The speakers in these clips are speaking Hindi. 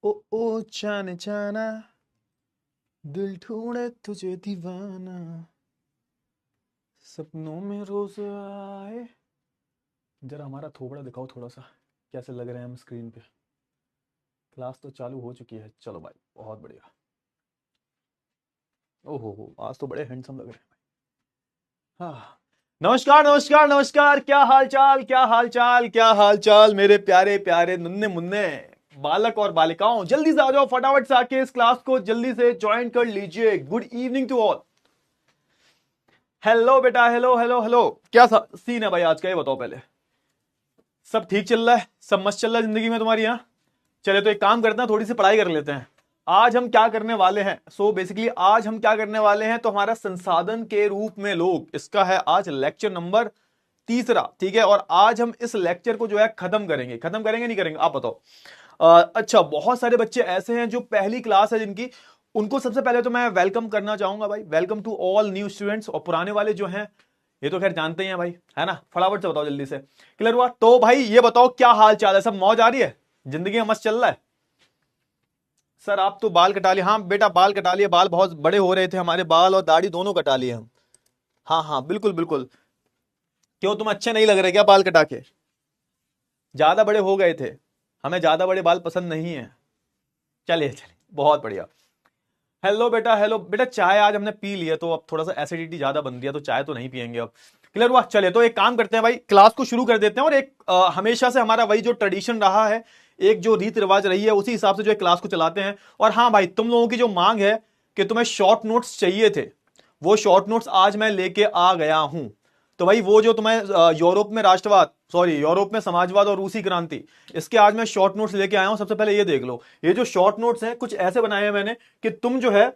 ओ जाने जाना, दिल ढूंढे तुझे दीवाना, सपनों में रोज आए। जरा हमारा थोबड़ा दिखाओ थोड़ा सा, कैसे लग रहे हैं हम स्क्रीन पे। क्लास तो चालू हो चुकी है, चलो भाई बहुत बढ़िया। ओहो हो, आज तो बड़े हैंडसम लग रहे हैं। हाँ, नमस्कार नमस्कार नमस्कार, क्या हाल चाल क्या हाल चाल क्या हाल चाल मेरे प्यारे प्यारे नन्हे मुन्ने बालक और बालिकाओं, जल्दी से आ जाओ, फटाफट से आके इस क्लास को जल्दी से ज्वाइन कर लीजिए। Good evening to all. Hello बेटा, हेलो हेलो हेलो। क्या सीन है भाई आज का, ये बताओ पहले। सब ठीक चल रहा है? सब मस्त चल रहा है जिंदगी में तुम्हारी? यहाँ चले तो एक काम करते हैं, थोड़ी सी पढ़ाई कर लेते हैं। आज हम क्या करने वाले हैं, बेसिकली आज हम क्या करने वाले हैं, तो हमारा संसाधन के रूप में लोग, इसका है आज लेक्चर नंबर तीसरा। ठीक है, और आज हम इस लेक्चर को जो है खत्म करेंगे। खत्म करेंगे नहीं करेंगे आप बताओ? अच्छा, बहुत सारे बच्चे ऐसे हैं जो पहली क्लास है जिनकी, उनको सबसे पहले तो मैं वेलकम करना चाहूंगा भाई। Welcome to all new students. और पुराने वाले जो हैं ये तो खैर जानते ही हैं भाई, है ना। फटाफट से बताओ जल्दी से। क्लियर हुआ? तो भाई ये बताओ क्या हाल चाल है, सब मौज आ रही है, जिंदगी में मस्त चल रहा है? सर आप तो बाल कटा लिए। हाँ बेटा, बाल कटा लिए, बाल बहुत बड़े हो रहे थे हमारे, बाल और दाढ़ी दोनों कटा लिए हम। हाँ हाँ बिल्कुल बिल्कुल। क्यों, तुम अच्छे नहीं लग रहे क्या बाल कटा के? ज्यादा बड़े हो गए थे, हमें ज्यादा बड़े बाल पसंद नहीं है। चलिए चलिए, बहुत बढ़िया। हेलो बेटा, हेलो बेटा। चाय आज हमने पी लिया तो अब थोड़ा सा एसिडिटी ज्यादा बन रही है, तो चाय तो नहीं पियेंगे अब। क्लियर हुआ? चलिए तो एक काम करते हैं भाई, क्लास को शुरू कर देते हैं। और एक हमेशा से हमारा वही जो ट्रेडिशन रहा है, एक जो रीत रिवाज रही है, उसी हिसाब से जो है क्लास को चलाते हैं। और हाँ भाई, तुम लोगों की जो मांग है कि तुम्हें शॉर्ट नोट्स चाहिए थे, वो शॉर्ट नोट्स आज मैं लेके आ गया हूं। तो भाई वो जो तुम्हें यूरोप में राष्ट्रवाद, सॉरी यूरोप में समाजवाद और रूसी क्रांति, इसके आज मैं शॉर्ट नोट्स लेके आया हूं। सबसे पहले ये देख लो, ये जो शॉर्ट नोट्स हैं कुछ ऐसे बनाए हैं मैंने कि तुम जो है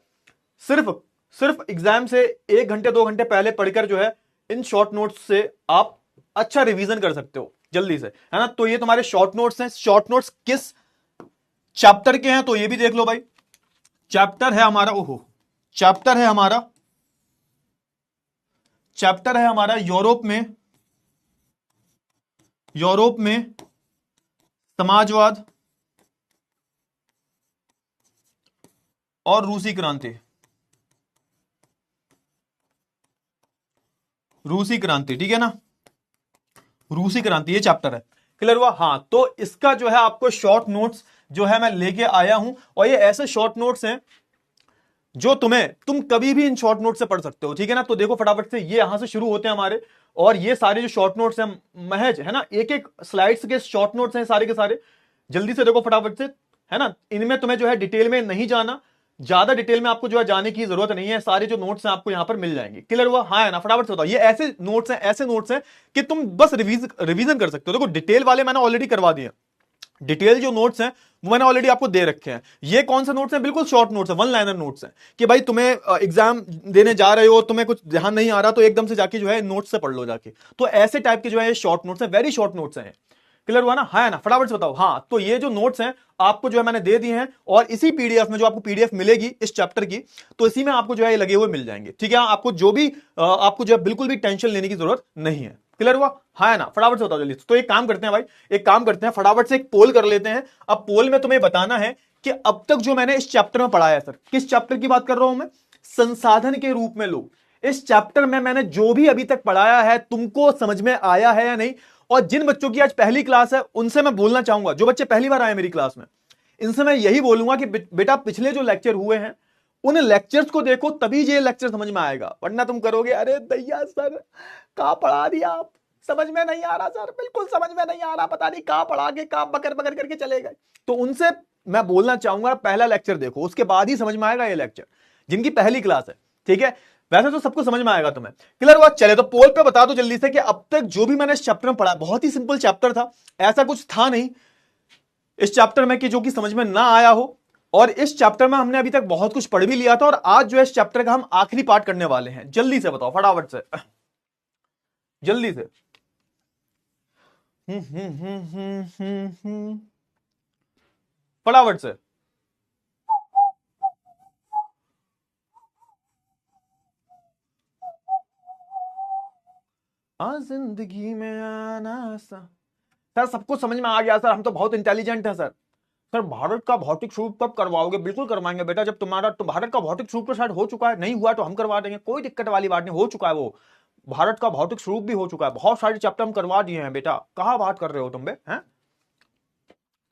सिर्फ सिर्फ एग्जाम से 1 घंटे 2 घंटे पहले पढ़कर जो है इन शॉर्ट नोट्स से आप अच्छा रिवीजन कर सकते हो जल्दी से, है ना। तो ये तुम्हारे शॉर्ट नोट्स हैं। शॉर्ट नोट्स किस चैप्टर के हैं तो ये भी देख लो भाई। चैप्टर है हमारा, ओहो, चैप्टर है हमारा, चैप्टर है हमारा यूरोप में समाजवाद और रूसी क्रांति। रूसी क्रांति, ठीक है ना, रूसी क्रांति ये चैप्टर है। क्लियर हुआ? हाँ, तो इसका जो है आपको शॉर्ट नोट्स जो है मैं लेके आया हूं। और ये ऐसे शॉर्ट नोट्स हैं जो तुम कभी भी इन शॉर्ट नोट से पढ़ सकते हो, ठीक है ना। तो देखो फटाफट से, ये यहां से शुरू होते हैं हमारे। और ये सारे जो शॉर्ट नोट्स हैं महज, है ना, एक एक स्लाइड्स के शॉर्ट नोट्स हैं सारे के सारे। जल्दी से देखो फटाफट से, है ना। इनमें तुम्हें जो है डिटेल में नहीं जाना, ज्यादा डिटेल में आपको जो है जाने की जरूरत नहीं है। सारे जो नोट्स हैं आपको यहां पर मिल जाएंगे। क्लियर हुआ? हाँ है ना। फटाफट से बताओ, ये ऐसे नोट्स हैं कि तुम बस रिवीजन कर सकते हो। देखो डिटेल वाले मैंने ऑलरेडी करवा दिए, डिटेल जो नोट्स हैं वो मैंने ऑलरेडी आपको दे रखे हैं। ये कौन से नोट्स हैं? बिल्कुल शॉर्ट नोट्स हैं, वन लाइनर नोट्स हैं कि भाई तुम्हें एग्जाम देने जा रहे हो, तुम्हें कुछ ध्यान नहीं आ रहा, तो एकदम से जाके जो है नोट्स से पढ़ लो जाके। तो ऐसे टाइप के जो है शॉर्ट नोट्स हैं, वेरी शॉर्ट नोट्स हैं। क्लियर हुआ ना? हाँ ना। फटाफट से बताओ। हाँ, तो ये जो नोट्स हैं आपको जो है मैंने दे दिए हैं, और इसी पीडीएफ में जो आपको पीडीएफ मिलेगी इस चैप्टर की, तो इसी में आपको जो है ये लगे हुए मिल जाएंगे, ठीक है। आपको जो भी आपको जो है बिल्कुल भी टेंशन लेने की जरूरत नहीं है। क्लियर हुआ? हाँ है ना। फटाफट से बताओ जल्दी। तो एक काम करते हैं भाई, एक काम करते हैं, फटाफट से एक पोल कर लेते हैं। अब पोल में तुम्हें बताना है कि अब तक जो मैंने इस चैप्टर में पढ़ाया है, सर किस चैप्टर की बात कर रहा हूं मैं? संसाधन के रूप में लोग। इस चैप्टर में मैंने जो भी अभी तक पढ़ाया है तुमको समझ में आया है या नहीं? और जिन बच्चों की आज पहली क्लास है उनसे मैं बोलना चाहूंगा, जो बच्चे पहली बार आए मेरी क्लास में, इनसे मैं यही बोलूंगा कि बेटा पिछले जो लेक्चर हुए हैं उन लेक्चर्स को देखो, तभी ये लेक्चर समझ में आएगा। वरना तुम करोगे अरे दैया सर कहां पढ़ा दिया आप, समझ में नहीं आ रहा सर, बिल्कुल समझ में नहीं आ रहा, पता नहीं कहां पढ़ा के कहां बकर बकर करके चले गए। तो उनसे मैं बोलना चाहूंगा पहला लेक्चर देखो, उसके बाद ही समझ में आएगा ये लेक्चर, जिनकी पहली क्लास है, ठीक है। वैसे तो सबको समझ में आएगा तुम्हें। क्लियर हुआ? चले तो पोल पे बता दो जल्दी से कि अब तक जो भी मैंने इस चैप्टर में पढ़ा, बहुत ही सिंपल चैप्टर था, ऐसा कुछ था नहीं इस चैप्टर में कि जो कि समझ में ना आया हो। और इस चैप्टर में हमने अभी तक बहुत कुछ पढ़ भी लिया था, और आज जो है इस चैप्टर का हम आखिरी पार्ट करने वाले हैं। जल्दी से बताओ फटाफट से, जल्दी से। फटाफट से। जिंदगी में आना सा। सर सबको समझ में आ गया सर, हम तो बहुत इंटेलिजेंट हैं सर, सर भारत का भौतिक स्वरूप कब करवाओगे? बिल्कुल करवाएंगे बेटा, जब तुम्हारा तो भारत का भौतिक स्वरूप तो शायद हो चुका है, नहीं हुआ तो हम करवा देंगे, कोई दिक्कत वाली बात नहीं, हो चुका है वो। भारत का भौतिक स्वरूप भी हो चुका है, बहुत सारे चैप्टर हम करवा दिए हैं बेटा, कहां बात कर रहे हो तुम बे हैं?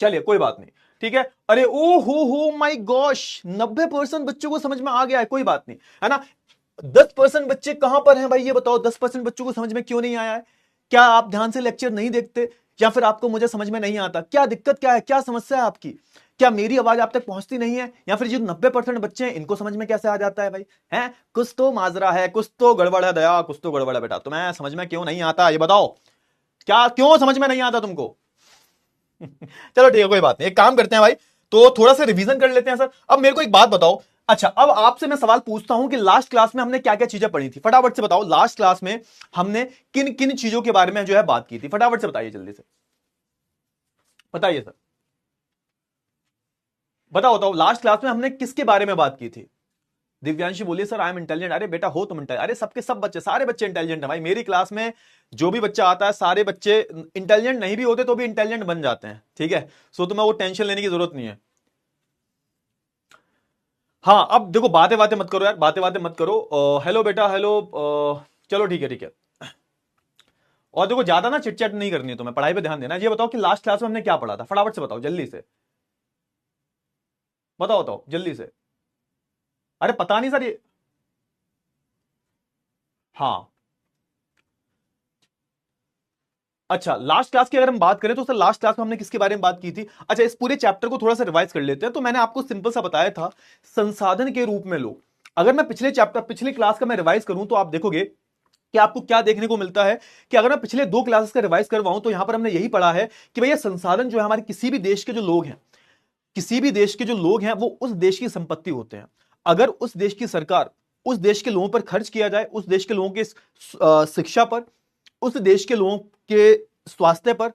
चलिए कोई बात नहीं, ठीक है। अरे ओ हो माय गॉश, 90% बच्चों को समझ में आ गया है, कोई बात नहीं, है ना। 10% बच्चे कहां पर हैं भाई, ये बताओ, 10% बच्चों को समझ में क्यों नहीं आया है? क्या आप ध्यान से लेक्चर नहीं देखते, या फिर आपको मुझे समझ में नहीं आता? क्या दिक्कत क्या है, क्या समस्या है आपकी? क्या मेरी आवाज आप तक पहुंचती नहीं है, या फिर जो 90% बच्चे हैं इनको समझ में कैसे आ जाता है भाई? हैं, कुछ तो माजरा है, कुछ तो गड़बड़ है दया, कुछ तो गड़बड़ है बेटा। तुम्हें समझ में क्यों नहीं आता ये बताओ, क्या क्यों समझ में नहीं आता तुमको? चलो ठीक है, कोई बात नहीं, एक काम करते हैं भाई, तो थोड़ा सा रिवीजन कर लेते हैं सर। अब मेरे को एक बात बताओ, अच्छा अब आपसे मैं सवाल पूछता हूं कि लास्ट क्लास में हमने क्या क्या चीजें पढ़ी थी, फटाफट से बताओ। लास्ट क्लास में हमने किन किन चीजों के बारे में जो है बात की थी, फटाफट से बताइए, जल्दी से बताइए सर, बताओ बताओ, लास्ट क्लास में हमने किसके बारे में बात की थी? दिव्यांशी बोलिए सर आई एम इंटेलिजेंट। अरे बेटा हो तुम इंटेलिजेंट, अरे सबके सब बच्चे, सारे बच्चे इंटेलिजेंट है भाई। मेरी क्लास में जो भी बच्चा आता है सारे बच्चे इंटेलिजेंट नहीं भी होते तो भी इंटेलिजेंट बन जाते हैं, ठीक है। सो तुम्हें वो टेंशन लेने की जरूरत नहीं है। हाँ अब देखो, बातें बातें मत करो यार, बातें बातें मत करो। हेलो बेटा हेलो, चलो ठीक है ठीक है। और देखो ज्यादा ना चिट चैट नहीं करनी है, तुम्हें पढ़ाई पे ध्यान देना है। ये बताओ कि लास्ट क्लास में हमने क्या पढ़ा था, फटाफट से बताओ जल्दी से, बताओ बताओ जल्दी से। अरे पता नहीं सर ये, हाँ अच्छा लास्ट क्लास की अगर हम बात करें तो सर लास्ट क्लास में हमने किसके बारे में बात की थी? अच्छा इस पूरे चैप्टर को थोड़ा सा रिवाइज कर लेते हैं। तो मैंने आपको सिंपल सा बताया था, संसाधन के रूप में लो। अगर मैं पिछले चैप्टर पिछली क्लास का मैं रिवाइज करूं तो आप देखोगे कि आपको क्या देखने को मिलता है कि अगर मैं पिछले 2 क्लासेस का रिवाइज करवाऊं तो यहां पर हमने यही पढ़ा है कि भैया संसाधन जो है हमारे किसी भी देश के जो लोग हैं, किसी भी देश के जो लोग हैं वो उस देश की संपत्ति होते हैं। अगर उस देश की सरकार उस देश के लोगों पर खर्च किया जाए, उस देश के लोगों के शिक्षा पर, उस देश के लोगों के स्वास्थ्य पर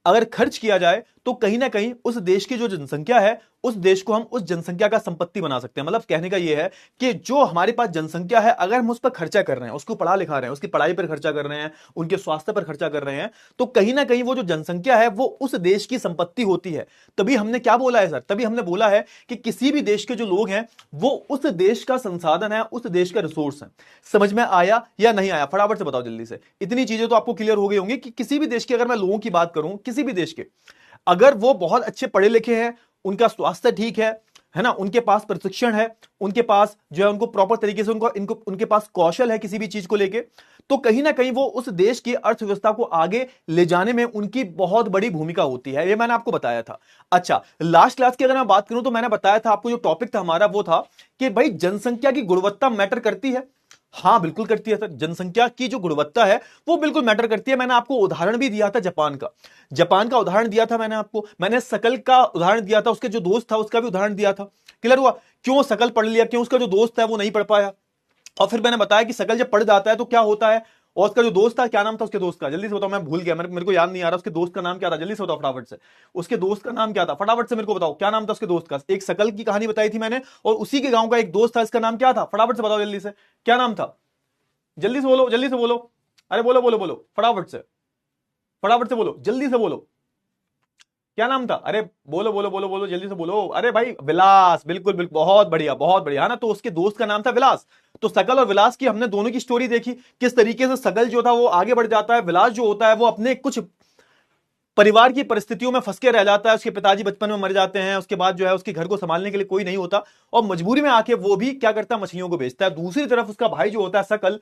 अगर खर्च किया जाए तो कहीं ना कहीं उस देश की जो जनसंख्या है, उस देश को हम उस जनसंख्या का संपत्ति बना सकते हैं। मतलब कहने का यह है कि जो हमारे पास जनसंख्या है, अगर हम उस पर खर्चा कर रहे हैं, उसको पढ़ा लिखा रहे हैं, उसकी पढ़ाई पर खर्चा कर रहे हैं, उनके स्वास्थ्य पर खर्चा कर रहे हैं, तो कहीं ना कहीं वो जो जनसंख्या है वो उस देश की संपत्ति होती है। तभी हमने क्या बोला है सर, तभी हमने बोला है कि किसी भी देश के जो लोग हैं वो उस देश का संसाधन है, उस देश का रिसोर्स है। समझ में आया या नहीं आया, फटाफट से बताओ जल्दी से। इतनी चीजें तो आपको क्लियर हो गई होंगी कि किसी भी देश के, अगर मैं लोगों की बात करूं, किसी भी देश के अगर वो बहुत अच्छे पढ़े लिखे हैं, उनका स्वास्थ्य ठीक है ना, उनके पास प्रशिक्षण है, उनके पास जो है उनको प्रॉपर तरीके से उनके पास कौशल है किसी भी चीज को लेके, तो कहीं ना कहीं वो उस देश की अर्थव्यवस्था को आगे ले जाने में उनकी बहुत बड़ी भूमिका होती है। ये मैंने आपको बताया था। अच्छा लास्ट क्लास की अगर मैं बात करूं तो मैंने बताया था आपको, जो टॉपिक था हमारा वो था कि भाई जनसंख्या की गुणवत्ता मैटर करती है। हाँ बिल्कुल करती है सर, जनसंख्या की जो गुणवत्ता है वो बिल्कुल मैटर करती है। मैंने आपको उदाहरण भी दिया था जापान का, जापान का उदाहरण दिया था मैंने आपको, मैंने सकल का उदाहरण दिया था, उसके जो दोस्त था उसका भी उदाहरण दिया था। क्लियर हुआ क्यों सकल पढ़ लिया, क्यों उसका जो दोस्त है वो नहीं पढ़ पाया? और फिर मैंने बताया कि सकल जब पढ़ जाता है तो क्या होता है, और उसका जो दोस्त था, क्या नाम था उसके दोस्त का, जल्दी से बताओ, मैं भूल गया, मेरे को याद नहीं आ रहा उसके दोस्त का नाम क्या था, जल्दी से बताओ फटाफट से। उसके दोस्त का नाम क्या था, फटाफट से मेरे को बताओ, क्या नाम था उसके दोस्त का? एक सकल की कहानी बताई थी मैंने, और उसी के गांव का एक दोस्त था, इसका नाम क्या था, फटाफट से बताओ जल्दी से, क्या नाम था? जल्दी से बोलो, जल्दी से बोलो, अरे बोलो बोलो बोलो, फटाफट से, फटाफट से बोलो, जल्दी से बोलो, क्या नाम था? अरे बोलो बोलो बोलो बोलो, जल्दी से बोलो। अरे भाई विलास, बिल्कुल बिल्कुल, बहुत बढ़िया बहुत बढ़िया, है ना। तो उसके दोस्त का नाम था विलास। तो सकल और विलास की हमने दोनों की स्टोरी देखी, किस तरीके से सकल जो था वो आगे बढ़ जाता है, विलास जो होता है वो अपने कुछ परिवार की परिस्थितियों में फंस के रह जाता है, उसके पिताजी बचपन में मर जाते हैं, उसके बाद जो है उसके घर को संभालने के लिए कोई नहीं होता, और मजबूरी में आके वो भी क्या करता है, मछलियों को बेचता है। दूसरी तरफ उसका भाई जो होता है सकल,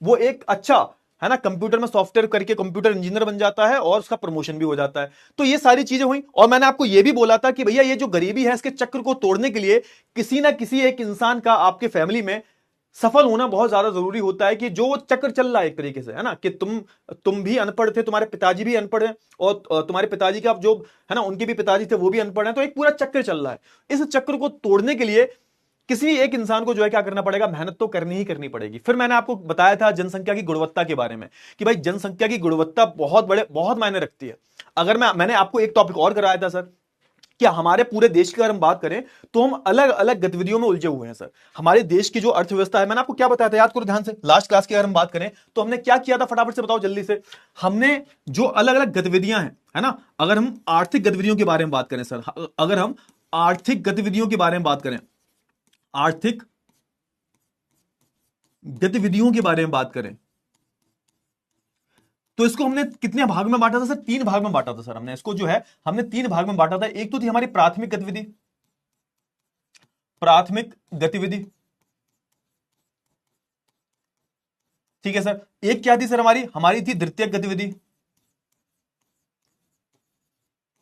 वो एक अच्छा, है ना, कंप्यूटर में सॉफ्टवेयर करके कंप्यूटर इंजीनियर बन जाता है और उसका प्रमोशन भी हो जाता है। तो ये सारी चीजें हुई, और मैंने आपको ये भी बोला था कि भैया ये जो गरीबी है इसके चक्र को तोड़ने के लिए किसी ना किसी एक इंसान का आपके फैमिली में सफल होना बहुत ज्यादा जरूरी होता है, कि जो चक्र चल रहा है एक तरीके से, है ना, कि तुम भी अनपढ़ थे, तुम्हारे पिताजी भी अनपढ़ हैं, और तुम्हारे पिताजी का जो है ना, उनके भी पिताजी थे वो भी अनपढ़ हैं, तो एक पूरा चक्र चल रहा है। इस चक्र को तोड़ने के लिए किसी एक इंसान को जो है क्या करना पड़ेगा, मेहनत तो करनी ही करनी पड़ेगी। फिर मैंने आपको बताया था जनसंख्या की गुणवत्ता के बारे में, कि भाई जनसंख्या की गुणवत्ता बहुत मायने रखती है। अगर मैंने आपको एक टॉपिक और कराया था सर, कि हमारे पूरे देश की अगर हम बात करें तो हम अलग अलग गतिविधियों में उलझे हुए हैं सर। हमारे देश की जो अर्थव्यवस्था है, मैंने आपको क्या बताया था, याद करो ध्यान से, लास्ट क्लास की अगर हम बात करें तो हमने क्या किया था, फटाफट से बताओ जल्दी से। हमने जो अलग अलग गतिविधियां हैं, है ना, अगर हम आर्थिक गतिविधियों के बारे में बात करें सर, अगर हम आर्थिक गतिविधियों के बारे में बात करें, आर्थिक गतिविधियों के बारे में बात करें, तो इसको हमने कितने भाग में बांटा था सर? 3 भाग में बांटा था सर हमने इसको, जो है हमने 3 भाग में बांटा था। एक तो थी हमारी प्राथमिक गतिविधि, प्राथमिक गतिविधि, ठीक है सर। एक क्या थी सर हमारी? हमारी थी द्वितीयक गतिविधि,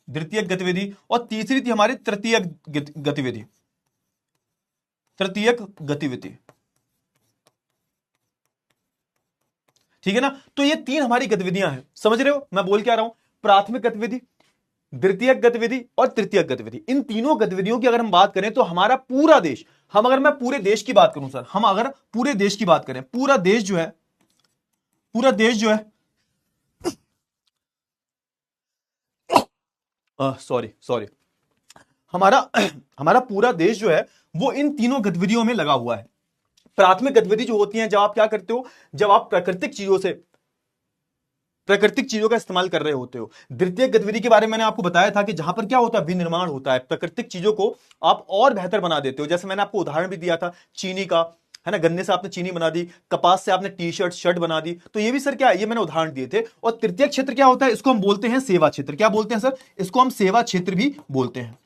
द्वितीयक गतिविधि, और तीसरी थी हमारी तृतीयक गतिविधि, तृतीयक गतिविधि, ठीक है ना। तो ये 3 हमारी गतिविधियां हैं, समझ रहे हो मैं बोल क्या रहा हूं? प्राथमिक गतिविधि, द्वितीयक गतिविधि और तृतीयक गतिविधि। इन तीनों गतिविधियों की अगर हम बात करें तो हमारा पूरा देश, हम अगर मैं पूरे देश की बात करूं सर, हम अगर पूरे देश की बात करें, पूरा देश जो है, पूरा देश जो है, सॉरी सॉरी, हमारा हमारा पूरा देश जो है वो इन तीनों गतिविधियों में लगा हुआ है। प्राथमिक गतिविधि जो होती है, जब आप क्या करते हो, जब आप प्राकृतिक चीजों से, प्राकृतिक चीजों का इस्तेमाल कर रहे होते हो। द्वितीय गतिविधि के बारे में मैंने आपको बताया था कि जहां पर क्या होता है, विनिर्माण होता है, प्राकृतिक चीजों को आप और बेहतर बना देते हो। जैसे मैंने आपको उदाहरण भी दिया था चीनी का, है ना, गन्ने से आपने चीनी बना दी, कपास से आपने टी शर्ट शर्ट बना दी, तो ये भी सर क्या है, ये मैंने उदाहरण दिए थे। और तृतीय क्षेत्र क्या होता है, इसको हम बोलते हैं सेवा क्षेत्र। क्या बोलते हैं सर? इसको हम सेवा क्षेत्र भी बोलते हैं,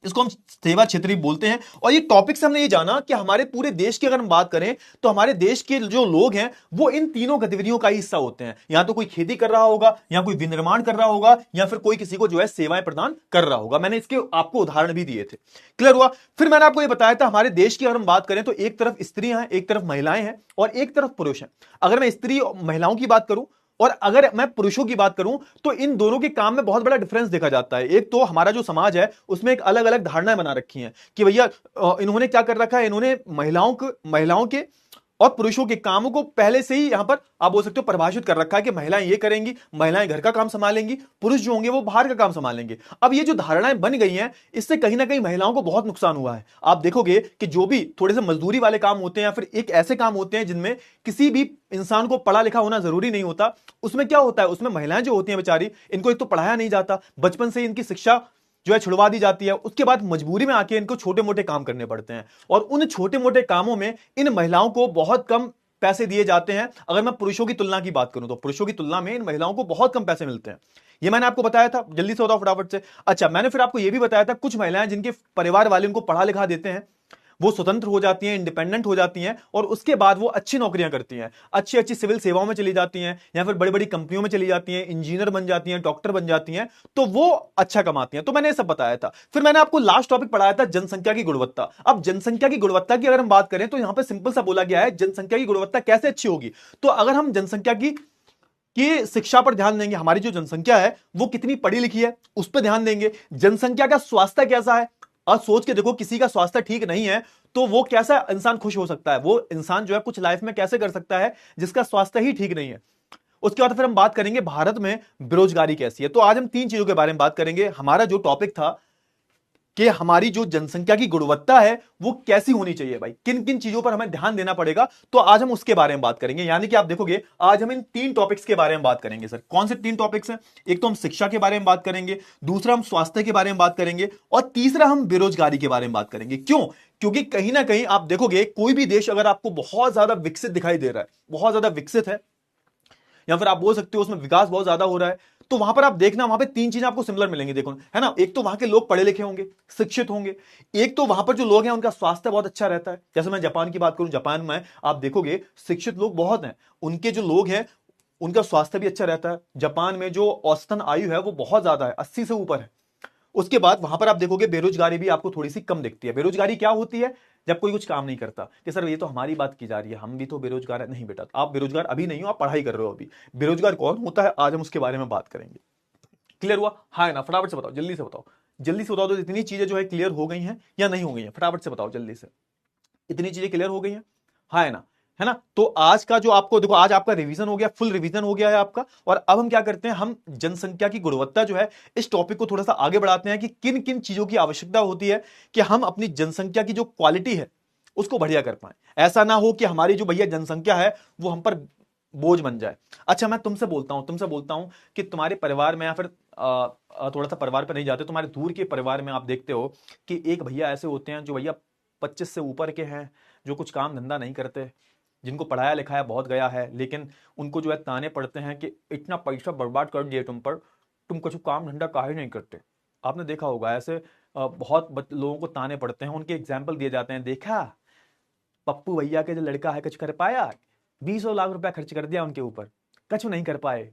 इसको हम सेवा क्षेत्र भी बोलते हैं। और ये टॉपिक से हमने ये जाना कि हमारे पूरे देश की अगर हम बात करें तो हमारे देश के जो लोग हैं वो इन तीनों गतिविधियों का ही हिस्सा होते हैं। या तो कोई खेती कर रहा होगा, या कोई विनिर्माण कर रहा होगा, या फिर कोई किसी को जो है सेवाएं प्रदान कर रहा होगा। मैंने इसके आपको उदाहरण भी दिए थे, क्लियर हुआ। फिर मैंने आपको ये बताया था हमारे देश की अगर हम बात करें तो एक तरफ स्त्रियां हैं, एक तरफ महिलाएं हैं, और एक तरफ पुरुष हैं। अगर मैं स्त्री महिलाओं की बात करूं और अगर मैं पुरुषों की बात करूं तो इन दोनों के काम में बहुत बड़ा डिफरेंस देखा जाता है। एक तो हमारा जो समाज है उसमें एक अलग अलग धारणाएं बना रखी हैं कि भैया इन्होंने क्या कर रखा है, इन्होंने महिलाओं के और पुरुषों के कामों को पहले से ही यहां पर आप बोल सकते हो परिभाषित कर रखा है कि महिलाएं ये करेंगी, महिलाएं घर का काम संभालेंगी, पुरुष जो होंगे वो बाहर का काम संभालेंगे। अब ये जो धारणाएं बन गई हैं इससे कहीं ना कहीं महिलाओं को बहुत नुकसान हुआ है। आप देखोगे कि जो भी थोड़े से मजदूरी वाले काम होते हैं या फिर एक ऐसे काम होते हैं जिनमें किसी भी इंसान को पढ़ा लिखा होना जरूरी नहीं होता, उसमें क्या होता है, उसमें महिलाएं जो होती हैं बेचारी, इनको एक तो पढ़ाया नहीं जाता, बचपन से इनकी शिक्षा जो है छुड़वा दी जाती है, उसके बाद मजबूरी में आके इनको छोटे मोटे काम करने पड़ते हैं। और उन छोटे मोटे कामों में इन महिलाओं को बहुत कम पैसे दिए जाते हैं। अगर मैं पुरुषों की तुलना की बात करूं तो पुरुषों की तुलना में इन महिलाओं को बहुत कम पैसे मिलते हैं। ये मैंने आपको बताया था, जल्दी से बताओ फटाफट से। अच्छा, मैंने फिर आपको यह भी बताया था कुछ महिलाएं जिनके परिवार वाले उनको पढ़ा लिखा देते हैं, वो स्वतंत्र हो जाती हैं, इंडिपेंडेंट हो जाती हैं, और उसके बाद वो अच्छी नौकरियां करती हैं, अच्छी अच्छी सिविल सेवाओं में चली जाती हैं, या फिर बड़ी बड़ी कंपनियों में चली जाती हैं, इंजीनियर बन जाती हैं, डॉक्टर बन जाती हैं, तो वो अच्छा कमाती हैं। तो मैंने ये सब बताया था। फिर मैंने आपको लास्ट टॉपिक पढ़ाया था जनसंख्या की गुणवत्ता। अब जनसंख्या की गुणवत्ता की अगर हम बात करें तो यहां पर सिंपल सा बोला गया है जनसंख्या की गुणवत्ता कैसे अच्छी होगी। तो अगर हम जनसंख्या की शिक्षा पर ध्यान देंगे, हमारी जो जनसंख्या है वो कितनी पढ़ी लिखी है उस पर ध्यान देंगे, जनसंख्या का स्वास्थ्य कैसा है। और सोच के देखो, किसी का स्वास्थ्य ठीक नहीं है तो वो कैसा इंसान खुश हो सकता है, वो इंसान जो है कुछ लाइफ में कैसे कर सकता है जिसका स्वास्थ्य ही ठीक नहीं है। उसके बाद फिर हम बात करेंगे भारत में बेरोजगारी कैसी है। तो आज हम 3 चीजों के बारे में बात करेंगे। हमारा जो टॉपिक था कि हमारी जो जनसंख्या की गुणवत्ता है वो कैसी होनी चाहिए, भाई किन किन चीजों पर हमें ध्यान देना पड़ेगा, तो आज हम उसके बारे में बात करेंगे। यानी कि आप देखोगे आज हम इन 3 टॉपिक्स के बारे में बात करेंगे। सर कौन से 3 टॉपिक्स हैं? एक तो हम शिक्षा के बारे में बात करेंगे, दूसरा हम स्वास्थ्य के बारे में बात करेंगे, और तीसरा हम बेरोजगारी के बारे में बात करेंगे। क्यों? क्योंकि कहीं ना कहीं आप देखोगे कोई भी देश अगर आपको बहुत ज्यादा विकसित दिखाई दे रहा है, बहुत ज्यादा विकसित है, या फिर आप बोल सकते हो उसमें विकास बहुत ज्यादा हो रहा है, तो वहां पर आप देखना वहां पे 3 चीजें आपको सिमिलर मिलेंगी। देखो, है ना, एक तो वहां के लोग पढ़े लिखे होंगे, शिक्षित होंगे, एक तो वहां पर जो लोग हैं उनका स्वास्थ्य बहुत अच्छा रहता है। जैसे मैं जापान की बात करूं, जापान में आप देखोगे शिक्षित लोग बहुत हैं, उनके जो लोग हैं उनका स्वास्थ्य भी अच्छा रहता है। जापान में जो औसतन आयु है वो बहुत ज्यादा है, 80 से ऊपर है। उसके बाद वहां पर आप देखोगे बेरोजगारी भी आपको थोड़ी सी कम दिखती है। बेरोजगारी क्या होती है? जब कोई कुछ काम नहीं करता। कि सर ये तो हमारी बात की जा रही है, हम भी तो बेरोजगार है। नहीं बेटा, आप बेरोजगार अभी नहीं हो, आप पढ़ाई कर रहे हो अभी। बेरोजगार कौन होता है, आज हम उसके बारे में बात करेंगे। क्लियर हुआ? हाँ ना, फटाफट से बताओ, जल्दी से बताओ, जल्दी से बताओ। तो इतनी चीजें जो है क्लियर हो गई हैं या नहीं हो गई हैं? फटाफट से बताओ जल्दी से, इतनी चीजें क्लियर हो गई हैं? हाँ है ना, है ना। तो आज का जो आपको देखो, आज आपका रिवीजन हो गया, फुल रिवीजन हो गया है आपका। और अब हम क्या करते हैं, हम जनसंख्या की गुणवत्ता जो है, इस टॉपिक को थोड़ा सा आगे बढ़ाते हैं कि किन किन चीजों की आवश्यकता होती है कि हम अपनी जनसंख्या की जो क्वालिटी है उसको बढ़िया कर पाए। ऐसा ना हो कि हमारी जो भैया जनसंख्या है वो हम पर बोझ बन जाए। अच्छा, मैं तुमसे बोलता हूं कि तुम्हारे परिवार में, या फिर थोड़ा सा परिवार पर नहीं जाते, तुम्हारे दूर के परिवार में आप देखते हो कि एक भैया ऐसे होते हैं जो भैया 25 से ऊपर के हैं, जो कुछ काम धंधा नहीं करते, जिनको पढ़ाया लिखाया बहुत गया है, लेकिन उनको जो है ताने पड़ते हैं कि इतना पैसा बर्बाद कर दिए तुम पर, तुम कुछ काम धंधा काहे नहीं करते। आपने देखा होगा ऐसे बहुत लोगों को ताने पड़ते हैं, उनके एग्जाम्पल दिए जाते हैं, देखा पप्पू भैया के जो लड़का है कुछ कर पाया, 20 लाख रुपया खर्च कर दिया उनके ऊपर, कुछ नहीं कर पाए,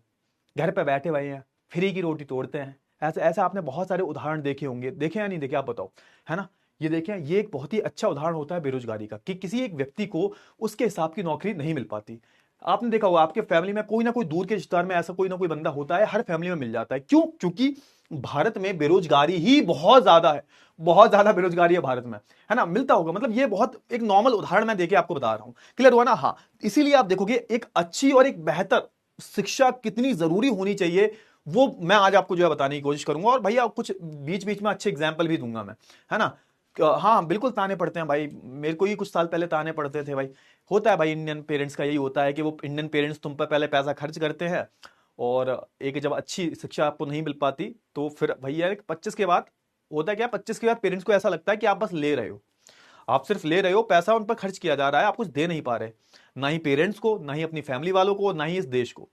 घर पे बैठे हुए हैं, फ्री की रोटी तोड़ते हैं। ऐसे ऐसे आपने बहुत सारे उदाहरण देखे होंगे, देखे या नहीं देखे आप बताओ, है ना। ये देखें, ये एक बहुत ही अच्छा उदाहरण होता है बेरोजगारी का, कि किसी एक व्यक्ति को उसके हिसाब की नौकरी नहीं मिल पाती। आपने देखा होगा आपके फैमिली में कोई ना कोई दूर के रिश्तेदार में ऐसा कोई ना कोई बंदा होता है, हर फैमिली में मिल जाता है। क्यों? क्योंकि भारत में बेरोजगारी ही बहुत ज्यादा है, बहुत ज्यादा बेरोजगारी है भारत में, है ना। मिलता होगा, मतलब ये बहुत एक नॉर्मल उदाहरण मैं देके आपको बता रहा हूं, क्लियर हुआ ना। हाँ, इसीलिए आप देखोगे एक अच्छी और एक बेहतर शिक्षा कितनी जरूरी होनी चाहिए, वो मैं आज आपको जो है बताने की कोशिश करूंगा। और भैया कुछ बीच बीच में अच्छे एग्जाम्पल भी दूंगा मैं, है ना। हाँ बिल्कुल ताने पड़ते हैं भाई, मेरे को ही कुछ साल पहले ताने पड़ते थे भाई। होता है भाई, इंडियन पेरेंट्स का यही होता है कि वो इंडियन पेरेंट्स तुम पर पहले पैसा खर्च करते हैं, और एक जब अच्छी शिक्षा आपको नहीं मिल पाती तो फिर भैया 25 के बाद होता है क्या, 25 के बाद पेरेंट्स को ऐसा लगता है कि आप बस ले रहे हो, आप सिर्फ ले रहे हो, पैसा उन पर खर्च किया जा रहा है, आप कुछ दे नहीं पा रहे, ना ही पेरेंट्स को, ना ही अपनी फैमिली वालों को, ना ही इस देश को।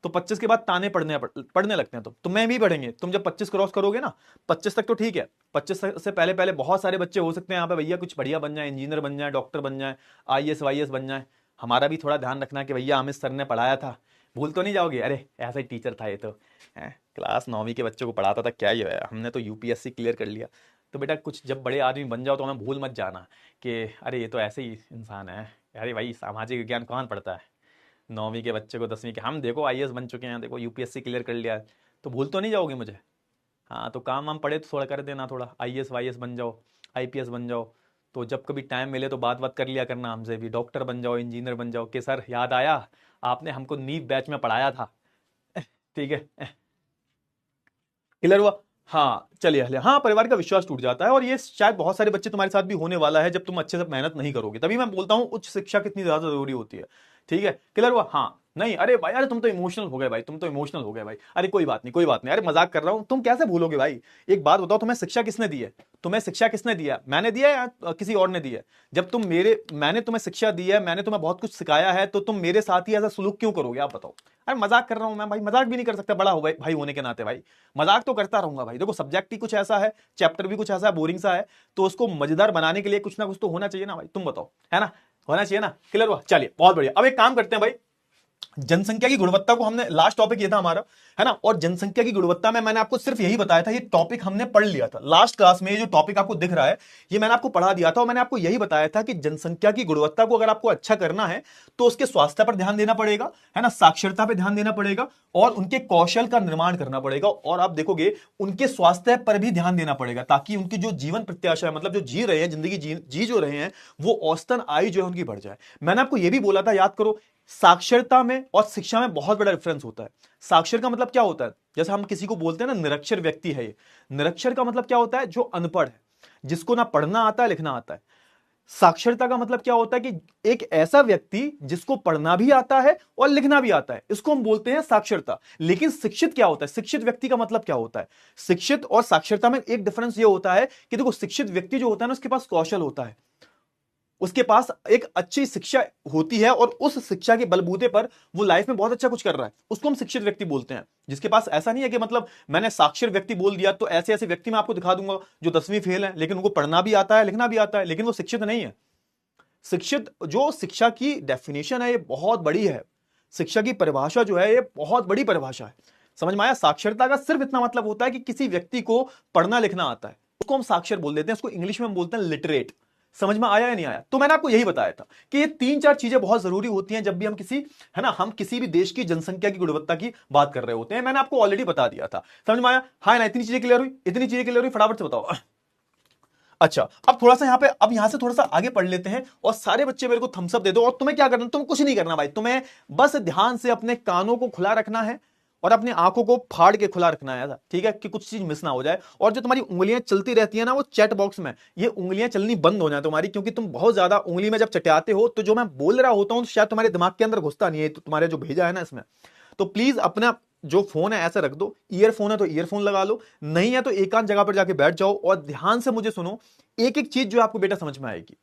तो 25 के बाद ताने पड़ने लगते हैं। तो तुम्हें भी पढ़ेंगे, तुम जब 25 क्रॉस करोगे ना, 25 तक तो ठीक है, 25 से पहले पहले बहुत सारे बच्चे हो सकते हैं यहाँ पे भैया कुछ बढ़िया बन जाए, इंजीनियर बन जाए, डॉक्टर बन जाए, आईएएस वाईएएस बन जाए। हमारा भी थोड़ा ध्यान रखना कि भैया अमित सर ने पढ़ाया था, भूल तो नहीं जाओगे, अरे ऐसा ही टीचर था ये तो, क्लास 9वीं के बच्चों को पढ़ाता था, क्या ही है, हमने तो यूपीएससी क्लियर कर लिया। तो बेटा कुछ जब बड़े आदमी बन जाओ तो हमें भूल मत जाना कि अरे ये तो ऐसे ही इंसान है। अरे भाई सामाजिक विज्ञान कौन पढ़ता है 9वीं के बच्चे को 10वीं के, हम देखो आईएएस बन चुके हैं, देखो यूपीएससी क्लियर कर लिया है, तो भूल तो नहीं जाओगे मुझे। हाँ, तो काम हम पढ़े तो थोड़ा कर देना, थोड़ा आईएएस वाईएएस बन जाओ, आईपीएस बन जाओ, तो जब कभी टाइम मिले तो बात बात कर लिया करना हमसे भी, डॉक्टर बन जाओ, इंजीनियर बन जाओ कि सर याद आया आपने हमको नीट बैच में पढ़ाया था। ठीक है, क्लियर हुआ। हाँ चलिए हले, हाँ परिवार का विश्वास टूट जाता है, और ये शायद बहुत सारे बच्चे तुम्हारे साथ भी होने वाला है जब तुम अच्छे से मेहनत नहीं करोगे। तभी मैं बोलता हूँ उच्च शिक्षा कितनी ज्यादा जरूरी होती है। ठीक है, क्लियर हुआ। हाँ नहीं, अरे भाई, अरे तुम तो इमोशनल हो गए भाई, तुम तो इमोशनल हो गए भाई। अरे कोई बात नहीं, कोई बात नहीं, अरे मजाक कर रहा हूं, तुम कैसे भूलोगे भाई। एक बात बताओ, तुम्हें शिक्षा किसने दी है? तुम्हें शिक्षा किसने दिया? मैंने दिया है या किसी और ने दिया है? जब मैंने तुम्हें शिक्षा दी है, मैंने तुम्हें बहुत कुछ सिखाया है, तो तुम मेरे साथ ही ऐसा सुलूक क्यों करोगे आप बताओ। अरे मजाक कर रहा हूं मैं भाई, मजाक भी नहीं कर सकता, बड़ा हो भाई होने के नाते भाई, मजाक तो करता रहूंगा भाई। देखो सब्जेक्ट ही कुछ ऐसा है, चैप्टर भी कुछ ऐसा है, बोरिंग सा है, तो उसको मजेदार बनाने के लिए कुछ ना कुछ तो होना चाहिए ना भाई, तुम बताओ, है ना, होना चाहिए ना। क्लियर हुआ, चलिए बहुत बढ़िया। अब एक काम करते हैं भाई, जनसंख्या की गुणवत्ता को हमने, लास्ट टॉपिक ये था हमारा, है ना। और जनसंख्या की गुणवत्ता में मैंने आपको सिर्फ यही बताया था, ये टॉपिक हमने पढ़ लिया था लास्ट क्लास में, ये जो टॉपिक आपको दिख रहा है ये मैंने आपको पढ़ा दिया था, और मैंने आपको यही बताया था कि जनसंख्या की गुणवत्ता को अगर आपको अच्छा करना है तो उसके स्वास्थ्य पर ध्यान देना पड़ेगा, है ना, साक्षरता पर ध्यान देना पड़ेगा, और उनके कौशल का निर्माण करना पड़ेगा, और आप देखोगे उनके स्वास्थ्य पर भी ध्यान देना पड़ेगा, ताकि उनकी जो जीवन प्रत्याशा है, मतलब जो जी रहे हैं जिंदगी जी जो रहे हैं, वो औसतन आयु जो है उनकी बढ़ जाए। मैंने आपको यह भी बोला था, याद करो, साक्षरता में और शिक्षा में बहुत बड़ा डिफरेंस होता है। साक्षर का मतलब क्या होता है, जैसे हम किसी को बोलते हैं ना निरक्षर व्यक्ति है ये, निरक्षर का मतलब क्या होता है, जो अनपढ़ है, जिसको ना पढ़ना आता है लिखना आता है। साक्षरता का मतलब क्या होता है कि एक ऐसा व्यक्ति जिसको पढ़ना भी आता है और लिखना भी आता है, इसको हम बोलते हैं साक्षरता। लेकिन शिक्षित क्या होता है, शिक्षित व्यक्ति का मतलब क्या होता है? शिक्षित और साक्षरता में एक डिफरेंस ये होता है कि देखो शिक्षित व्यक्ति जो होता है ना, उसके पास कौशल होता है, उसके पास एक अच्छी शिक्षा होती है, और उस शिक्षा के बलबूते पर वो लाइफ में बहुत अच्छा कुछ कर रहा है, उसको हम शिक्षित व्यक्ति बोलते हैं। जिसके पास ऐसा नहीं है कि मतलब मैंने साक्षर व्यक्ति बोल दिया तो ऐसे ऐसे व्यक्ति मैं आपको दिखा दूंगा जो 10वीं फेल है, लेकिन उनको पढ़ना भी आता है लिखना भी आता है, लेकिन वो शिक्षित नहीं है। शिक्षित, जो शिक्षा की डेफिनेशन है ये बहुत बड़ी है, शिक्षा की परिभाषा जो है ये बहुत बड़ी परिभाषा है, समझ में आया। साक्षरता का सिर्फ इतना मतलब होता है कि किसी व्यक्ति को पढ़ना लिखना आता है, उसको हम साक्षर बोल देते हैं, उसको इंग्लिश में हम बोलते हैं लिटरेट। समझ में आया या नहीं आया? तो मैंने आपको यही बताया था कि ये 3-4 चीजें बहुत जरूरी होती हैं जब भी हम किसी, है ना, हम किसी भी देश की जनसंख्या की गुणवत्ता की बात कर रहे होते हैं। मैंने आपको ऑलरेडी बता दिया था, समझ में आया? हाँ ना, इतनी चीजें क्लियर हुई, इतनी चीजें क्लियर हुई, फटाफट से बताओ। अच्छा, अब थोड़ा सा यहां से थोड़ा सा आगे पढ़ लेते हैं और सारे बच्चे मेरे को थम्स अप दे दो। और तुम्हें क्या करना, तुम कुछ नहीं करना भाई, तुम्हें बस ध्यान से अपने कानों को खुला रखना है और अपनी आंखों को फाड़ के खुला रखना है, ठीक है, कि कुछ चीज मिस ना हो जाए। और जो तुम्हारी उंगलियां चलती रहती है ना, वो चैट बॉक्स में ये उंगलियां चलनी बंद हो जाए तुम्हारी, क्योंकि तुम बहुत ज्यादा उंगली में जब चटाते हो तो जो मैं बोल रहा होता हूं तो शायद तुम्हारे दिमाग के अंदर घुसता नहीं है, तो तुम्हारे जो भेजा है ना इसमें। तो प्लीज अपना जो फोन है ऐसे रख दो, ईयरफोन है तो ईयरफोन लगा लो, नहीं है तो एकांत जगह पर जाके बैठ जाओ और ध्यान से मुझे सुनो। एक एक चीज जो आपको बेटा समझ में आएगी,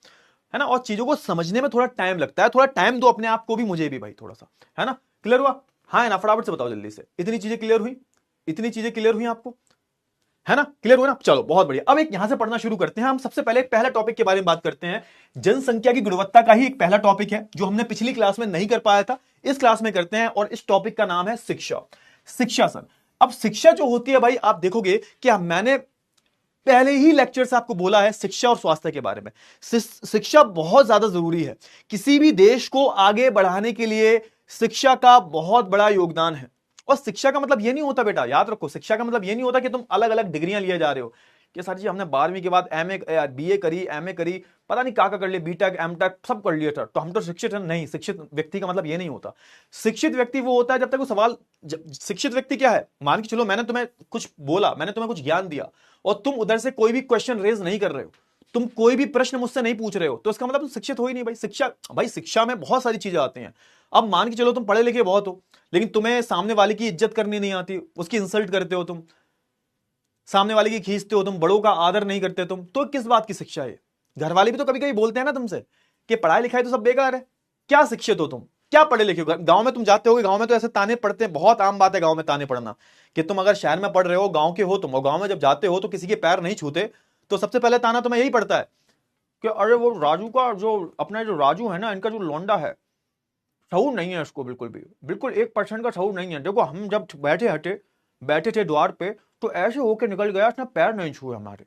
है ना। और चीजों को समझने में थोड़ा टाइम लगता है, थोड़ा टाइम दो अपने आप को भी, मुझे भी भाई थोड़ा सा, है ना। क्लियर हुआ? हाँ है ना, फटाफट से बताओ जल्दी से। इतनी चीजें क्लियर हुई? इतनी चीजें क्लियर हुई आपको, है ना? क्लियर हुआ ना? चलो बहुत बढ़िया। अब एक यहां से पढ़ना शुरू करते हैं। हम सबसे पहले एक पहला टॉपिक के बारे में बात करते हैं। जनसंख्या की गुणवत्ता का ही एक पहला टॉपिक है जो हमने पिछली क्लास में नहीं कर पाया था, इस क्लास में करते हैं। और इस टॉपिक का नाम है शिक्षा। शिक्षा सर, अब शिक्षा जो होती है भाई, आप देखोगे कि मैंने पहले ही लेक्चर से आपको बोला है शिक्षा और स्वास्थ्य के बारे में। शिक्षा बहुत ज्यादा जरूरी है। किसी भी देश को आगे बढ़ाने के लिए शिक्षा का बहुत बड़ा योगदान है। और शिक्षा का मतलब यह नहीं होता बेटा, याद रखो, शिक्षा का मतलब यह नहीं होता कि तुम अलग अलग डिग्रियां लिए जा रहे हो कि सर जी हमने 12वीं के बाद एमए बीए करी, एमए करी, पता नहीं क्या कर लिया, बीटेक एमटेक सब कर लिया था तो हम तो शिक्षित हैं। नहीं, शिक्षित व्यक्ति का मतलब ये नहीं होता। शिक्षित व्यक्ति वो होता है जब तक वो सवाल, शिक्षित व्यक्ति क्या है, मान के चलो मैंने तुम्हें कुछ बोला, मैंने तुम्हें कुछ ज्ञान दिया और तुम उधर से कोई भी क्वेश्चन रेज नहीं कर रहे हो, तुम कोई भी प्रश्न मुझसे नहीं पूछ रहे हो, तो इसका मतलब तुम शिक्षित हो ही नहीं भाई। शिक्षा में बहुत सारी चीजें आती हैं। अब मान के चलो तुम पढ़े लिखे बहुत हो, लेकिन तुम्हें सामने वाले की इज्जत करनी नहीं आती, उसकी इंसल्ट करते हो तुम, सामने वाले की खींचते हो तुम, बड़ों का आदर नहीं करते तुम, तो किस बात की शिक्षा है? घर वाले भी तो कभी कभी बोलते हैं ना तुमसे कि पढ़ाई लिखाई तो सब बेकार है, क्या शिक्षित हो तुम, क्या पढ़े लिखे हो? गांव में तुम जाते हो, गांव में तो ऐसे ताने पड़ते हैं, बहुत आम बात है गांव में ताने पड़ना, कि तुम अगर शहर में पढ़ रहे हो, गांव के हो तुम, और गांव में जब जाते हो तो किसी के पैर नहीं छूते, तो सबसे पहले ताना तुम्हें यही पड़ता है कि अरे वो राजू का जो अपना जो राजू है ना, इनका जो लौंडा है, शऊर नहीं है इसको, बिल्कुल भी, बिल्कुल 1% का शऊर नहीं है। देखो हम जब बैठे थे द्वार पे तो ऐसे होके निकल गया, इसने पैर नहीं छुए हमारे।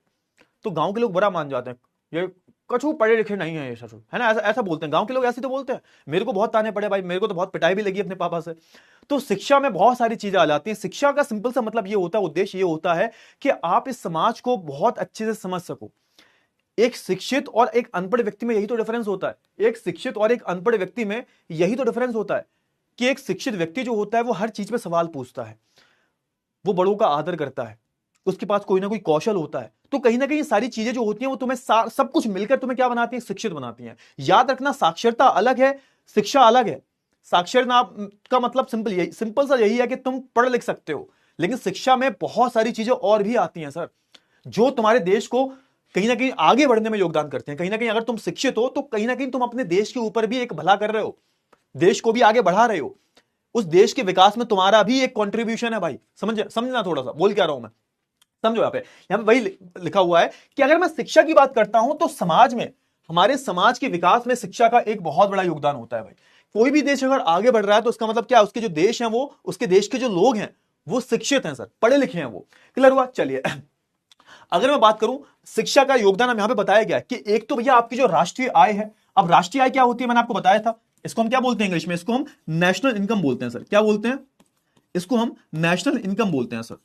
तो गांव के लोग बड़ा मान जाते हैं, ये कछु पढ़े लिखे नहीं है ये ससुर, है ना, ऐसा ऐसा बोलते हैं गांव के लोग, ऐसे तो बोलते हैं। मेरे को बहुत ताने पड़े भाई, मेरे को तो बहुत पिटाई भी लगी अपने पापा से। तो शिक्षा में बहुत सारी चीजें आ जाती हैं। शिक्षा का सिंपल सा मतलब ये होता है, उद्देश्य ये होता है कि आप इस समाज को बहुत अच्छे से समझ सको। एक शिक्षित और एक अनपढ़ व्यक्ति में यही तो डिफरेंस होता है, एक शिक्षित और एक अनपढ़ व्यक्ति में यही तो डिफरेंस होता है कि एक शिक्षित व्यक्ति जो होता है वो हर चीज पे सवाल पूछता है, वो बड़ों का आदर करता है, उसके पास कोई ना कोई कौशल होता है। तो कहीं ना कहीं सारी चीजें जो होती हैं वो तुम्हें सब कुछ मिलकर तुम्हें क्या बनाती है? शिक्षित बनाती हैं। याद रखना, साक्षरता अलग है, शिक्षा अलग है। साक्षरता का मतलब सिंपल सा यही है कि तुम पढ़ लिख सकते हो, लेकिन शिक्षा में बहुत सारी चीजें और भी आती हैं सर, जो तुम्हारे देश को कहीं ना कहीं आगे बढ़ने में योगदान करते हैं। कहीं ना कहीं अगर तुम शिक्षित हो तो कहीं ना कहीं तुम अपने देश के ऊपर भी एक भला कर रहे हो, देश को भी आगे बढ़ा रहे हो, उस देश के विकास में तुम्हारा भी एक कंट्रीब्यूशन है भाई। समझना, थोड़ा सा बोल क्या रहा हूं मैं, समझो। यहां पे वही लिखा हुआ है कि अगर मैं शिक्षा की बात करता हूं तो समाज में, हमारे समाज के विकास में शिक्षा का एक बहुत बड़ा योगदान होता है भाई। कोई भी देश अगर आगे बढ़ रहा है तो उसका मतलब क्या है? उसके जो देश हैं, वो उसके देश के जो लोग हैं वो शिक्षित हैं सर, पढ़े लिखे हैं वो। क्लियर हुआ? चलिए अगर मैं बात करूं शिक्षा का योगदान, हम यहां पे बताया गया कि एक तो भैया आपकी जो राष्ट्रीय आय है। अब राष्ट्रीय आय क्या होती है मैंने आपको बताया था, इसको हम क्या बोलते हैं इंग्लिश में? इसको हम नेशनल इनकम बोलते हैं सर। क्या बोलते हैं? इसको हम नेशनल इनकम बोलते हैं सर।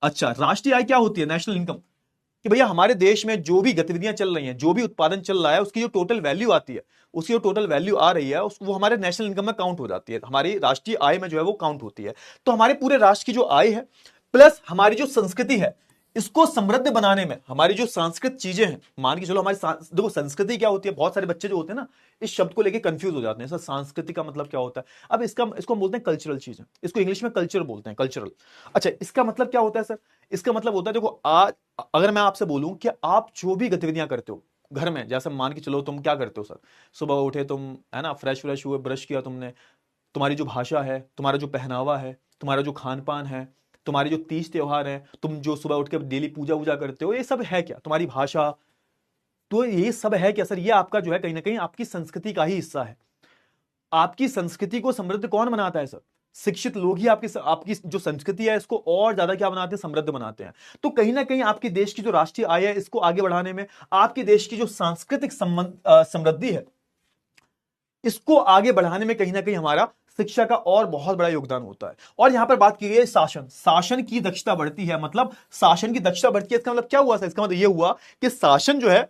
अच्छा, राष्ट्रीय आय क्या होती है? नेशनल इनकम, कि भैया हमारे देश में जो भी गतिविधियां चल रही हैं, जो भी उत्पादन चल रहा है, उसकी जो टोटल वैल्यू आती है, उसकी जो टोटल वैल्यू आ रही है वो हमारे नेशनल इनकम में काउंट हो जाती है, हमारी राष्ट्रीय आय में जो है वो काउंट होती है। तो हमारे पूरे राष्ट्र की जो आय है प्लस हमारी जो संस्कृति है, इसको समृद्ध बनाने में हमारी जो सांस्कृतिक चीजें हैं, मान के चलो हमारी देखो संस्कृति क्या होती है, बहुत सारे बच्चे जो होते हैं ना इस शब्द को लेके कंफ्यूज हो जाते हैं, सर संस्कृति का मतलब क्या होता है? अब इसको हम बोलते हैं कल्चरल चीजें, इसको इंग्लिश में कल्चर बोलते हैं, कल्चरल। अच्छा, इसका मतलब क्या होता है सर? इसका मतलब होता है, देखो आज अगर मैं आपसे बोलूं कि आप जो भी गतिविधियां करते हो घर में, जैसे मान के चलो तुम क्या करते हो सर, सुबह उठे तुम, है ना, फ्रेश हुए, ब्रश किया तुमने, तुम्हारी जो भाषा है, तुम्हारा जो पहनावा है, तुम्हारा जो खान पान है, तुम्हारे जो तीज त्योहार है, तुम जो सुबह उठ के डेली पूजा वूजा करते हो, ये सब है क्या? तुम्हारी भाषा, तो ये सब है क्या सर? ये आपका जो है कहीं ना कहीं आपकी संस्कृति का ही हिस्सा है। आपकी संस्कृति को समृद्ध कौन बनाता है सर? शिक्षित लोग ही आपकी जो संस्कृति है इसको और ज्यादा क्या बनाते हैं? समृद्ध बनाते हैं। तो कहीं ना कहीं आपके देश की जो राष्ट्रीय आय है इसको आगे बढ़ाने में, आपके देश की जो सांस्कृतिक समृद्धि है इसको आगे बढ़ाने में कहीं ना कहीं हमारा शिक्षा का और बहुत बड़ा योगदान होता है। और यहां पर बात की गई है शासन, शासन की दक्षता बढ़ती है, मतलब शासन की दक्षता बढ़ती है, इसका मतलब क्या हुआ सर? इसका मतलब यह हुआ कि शासन जो है,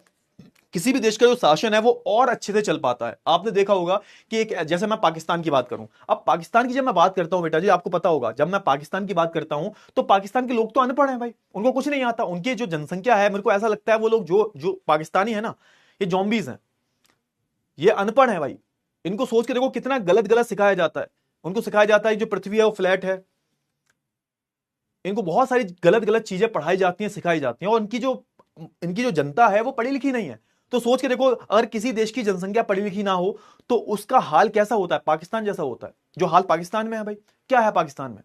किसी भी देश का जो शासन है वो और अच्छे से चल पाता है। आपने देखा होगा कि एक, जैसे मैं पाकिस्तान की बात करूं, अब पाकिस्तान की जब मैं बात करता हूं बेटा जी, आपको पता होगा जब मैं पाकिस्तान की बात करता हूं तो पाकिस्तान के लोग तो अनपढ़ हैं भाई, उनको कुछ नहीं आता। उनकी जो जनसंख्या है, मेरे को ऐसा लगता है वो लोग जो जो पाकिस्तानी है ना, ये जॉम्बीज हैं, ये अनपढ़ है भाई। इनको सोच के देखो कितना गलत गलत सिखाया जाता है। उनको सिखाया जाता है जो पृथ्वी है वो फ्लैट है, इनको बहुत सारी गलत गलत चीजें पढ़ाई जाती हैं, सिखाई जाती हैं, और इनकी जो जनता है वो पढ़ी लिखी नहीं है। तो सोच के देखो, अगर किसी देश की जनसंख्या पढ़ी लिखी ना हो तो उसका हाल कैसा होता है? पाकिस्तान जैसा होता है, जो हाल पाकिस्तान में है भाई। क्या है पाकिस्तान में?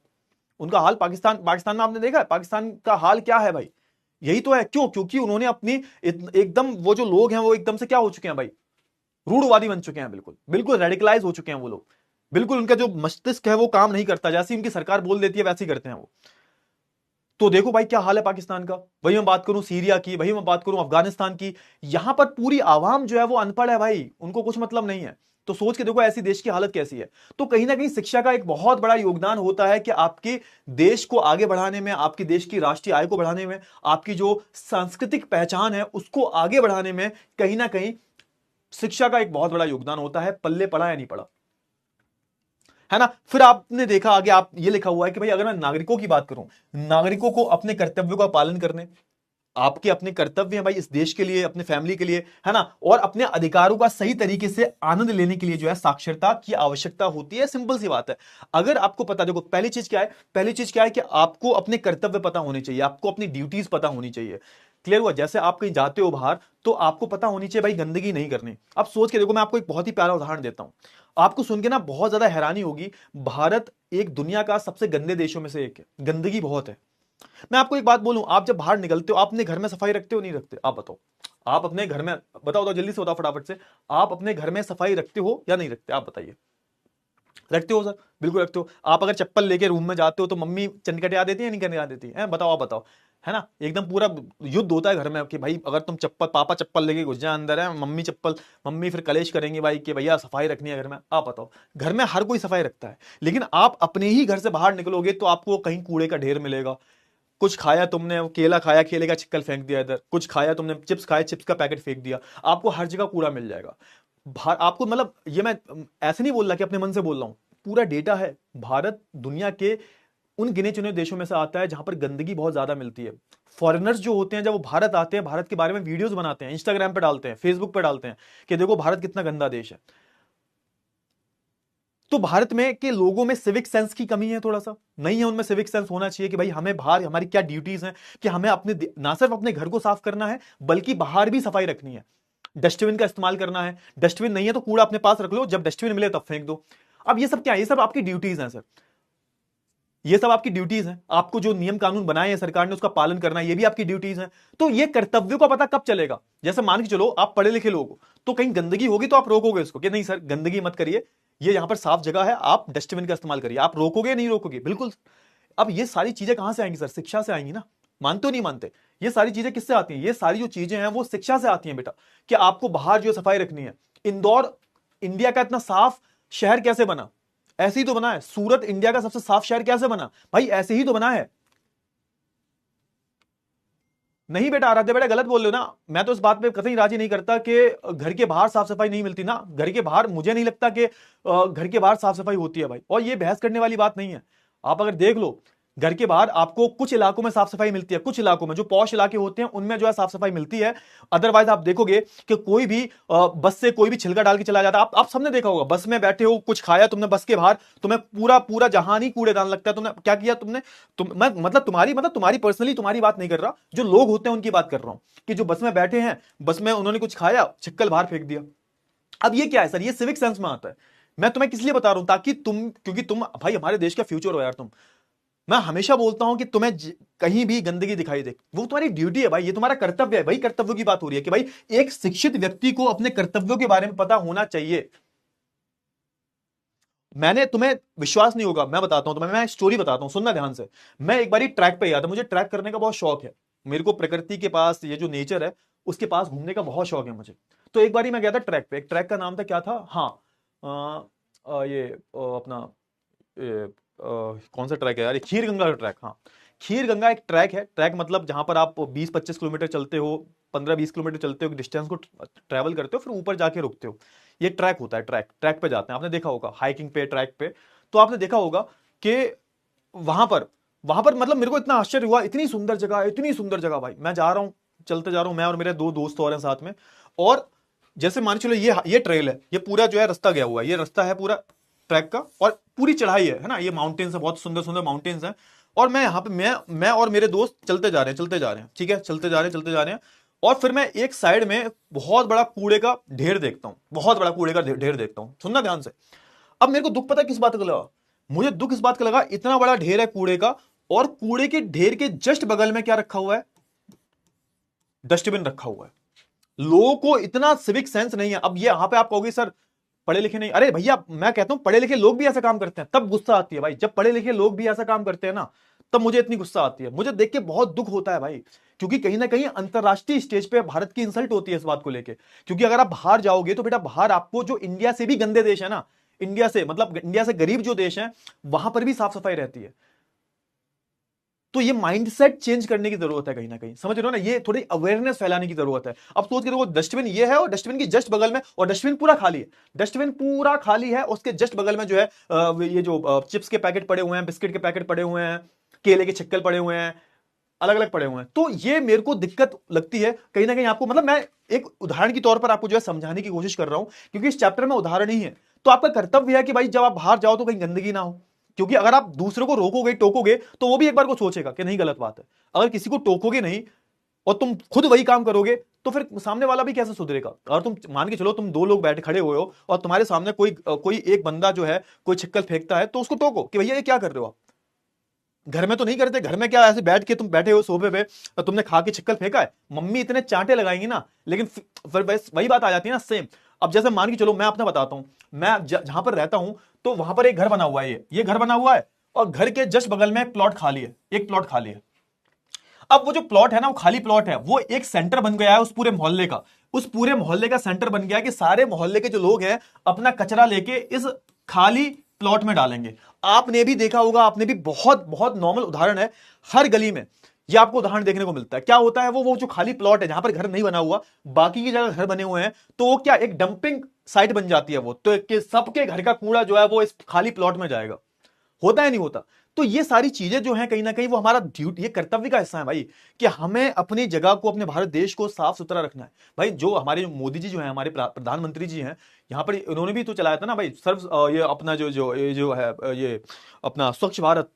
उनका हाल पाकिस्तान में आपने देखा है पाकिस्तान का हाल क्या है भाई? यही तो है। क्यों? क्योंकि उन्होंने अपनी एकदम, वो जो लोग हैं वो एकदम से क्या हो चुके हैं भाई? रूढ़वादी बन चुके हैं, बिल्कुल बिल्कुल रेडिकलाइज हो चुके हैं वो लोग। बिल्कुल उनका जो मस्तिष्क है वो काम नहीं करता, जैसी उनकी सरकार बोल देती है वैसे ही करते हैं वो। तो देखो भाई क्या हाल है पाकिस्तान का। वही मैं बात करूं सीरिया की, वही मैं बात करूं अफगानिस्तान की, यहां पर पूरी आवाम जो है वो अनपढ़ है भाई, उनको कुछ मतलब नहीं है। तो सोच के देखो ऐसी देश की हालत कैसी है। तो कहीं ना कहीं शिक्षा का एक बहुत बड़ा योगदान होता है कि आपके देश को आगे बढ़ाने में, आपके देश की राष्ट्रीय आय को बढ़ाने में, आपकी जो सांस्कृतिक पहचान है उसको आगे बढ़ाने में कहीं ना कहीं शिक्षा का एक बहुत बड़ा योगदान होता है। पल्ले पड़ा या नहीं पड़ा, है ना। फिर आपने देखा आगे, आप ये लिखा हुआ है कि भाई अगर मैं नागरिकों की बात करूं, नागरिकों को अपने कर्तव्यों का पालन करने, आपके अपने कर्तव्य हैं भाई इस देश के लिए, अपने फैमिली के लिए, है ना, और अपने अधिकारों का सही तरीके से आनंद लेने के लिए जो है साक्षरता की आवश्यकता होती है। सिंपल सी बात है। अगर आपको पता, देखो पहली चीज क्या है, पहली चीज क्या है कि आपको अपने कर्तव्य पता होने चाहिए, आपको अपनी ड्यूटीज पता होनी चाहिए। क्लियर हुआ? जैसे आप कहीं जाते हो बाहर तो आपको पता होनी चाहिए भाई गंदगी नहीं करनी। अब सोच के देखो, मैं आपको एक बहुत ही प्यारा उदाहरण देता हूं, आपको सुन के ना बहुत ज्यादा हैरानी होगी। भारत एक दुनिया का सबसे गंदे देशों में से एक है, गंदगी बहुत है। मैं आपको एक बात बोलूं, आप जब बाहर निकलते हो आप अपने घर में सफाई रखते हो नहीं रखते? आप बताओ, आप अपने घर में बताओ तो जल्दी से बताओ फटाफट से, आप अपने घर में सफाई रखते हो या नहीं रखते? आप बताइए। रखते हो सर? बिल्कुल रखते हो। आप अगर चप्पल लेके रूम में जाते हो तो मम्मी चनकटिया देती है नहीं करने देती है? बताओ, आप बताओ, है ना। एकदम पूरा युद्ध होता है घर में कि भाई अगर तुम चप्पल, पापा चप्पल लेके घुस जाए अंदर है, मम्मी फिर कलेश करेंगी भाई कि भैया सफाई रखनी है घर में। आप बताओ, घर में हर कोई सफाई रखता है, लेकिन आप अपने ही घर से बाहर निकलोगे तो आपको कहीं कूड़े का ढेर मिलेगा। कुछ खाया तुमने, केला खाया, केले का छिक्कल फेंक दिया इधर, कुछ खाया तुमने, चिप्स खाए, चिप्स का पैकेट फेंक दिया, आपको हर जगह कूड़ा मिल जाएगा। आपको मतलब, ये मैं ऐसे नहीं बोल रहा कि अपने मन से बोल रहा हूं, पूरा डेटा है। भारत दुनिया के उन गिने चुने देशों में से आता है जहां पर गंदगी बहुत ज्यादा मिलती है। फॉरेनर्स जो होते हैं जब वो भारत आते हैं, भारत के बारे में वीडियोस बनाते हैं, इंस्टाग्राम पे डालते हैं, फेसबुक पे डालते हैं कि देखो भारत कितना गंदा देश है। तो भारत में के लोगों में सिविक सेंस की कमी है, थोड़ा सा नहीं है उनमें सिविक सेंस होना चाहिए कि भाई हमें बाहर हमारी क्या ड्यूटीज हैं, कि हमें अपने ना सिर्फ अपने घर को साफ करना है बल्कि बाहर भी सफाई रखनी है। डस्टबिन का इस्तेमाल करना है, डस्टबिन नहीं है तो कूड़ा अपने पास रख लो, जब डस्टबिन मिले तब फेंक दो। अब ये सब क्या है? ये सब आपकी ड्यूटीज हैं सर, ये सब आपकी ड्यूटीज हैं। आपको जो नियम कानून बनाए हैं सरकार ने उसका पालन करना है, ये भी आपकी ड्यूटीज हैं। तो ये कर्तव्यों का पता कब चलेगा? जैसे मान के चलो आप पढ़े लिखे लोग हो, तो कहीं गंदगी होगी तो आप रोकोगे इसको कि नहीं सर गंदगी मत करिए, ये यहां पर साफ जगह है, आप डस्टबिन का इस्तेमाल करिए। आप रोकोगे नहीं रोकोगे? बिल्कुल। अब ये सारी चीजें कहां से आएंगी सर? शिक्षा से आएंगी ना। मानते हो नहीं मानते? ये सारी चीजें किससे आती हैं? ये सारी जो चीजें हैं वो शिक्षा से आती हैं बेटा, कि आपको बाहर जो सफाई रखनी है। इंदौर इंडिया का इतना साफ शहर कैसे बना? ऐसे ही तो बना है। सूरत इंडिया का सबसे साफ शहर कैसे बना? भाई ऐसे ही तो बना है। नहीं बेटा, आराध्य बेटा गलत बोल रहे हो ना। मैं तो इस बात पे कतई राजी नहीं करता कि घर के बाहर साफ सफाई नहीं मिलती ना। घर के बाहर मुझे नहीं लगता कि घर के बाहर साफ सफाई होती है भाई, और ये बहस करने वाली बात नहीं है। आप अगर देख लो, घर के बाहर आपको कुछ इलाकों में साफ सफाई मिलती है, कुछ इलाकों में जो पॉश इलाके होते हैं उनमें जो है साफ सफाई मिलती है। अदरवाइज आप देखोगे कि कोई भी बस से कोई भी छिलका डाल के चला जाता है। आप सबने देखा होगा, बस में बैठे हो, कुछ खाया तुमने बस के बाहर, तुम्हें पूरा पूरा जहान ही कूड़ेदान लगता है। तुमने क्या किया? मैं मतलब तुम्हारी पर्सनली तुम्हारी बात नहीं कर रहा, जो लोग होते हैं उनकी बात कर रहा हूं, कि जो बस में बैठे हैं, बस में उन्होंने कुछ खाया, छिक्कल बाहर फेंक दिया। अब ये क्या है सर? ये सिविक सेंस में आता है। मैं तुम्हें किस लिए बता रहा हूं? ताकि क्योंकि तुम भाई हमारे देश का फ्यूचर हो यार तुम। मैं हमेशा बोलता हूं कि तुम्हें कहीं भी गंदगी दिखाई दे, वो तुम्हारी ड्यूटी है भाई, ये तुम्हारा कर्तव्य है भाई। कर्तव्यों की बात हो रही है कि भाई एक शिक्षित व्यक्ति को अपने कर्तव्यों के बारे में पता होना चाहिए। मैंने तुम्हें विश्वास नहीं होगा, मैं बताता हूं तुम्हें, मैं स्टोरी बताता हूं, सुनना ध्यान से। मैं एक बार ट्रैक पे गया था, मुझे ट्रैक करने का बहुत शौक है। मेरे को प्रकृति के पास, ये जो नेचर है उसके पास घूमने का बहुत शौक है मुझे। तो एक बार मैं गया था ट्रैक पे। एक ट्रैक का नाम था क्या था, हाँ, ये अपना कौन सा ट्रैक है यार, खीर गंगा का ट्रैक। हाँ, खीर गंगा एक ट्रैक है। ट्रैक मतलब जहां पर आप 20-25 किलोमीटर चलते हो, 15-20 किलोमीटर चलते हो, डिस्टेंस को ट्रैवल करते हो, फिर ऊपर जाके रुकते हो। ये ट्रैक होता है। ट्रैक पे जाते हैं, आपने देखा होगा हाइकिंग पे, ट्रैक पे। तो आपने देखा होगा कि वहां पर मतलब मेरे को इतना आश्चर्य हुआ, इतनी सुंदर जगह, इतनी सुंदर जगह भाई। मैं जा रहा हूं, चलते जा रहा हूं, मैं और मेरे 2 दोस्त और हैं साथ में। और जैसे मान के चलो ये ट्रेल है, ये पूरा जो है रास्ता गया हुआ है, ये रास्ता है पूरा ट्रैक का, और पूरी चढ़ाई है ना, ये माउंटेन्स है, बहुत सुंदर सुंदर माउंटेन्स हैं। और मैं यहाँ पे मैं और मेरे दोस्त चलते जा रहे हैं, ठीक है, चलते जा रहे हैं। और फिर मैं एक साइड में बहुत बड़ा कूड़े का ढेर देखता हूं, बहुत बड़ा कूड़े का ढेर देखता हूं, सुनना ध्यान से। अब मेरे को दुख पता है किस बात का लगा? मुझे दुख इस बात का लगा, इतना बड़ा ढेर है कूड़े का, और कूड़े के ढेर के जस्ट बगल में क्या रखा हुआ है? डस्टबिन रखा हुआ है। लोगों को इतना सिविक सेंस नहीं है। अब ये यहां पे आप कहोगे सर पढ़े लिखे नहीं, अरे भैया मैं कहता हूं पढ़े लिखे लोग भी ऐसा काम करते हैं, तब गुस्सा आती है भाई। जब पढ़े लिखे लोग भी ऐसा काम करते हैं ना, तब मुझे इतनी गुस्सा आती है। मुझे देख के बहुत दुख होता है भाई, क्योंकि कहीं ना कहीं अंतरराष्ट्रीय स्टेज पे भारत की इंसल्ट होती है इस बात को लेके। क्योंकि अगर आप बाहर जाओगे तो बेटा, बाहर आपको जो इंडिया से भी गंदे देश है ना, इंडिया से मतलब इंडिया से गरीब जो देश है, वहां पर भी साफ सफाई रहती है। तो ये माइंडसेट चेंज करने की जरूरत है कहीं ना कहीं, समझ रहे हो ना? ये थोड़ी अवेयरनेस फैलाने की जरूरत है। अब सोच के देखो, डस्टबिन ये है और डस्टबिन की जस्ट बगल में, और डस्टबिन पूरा खाली है, डस्टबिन पूरा खाली है, उसके जस्ट बगल में जो है ये जो चिप्स के पैकेट पड़े हुए हैं, बिस्किट के पैकेट पड़े हुए हैं, केले के छिक्कल पड़े हुए हैं, अलग अलग पड़े हुए हैं। तो ये मेरे को दिक्कत लगती है कहीं ना कहीं। आपको मतलब मैं एक उदाहरण के तौर पर आपको जो है समझाने की कोशिश कर रहा हूं, क्योंकि इस चैप्टर में उदाहरण ही है। तो आपका कर्तव्य है कि भाई जब आप बाहर जाओ तो कहीं गंदगी ना हो, क्योंकि अगर आप दूसरों को रोकोगे, टोकोगे, तो वो भी एक बार को सोचेगा कि नहीं गलत बात है। अगर किसी को टोकोगे नहीं और तुम खुद वही काम करोगे, तो फिर सामने वाला भी कैसे सुधरेगा? अगर तुम मान के चलो तुम 2 लोग बैठे खड़े हुए हो और तुम्हारे सामने कोई एक बंदा जो है कोई छिक्कल फेंकता है, तो उसको टोको कि भैया ये क्या कर रहे हो आप? घर में तो नहीं करते, घर में क्या ऐसे बैठ के तुम बैठे हो सोफे पे और तुमने खा के छिक्कल फेंका है, मम्मी इतने चांटे लगाएंगी ना। लेकिन फिर बस वही बात आ जाती है ना, सेम। अब जैसे मान के चलो, मैं अपना बताता हूं, मैं जहां पर रहता हूं, तो वहां पर एक घर बना हुआ है, ये घर बना हुआ है, और घर के जस्ट बगल में एक प्लॉट खाली है, एक प्लॉट खाली है। अब वो जो प्लॉट है ना, वो खाली प्लॉट है, वो एक सेंटर बन गया है उस पूरे मोहल्ले का। उस पूरे मोहल्ले का सेंटर बन गया है कि सारे मोहल्ले के जो लोग हैं अपना कचरा लेके इस खाली प्लॉट में डालेंगे। आपने भी देखा होगा, आपने भी, बहुत बहुत नॉर्मल उदाहरण है, हर गली में ये आपको उदाहरण देखने को मिलता है। क्या होता है, वो जो खाली प्लॉट है जहां पर घर नहीं बना हुआ, बाकी की जगह घर बने हुए हैं, तो वो क्या एक डंपिंग साइट बन जाती है वो, तो कि सबके घर का कूड़ा जो है वो इस खाली प्लॉट में जाएगा। होता है नहीं होता? तो ये सारी चीजें जो हैं कहीं ना कहीं वो हमारा ड्यूटी, ये कर्तव्य का हिस्सा है भाई, कि हमें अपनी जगह को, अपने भारत देश को साफ सुथरा रखना है भाई। जो हमारे मोदी जी जो है, हमारे प्रधानमंत्री जी हैं, यहाँ पर इन्होंने भी तो चलाया था ना भाई, ये अपना जो है ये अपना स्वच्छ भारत,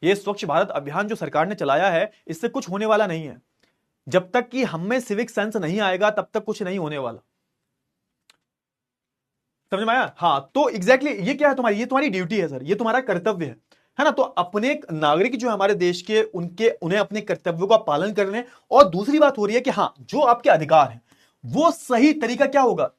ये स्वच्छ भारत अभियान जो सरकार ने चलाया है, इससे कुछ होने वाला नहीं है। जब तक कि हम में सिविक सेंस नहीं आएगा, तब तक कुछ नहीं होने वाला। समझ में आया? हाँ, तो एग्जैक्टली ये क्या है तुम्हारी, ये तुम्हारी ड्यूटी है सर, ये तुम्हारा कर्तव्य है ना? तो अपने नागरिक जो हमारे देश के, उन्हें अपने कर्तव्यों का पालन करने। और दूसरी बात हो रही है कि हाँ, जो आपके अधिकार हैं, वो सही तरीका क्या होगा?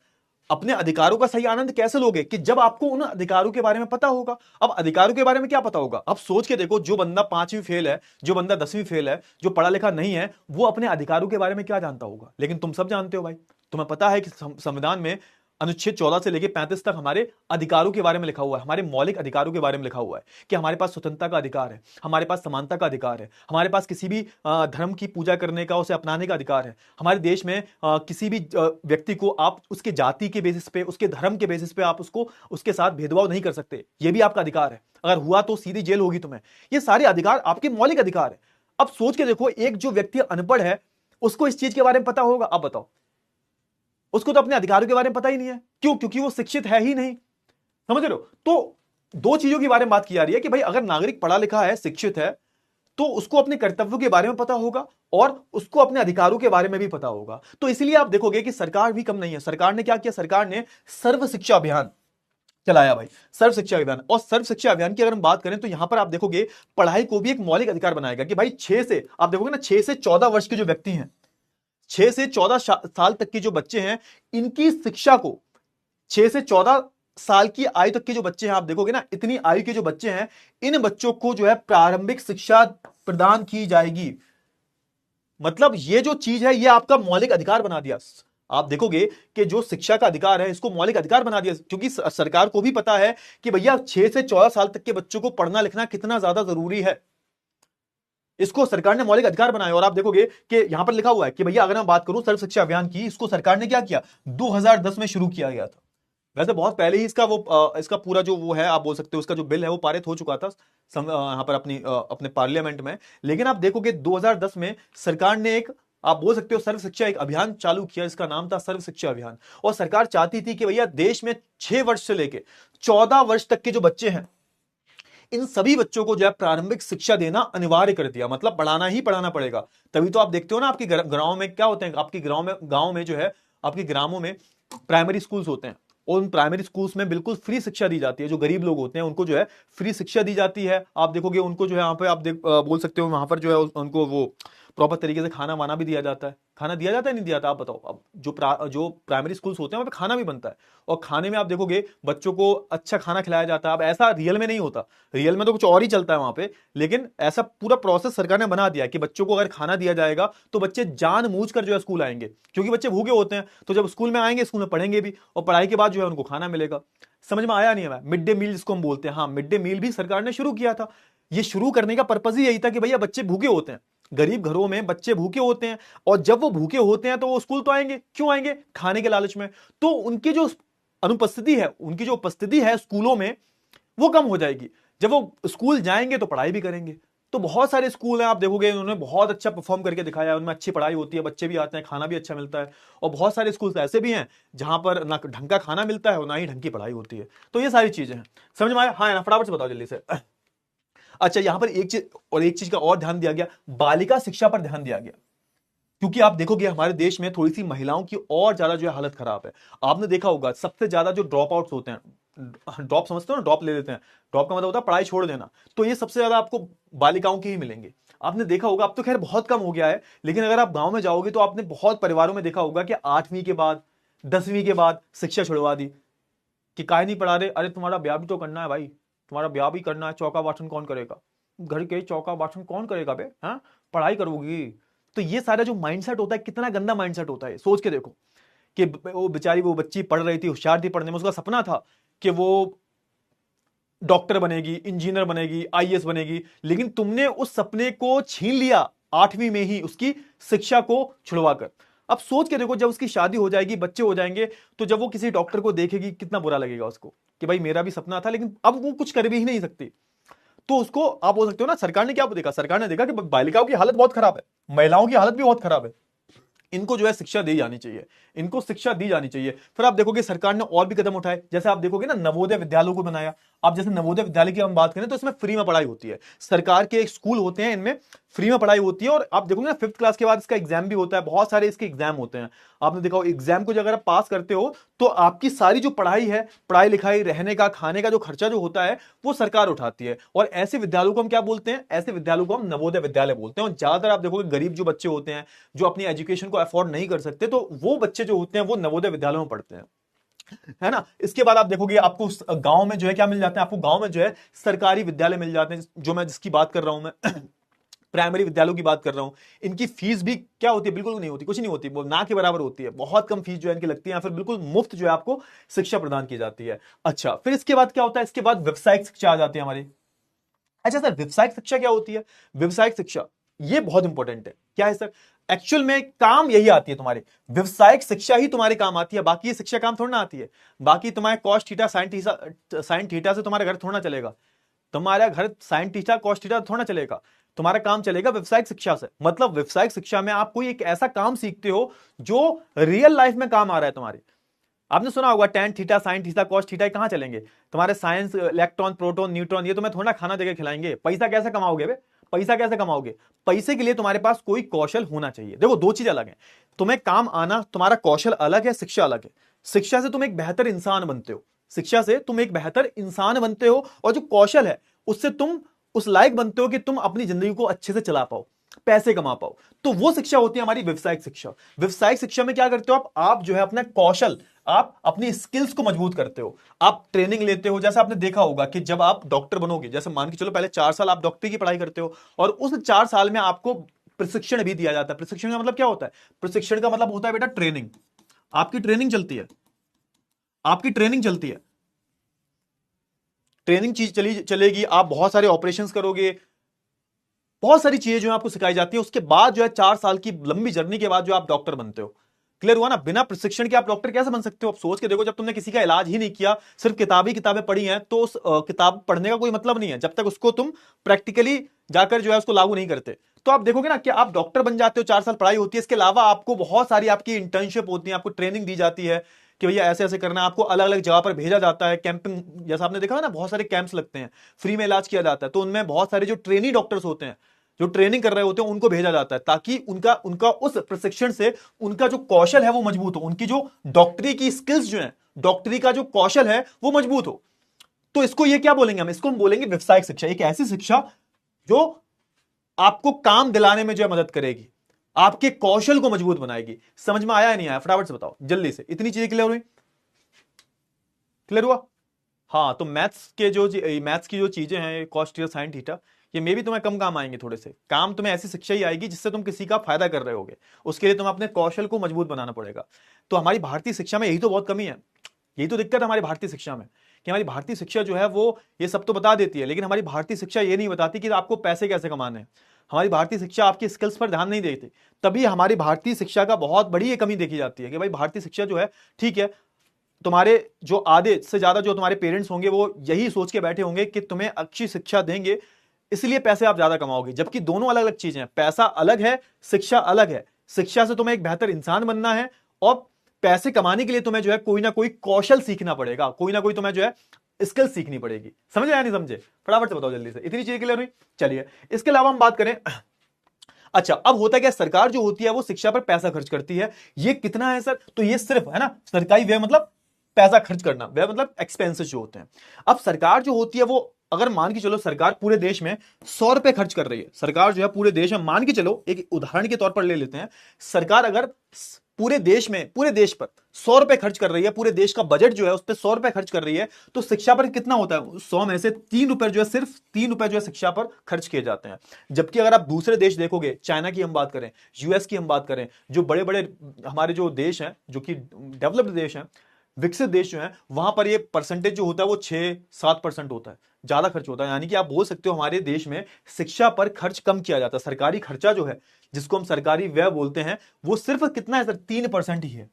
अपने अधिकारों का सही आनंद कैसे लोगे? कि जब आपको उन अधिकारों के बारे में पता होगा। अब अधिकारों के बारे में क्या पता होगा? अब सोच के देखो, जो बंदा 5वीं फेल है, जो बंदा 10वीं फेल है, जो पढ़ा लिखा नहीं है, वो अपने अधिकारों के बारे में क्या जानता होगा? लेकिन तुम सब जानते हो भाई, तुम्हें पता है कि संविधान में अनुच्छेद 14 से लेकर 35 तक हमारे अधिकारों के बारे में लिखा हुआ है, हमारे मौलिक अधिकारों के बारे में लिखा हुआ है कि हमारे पास स्वतंत्रता का अधिकार है, हमारे पास समानता का अधिकार है, हमारे पास किसी भी धर्म की पूजा करने का, उसे अपनाने का अधिकार है। हमारे देश में किसी भी व्यक्ति को आप उसके जाति के बेसिस पे, उसके धर्म के बेसिस पे आप उसके साथ भेदभाव नहीं कर सकते, यह भी आपका अधिकार है। अगर हुआ तो सीधी जेल होगी तुम्हें। ये सारे अधिकार आपके मौलिक अधिकार है। अब सोच के देखो, एक जो व्यक्ति अनपढ़ है, उसको इस चीज के बारे में पता होगा? अब बताओ, उसको तो अपने अधिकारों के बारे में पता ही नहीं है। क्यों? क्योंकि वो शिक्षित है ही नहीं। समझ रहे हो? तो 2 चीजों के बारे में बात की जा रही है कि भाई अगर नागरिक पढ़ा लिखा है, शिक्षित है, तो उसको अपने कर्तव्यों के बारे में पता होगा और उसको अपने अधिकारों के बारे में भी पता होगा। तो इसलिए आप देखोगे कि सरकार भी कम नहीं है। सरकार ने क्या किया? सरकार ने सर्व शिक्षा अभियान चलाया भाई, सर्व शिक्षा अभियान। और सर्व शिक्षा अभियान की अगर हम बात करें, तो यहां पर आप देखोगे पढ़ाई को भी एक मौलिक अधिकार बनाएगा कि भाई 6 से, आप देखोगे ना, 6 से 14 वर्ष के जो व्यक्ति हैं, 6 से 14 साल तक के जो बच्चे हैं, इनकी शिक्षा को, 6 से 14 साल की आयु तक के जो बच्चे हैं, आप देखोगे ना, इतनी आयु के जो बच्चे हैं, इन बच्चों को जो है प्रारंभिक शिक्षा प्रदान की जाएगी। मतलब ये जो चीज है, ये आपका मौलिक अधिकार बना दिया। आप देखोगे कि जो शिक्षा का अधिकार है इसको मौलिक अधिकार बना दिया, क्योंकि सरकार को भी पता है कि भैया 6 से 14 साल तक के बच्चों को पढ़ना लिखना कितना ज्यादा जरूरी है। इसको सरकार ने मौलिक अधिकार बनाया। और आप देखोगे कि यहां पर लिखा हुआ है कि भैया अगर मैं बात करूं सर्व शिक्षा अभियान की, इसको सरकार ने क्या किया, 2010 में शुरू किया गया था। वैसे बहुत पहले ही इसका पूरा जो वो है, आप बोल सकते हो उसका जो बिल है वो पारित हो चुका था यहां पर अपने पार्लियामेंट में। लेकिन आप देखोगे 2010 में सरकार ने एक, आप बोल सकते हो सर्व शिक्षा एक अभियान चालू किया, इसका नाम था सर्व शिक्षा अभियान। और सरकार चाहती थी कि भैया देश में 6 वर्ष से लेके 14 वर्ष तक के जो बच्चे हैं, इन सभी बच्चों को जो है प्रारंभिक शिक्षा देना अनिवार्य कर दिया, मतलब पढ़ाना ही पढ़ाना पड़ेगा। तभी तो आप देखते हो ना आपके गांव में क्या होते हैं, आपके गांव में जो है आपके ग्रामों में प्राइमरी स्कूल्स होते हैं, और उन प्राइमरी स्कूल्स में बिल्कुल फ्री शिक्षा दी जाती है। जो गरीब लोग होते हैं उनको जो है फ्री शिक्षा दी जाती है। आप देखोगे उनको जो है यहाँ पे आप बोल सकते हो वहां पर जो है उनको वो प्रॉपर तरीके से खाना वाना भी दिया जाता है। खाना दिया जाता है नहीं दिया जाता, आप बताओ। अब जो प्राइमरी स्कूल्स होते हैं वहां पे खाना भी बनता है, और खाने में आप देखोगे बच्चों को अच्छा खाना खिलाया जाता है। अब ऐसा रियल में नहीं होता, रियल में तो कुछ और ही चलता है वहां पे, लेकिन ऐसा पूरा प्रोसेस सरकार ने बना दिया कि बच्चों को अगर खाना दिया जाएगा तो बच्चे जानबूझकर जो है स्कूल आएंगे, क्योंकि बच्चे भूखे होते हैं। तो जब स्कूल में आएंगे स्कूल में पढ़ेंगे भी, और पढ़ाई के बाद जो है उनको खाना मिलेगा। समझ में आया नहीं है? मिड डे मील जिसको हम बोलते हैं, हाँ मिड डे मील भी सरकार ने शुरू किया था। ये शुरू करने का पर्पज ही यही था कि भैया बच्चे भूखे होते हैं, गरीब घरों में बच्चे भूखे होते हैं, और जब वो भूखे होते हैं तो वो स्कूल तो आएंगे, क्यों आएंगे? खाने के लालच में। तो उनकी जो अनुपस्थिति है, उनकी जो उपस्थिति है स्कूलों में वो कम हो जाएगी। जब वो स्कूल जाएंगे तो पढ़ाई भी करेंगे। तो बहुत सारे स्कूल हैं, आप देखोगे उन्होंने बहुत अच्छा परफॉर्म करके दिखाया है, उनमें अच्छी पढ़ाई होती है, बच्चे भी आते हैं, खाना भी अच्छा मिलता है। और बहुत सारे स्कूल ऐसे भी हैं जहां पर ना ढंग का खाना मिलता है और ना ही ढंग की पढ़ाई होती है। तो ये सारी चीजें हैं। समझ में आया? हाँ ना, फटाफट से बताओ जल्दी से। अच्छा, यहां पर एक चीज का और ध्यान दिया गया, बालिका शिक्षा पर ध्यान दिया गया। क्योंकि आप देखोगे हमारे देश में थोड़ी सी महिलाओं की और ज्यादा जो है हालत खराब है। आपने देखा होगा सबसे ज्यादा जो ड्रॉप आउट्स होते हैं, ड्रॉप समझते हो ना, ड्रॉप ले लेते हैं, ड्रॉप का मतलब होता है पढ़ाई छोड़ देना, तो ये सबसे ज्यादा आपको बालिकाओं के ही मिलेंगे। आपने देखा होगा, अब तो खैर बहुत कम हो गया है, लेकिन अगर आप गांव में जाओगे तो आपने बहुत परिवारों में देखा होगा कि 8वीं के बाद 10वीं के बाद शिक्षा छुड़वा दी, कि काहे नहीं पढ़ा रहे? अरे तुम्हारा ब्याह भी तो करना है भाई, तुम्हारा ब्याह भी करना है, चौका बासन कौन करेगा? घर के चौका बासन कौन करेगा बे? हाँ, पढ़ाई करोगी। तो ये सारा जो माइंडसेट होता है, कितना गंदा माइंडसेट होता है, सोच के देखो। कि वो बेचारी वो बच्ची पढ़ रही थी, होशियार थी पढ़ने में, उसका सपना था कि वो डॉक्टर बनेगी, इंजीनियर बनेगी, आईएएस बनेगी, लेकिन तुमने उस सपने को छीन लिया 8वीं में ही उसकी शिक्षा को छुड़वाकर। अब सोच के देखो, जब उसकी शादी हो जाएगी, बच्चे हो जाएंगे, तो जब वो किसी डॉक्टर को देखेगी कितना बुरा लगेगा उसको, कि भाई मेरा भी सपना था, लेकिन अब वो कुछ कर भी ही नहीं सकती। तो उसको आप बोल सकते हो ना, सरकार ने क्या देखा? सरकार ने देखा कि बालिकाओं की हालत बहुत खराब है, महिलाओं की हालत भी बहुत खराब है, इनको जो है शिक्षा दी जानी चाहिए, इनको शिक्षा दी जानी चाहिए। फिर आप देखोगे सरकार ने और भी कदम उठाए, जैसे आप देखोगे ना नवोदय विद्यालयों को बनाया। आप जैसे नवोदय विद्यालय की हम बात करें तो इसमें फ्री में पढ़ाई होती है, सरकार के स्कूल होते हैं, इनमें फ्री में पढ़ाई होती है। और आप देखोगे ना 5th क्लास के बाद इसका एग्जाम भी होता है, बहुत सारे इसके एग्जाम होते हैं। आपने देखा हो एग्जाम को अगर आप पास करते हो तो आपकी सारी जो पढ़ाई है, पढ़ाई लिखाई, रहने का, खाने का जो खर्चा जो होता है वो सरकार उठाती है। और ऐसे विद्यालयों को हम क्या बोलते हैं? ऐसे विद्यालयों को हम नवोदय विद्यालय बोलते हैं। और ज्यादातर आप देखोगे गरीब जो बच्चे होते हैं, जो अपनी एजुकेशन को अफोर्ड नहीं कर सकते, तो वो बच्चे जो होते हैं वो नवोदय विद्यालयों में पढ़ते हैं, है ना। इसके बाद आप देखोगे आपको गांव में जो है क्या मिल जाते हैं? आपको गांव में जो है सरकारी विद्यालय मिल जाते हैं, जो मैं जिसकी बात कर रहा हूं मैं प्राइमरी विद्यालयों की बात कर रहा हूं। इनकी फीस भी क्या होती है? बिल्कुल नहीं होती, कुछ नहीं होती, वो ना के बराबर होती है, बहुत कम फीस जो है इनकी लगती है, या फिर बिल्कुल मुफ्त जो है आपको शिक्षा प्रदान की जाती है। अच्छा, फिर इसके बाद क्या होता है? इसके बाद व्यावसायिक शिक्षा आ जाती है हमारी। अच्छा सर, व्यावसायिक शिक्षा क्या होती है? व्यावसायिक शिक्षा ये बहुत इंपॉर्टेंट है। क्या है सर? एक्चुअल में काम यही आती है तुम्हारे, व्यावसायिक शिक्षा ही तुम्हारे काम आती है, बाकी ये शिक्षा काम थोड़ा ना आती है। बाकी तुम्हारे कॉस थीटा साइन थीटा से तुम्हारा घर थोड़ा चलेगा, तुम्हारा घर साइन थीटा कॉस थीटा थोड़ा चलेगा, तुम्हारा काम चलेगा व्यावसायिक शिक्षा से। मतलब व्यावसायिक शिक्षा में आप कोई एक ऐसा काम सीखते हो जो रियल लाइफ में काम आ रहा है तुम्हारे। आपने सुना होगा tan theta sine theta cos theta कहां चलेंगे? तुम्हारे साइंस, इलेक्ट्रॉन, प्रोटॉन, न्यूट्रॉन, ये तुम्हें थोड़ा खाना देकर खिलाएंगे। पैसा कैसे कमाओगे बे? पैसा कैसे कमाओगे? पैसे के लिए तुम्हारे पास कोई कौशल होना चाहिए। देखो दो चीज अलग है, तुम्हें काम आना, तुम्हारा कौशल अलग है, शिक्षा अलग है। शिक्षा से तुम एक बेहतर इंसान बनते हो, शिक्षा से तुम एक बेहतर इंसान बनते हो, और जो कौशल है उससे तुम उस लायक बनते हो कि तुम अपनी जिंदगी को अच्छे से चला पाओ, पैसे कमा पाओ। तो वो शिक्षा होती है हमारी व्यावसायिक शिक्षा। व्यावसायिक शिक्षा में क्या करते हो आप जो है अपना कौशल, आप अपनी स्किल्स को मजबूत करते हो, आप ट्रेनिंग लेते हो। जैसे आपने देखा होगा कि जब आप डॉक्टर बनोगे, जैसे मान के चलो पहले 4 साल आप डॉक्टरी की पढ़ाई करते हो, और उस 4 साल में आपको प्रशिक्षण भी दिया जाता है। प्रशिक्षण का मतलब क्या होता है? प्रशिक्षण का मतलब होता है बेटा ट्रेनिंग। आपकी ट्रेनिंग चलती है, आपकी ट्रेनिंग चलती है, ट्रेनिंग चीज चलेगी, आप बहुत सारे ऑपरेशंस करोगे, बहुत सारी चीजें जो है आपको सिखाई जाती है। उसके बाद जो है 4 साल की लंबी जर्नी के बाद जो आप डॉक्टर बनते हो। क्लियर हुआ ना? बिना प्रशिक्षण के आप डॉक्टर कैसे बन सकते हो? आप सोच के देखो, जब तुमने किसी का इलाज ही नहीं किया, सिर्फ किताबें पढ़ी हैं, तो उस किताब पढ़ने का कोई मतलब नहीं है जब तक उसको तुम प्रैक्टिकली जाकर जो है उसको लागू नहीं करते। तो आप देखोगे ना कि आप डॉक्टर बन जाते हो, 4 साल पढ़ाई होती है, इसके अलावा आपको बहुत सारी आपकी इंटर्नशिप होती है, आपको ट्रेनिंग दी जाती है कि भैया ऐसे ऐसे करना है, आपको अलग अलग जगह पर भेजा जाता है, कैंपिंग जैसा आपने देखा है ना, बहुत सारे कैंप्स लगते हैं, फ्री में इलाज किया जाता है, तो उनमें बहुत सारे जो ट्रेनी डॉक्टर्स होते हैं, जो ट्रेनिंग कर रहे होते हैं, उनको भेजा जाता है ताकि उनका उनका उस प्रशिक्षण से उनका जो कौशल है वो मजबूत हो, उनकी जो डॉक्टरी की स्किल्स जो है, डॉक्टरी का जो कौशल है वो मजबूत हो। तो इसको ये क्या बोलेंगे हम? इसको हम बोलेंगे व्यवसायिक शिक्षा। एक ऐसी शिक्षा जो आपको काम दिलाने में जो है मदद करेगी, आपके कौशल को मजबूत बनाएगी। समझ में आया या नहीं आया? फटाफट से बताओ जल्दी से। इतनी चीजें क्लियर हुई? क्लियर हुआ? हाँ, तो मैथ्स की जो चीजें हैं, कॉस थीटा साइन थीटा, ये मे भी तुम्हें कम काम आएंगे, थोड़े से काम तुम्हें ऐसी शिक्षा ही आएगी जिससे तुम किसी का फायदा कर रहे होगे। उसके लिए तुम्हें अपने कौशल को मजबूत बनाना पड़ेगा। तो हमारी भारतीय शिक्षा में यही तो बहुत कमी है, यही तो दिक्कत है हमारी भारतीय शिक्षा में, कि हमारी भारतीय शिक्षा जो है वो ये सब तो बता देती है, लेकिन हमारी भारतीय शिक्षा ये नहीं बताती कि आपको पैसे कैसे कमाने हैं। हमारी भारतीय शिक्षा आपकी स्किल्स पर ध्यान नहीं देती। तभी हमारी भारतीय शिक्षा का बहुत बड़ी ये कमी देखी जाती है कि भाई भारतीय शिक्षा जो है, ठीक है, तुम्हारे जो आधे से ज्यादा जो तुम्हारे पेरेंट्स होंगे वो यही सोच के बैठे होंगे कि तुम्हें अच्छी शिक्षा देंगे इसलिए पैसे आप ज्यादा कमाओगे, जबकि दोनों अलग अलग चीजें हैं। पैसा अलग है, शिक्षा अलग है। शिक्षा से तुम्हें एक बेहतर इंसान बनना है, और पैसे कमाने के लिए तुम्हें जो है कोई ना कोई कौशल सीखना पड़ेगा, कोई ना कोई तुम्हें जो है स्किल सीखनी पड़ेगी। समझ या नहीं समझे? फटाफट से बताओ जल्दी से। इतनी चीजें क्लियर हुई? चलिए, इसके अलावा हम बात करें। अच्छा, अब होता क्या, सरकार जो होती है वो शिक्षा पर पैसा खर्च करती है। ये कितना है सर? तो ये सिर्फ है ना, सरकारी व्यय मतलब पैसा खर्च करना, व्यय मतलब एक्सपेंसेस जो होते हैं। अब सरकार जो होती है वो, अगर मान के चलो सरकार पूरे देश में 100 रुपए खर्च कर रही है, सरकार जो है पूरे देश में, मान के चलो एक उदाहरण के तौर पर ले लेते हैं, सरकार अगर पूरे देश पर 100 रुपए खर्च कर रही है, पूरे देश का बजट जो है उस पर 100 रुपए खर्च कर रही है, तो शिक्षा पर कितना होता है? 100 में से 3 रुपए जो है, सिर्फ 3 रुपए जो है शिक्षा पर खर्च किए जाते हैं। जबकि अगर आप दूसरे देश देखोगे, चाइना की हम बात करें, यूएस की हम बात करें, जो बड़े बड़े हमारे जो देश हैं, जो कि डेवलप्ड देश हैं, विकसित देश जो है, वहां पर ये परसेंटेज जो होता है वो 6-7% होता है, ज्यादा खर्च होता है। यानी कि आप बोल सकते हो हमारे देश में शिक्षा पर खर्च कम किया जाता है। सरकारी खर्चा जो है, जिसको हम सरकारी व्यय बोलते हैं, वो सिर्फ कितना है सर? 3% ही है।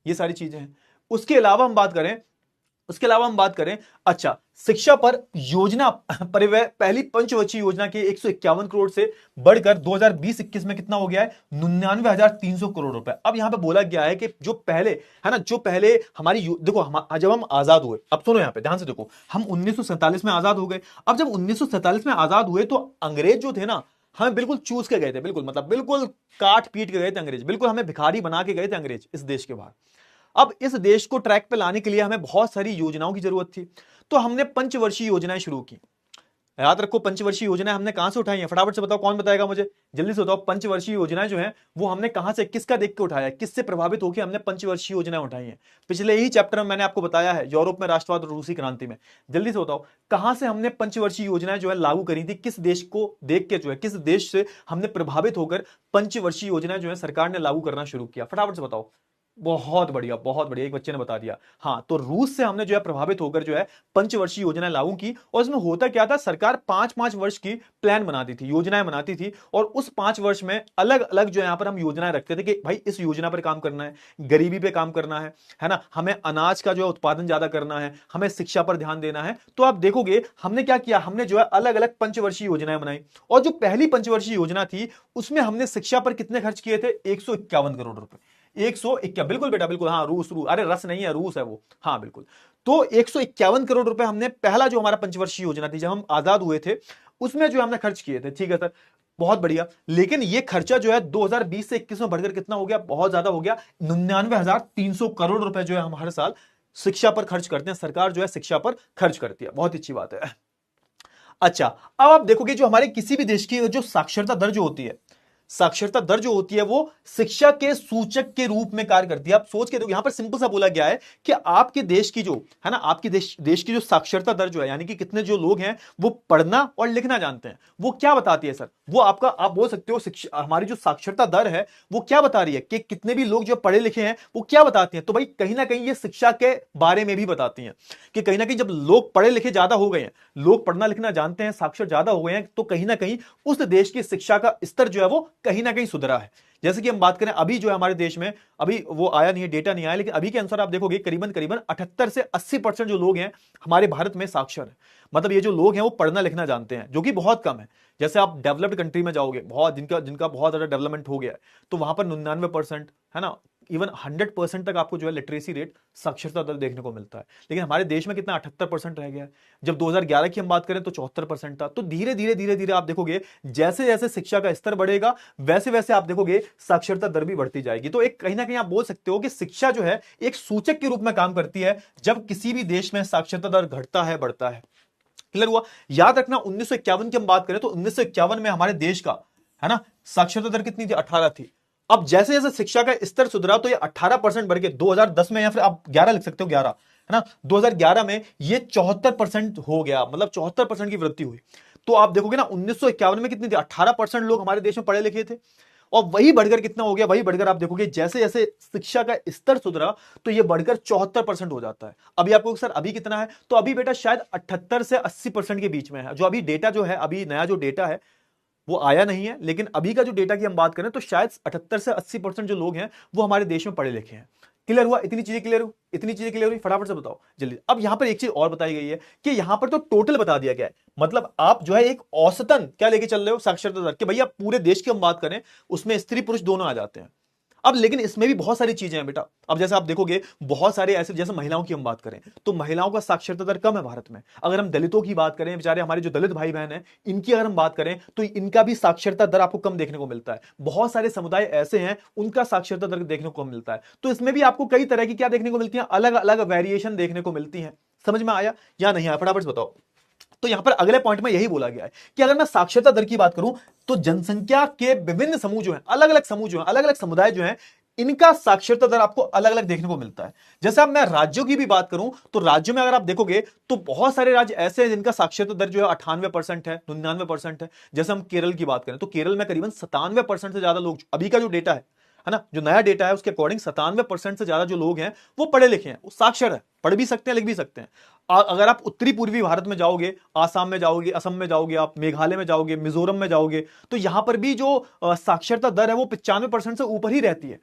ये सारी चीजें हैं। उसके अलावा हम बात करें, अच्छा, शिक्षा पर योजना परिव्यय, पहली पंचवर्षीय योजना के 151 करोड़ से बढ़कर 2020-21 में कितना हो गया है? 99,300 करोड़ रुपए। अब यहां पे बोला गया है कि जो पहले है ना, जो पहले हमारी देखो, जब हम आजाद हुए, अब सुनो यहां पे ध्यान से देखो, हम 1947 में आजाद हो गए। अब जब 1947 में आजाद हुए तो अंग्रेज जो थे ना, हमें बिल्कुल चूस के गए थे, बिल्कुल मतलब बिल्कुल काट पीट के गए थे अंग्रेज, बिल्कुल हमें भिखारी बना के गए थे अंग्रेज इस देश के बाहर। अब इस देश को ट्रैक पे लाने के लिए हमें बहुत सारी योजनाओं की जरूरत थी, तो हमने पंचवर्षीय योजनाएं शुरू की। याद रखो, पंचवर्षीय योजनाएं हमने कहां से उठाई हैं? फटाफट से बताओ, कौन बताएगा मुझे? जल्दी से बताओ। पंचवर्षीय योजनाएं जो है वो हमने कहां से, किसका देख के उठाया है, किससे प्रभावित होकर हमने पंचवर्षीय योजनाएं उठाई हैं? पिछले ही चैप्टर में मैंने आपको बताया है, यूरोप में राष्ट्रवाद और रूसी क्रांति में। जल्दी से बताओ, कहां से हमने पंचवर्षीय योजनाएं जो है लागू करी थी, किस देश को देख के जो है, किस देश से हमने प्रभावित होकर पंचवर्षीय योजनाएं जो है सरकार ने लागू करना शुरू किया? फटाफट से बताओ। बहुत बढ़िया, बहुत बढ़िया, एक बच्चे ने बता दिया। हाँ, तो रूस से हमने जो है प्रभावित होकर जो है पंचवर्षीय योजनाएं लागू की। और इसमें होता क्या था, सरकार 5-5 वर्ष की प्लान बनाती थी, योजनाएं बनाती थी, और उस 5 वर्ष में अलग अलग जो यहां पर हम योजनाएं रखते थे कि भाई इस योजना पर काम करना है, गरीबी पे काम करना है ना, हमें अनाज का जो है उत्पादन ज्यादा करना है, हमें शिक्षा पर ध्यान देना है। तो आप देखोगे हमने क्या किया, हमने जो है अलग अलग पंचवर्षीय योजनाएं बनाई। और जो पहली पंचवर्षीय योजना थी उसमें हमने शिक्षा पर कितने खर्च किए थे? 151 करोड़ रुपए। 151, बिल्कुल बेटा, बिल्कुल। हाँ, रूस, अरे रस नहीं है, रूस है वो। हाँ बिल्कुल। तो 151 करोड़ रुपए हमने, पहला जो हमारा पंचवर्षीय योजना थी जब हम आजाद हुए थे, उसमें जो हमने खर्च किए थे। ठीक है सर, बहुत बढ़िया। लेकिन ये खर्चा जो है 2020 से 21 में बढ़कर कितना हो गया? बहुत ज्यादा हो गया। 99,300 करोड़ रुपए जो है हम हर साल शिक्षा पर खर्च करते हैं। सरकार जो है शिक्षा पर खर्च करती है, बहुत अच्छी बात है। अच्छा, अब आप देखोगे जो हमारे किसी भी देश की जो साक्षरता दर जो होती है, साक्षरता दर जो होती है वो शिक्षा के सूचक के रूप में कार्य करती है। आप सोच के देखो, यहां पर सिंपल सा बोला गया है कि आपके देश की जो है ना, आपके देश की जो साक्षरता दर जो है, यानी कि कितने जो लोग हैं वो पढ़ना और लिखना जानते हैं, वो क्या बताती है सर? वो आपका, आप बोल सकते हो शिक्षा, हमारी जो साक्षरता दर है वो क्या बता रही है कि कितने भी लोग जो पढ़े लिखे हैं वो क्या बताती हैं? तो भाई कहीं ना कहीं ये शिक्षा के बारे में भी बताती हैं कि कहीं ना कहीं जब लोग पढ़े लिखे ज्यादा हो गए हैं, लोग पढ़ना लिखना जानते हैं, साक्षर ज्यादा हो गए हैं, तो कहीं ना कहीं उस देश की शिक्षा का स्तर जो है वो कहीं ना कहीं सुधरा है। जैसे कि हम बात करें अभी जो है हमारे देश में, अभी वो आया नहीं है, डेटा नहीं आया, लेकिन अभी के अनुसार आप देखोगे करीबन करीबन 78 से 80% जो लोग हैं हमारे भारत में साक्षर है। मतलब ये जो लोग हैं वो पढ़ना लिखना जानते हैं, जो कि बहुत कम है। जैसे आप डेवलप्ड कंट्री में जाओगे, बहुत जिनका जिनका बहुत ज्यादा डेवलपमेंट हो गया है, तो वहां पर 99% है ना, इवन 100% तक आपको जो है लिटरेसी रेट, साक्षरता दर देखने को मिलता है। लेकिन हमारे देश में कितना 78% रह गया है। जब 2011 की हम बात करें तो 74% था। तो धीरे धीरे आप देखोगे जैसे जैसे शिक्षा का स्तर बढ़ेगा वैसे वैसे आप देखोगे साक्षरता दर भी बढ़ती जाएगी। तो एक कहीं ना कहीं आप बोल सकते हो कि शिक्षा जो है एक सूचक के रूप में काम करती है जब किसी भी देश में साक्षरता दर घटता है, बढ़ता है। क्लियर हुआ? याद रखना 1951 की हम बात करें तो 1951 में हमारे देश का है ना साक्षरता दर कितनी थी? 18 थी। अब जैसे जैसे शिक्षा का स्तर सुधरा तो ये 18% बढ़ के 2010 में, या फिर आप 11 लिख सकते हो, 11 है ना, 2011 में ये 74% हो गया, मतलब 74% की वृद्धि हुई। तो आप देखोगे ना 1951 में कितनी थी? 18% लोग हमारे देश में पढ़े लिखे थे, और वही बढ़कर कितना हो गया? वही बढ़कर आप देखोगे जैसे जैसे शिक्षा का स्तर सुधरा तो ये बढ़कर 74% हो जाता है। अभी आपको सर अभी कितना है? तो अभी बेटा शायद 78 से 80% के बीच में है। जो अभी डेटा जो है, अभी नया जो डेटा है वो आया नहीं है, लेकिन अभी का जो डेटा की हम बात करें तो शायद 78 से 80% जो लोग हैं वो हमारे देश में पढ़े लिखे हैं। क्लियर हुआ? इतनी चीजें क्लियर हुई, इतनी चीजें क्लियर हुई, फटाफट से बताओ जल्दी। अब यहां पर एक चीज और बताई गई है कि यहां पर तो टोटल बता दिया गया है, मतलब आप जो है एक औसतन क्या लेके चल रहे हो? साक्षरता दर, कि भैया पूरे देश की हम बात करें उसमें स्त्री पुरुष दोनों आ जाते हैं। अब लेकिन इसमें भी बहुत सारी चीजें हैं बेटा। अब जैसे आप देखोगे बहुत सारे ऐसे, जैसे महिलाओं की हम बात करें तो महिलाओं का साक्षरता दर कम है भारत में। अगर हम दलितों की बात करें, बेचारे हमारे जो दलित भाई बहन हैं, इनकी अगर हम बात करें तो इनका भी साक्षरता दर आपको कम देखने को मिलता है। बहुत सारे समुदाय ऐसे हैं उनका साक्षरता दर देखने को कम मिलता है। तो इसमें भी आपको कई तरह की क्या देखने को मिलती है? अलग अलग वेरिएशन देखने को मिलती है। समझ में आया या नहीं आया? फटाफट से बताओ। तो यहां पर अगले पॉइंट में यही बोला गया है कि अगर मैं साक्षरता दर की बात करूं तो जनसंख्या के विभिन्न समूह जो हैं, अलग अलग समूह जो हैं, अलग अलग समुदाय जो हैं, इनका साक्षरता दर आपको अलग अलग देखने को मिलता है। जैसे अब मैं राज्यों की भी बात करूं तो राज्यों में अगर आप देखोगे तो बहुत सारे राज्य ऐसे हैं जिनका साक्षरता दर जो है 98% है, 99% है। जैसे हम केरल की बात करें तो केरल में करीबन 97% से ज्यादा लोग, अभी का जो डेटा है ना, जो नया डेटा है उसके अकॉर्डिंग 97% से ज्यादा जो लोग हैं वो पढ़े लिखे हैं, वो साक्षर है, पढ़ भी सकते हैं, लिख भी सकते हैं। अगर आप उत्तरी पूर्वी भारत में जाओगे, आसाम में जाओगे, असम में जाओगे, आप मेघालय में जाओगे, मिजोरम में जाओगे, तो यहां पर भी जो साक्षरता दर है वो 95% से ऊपर ही रहती है।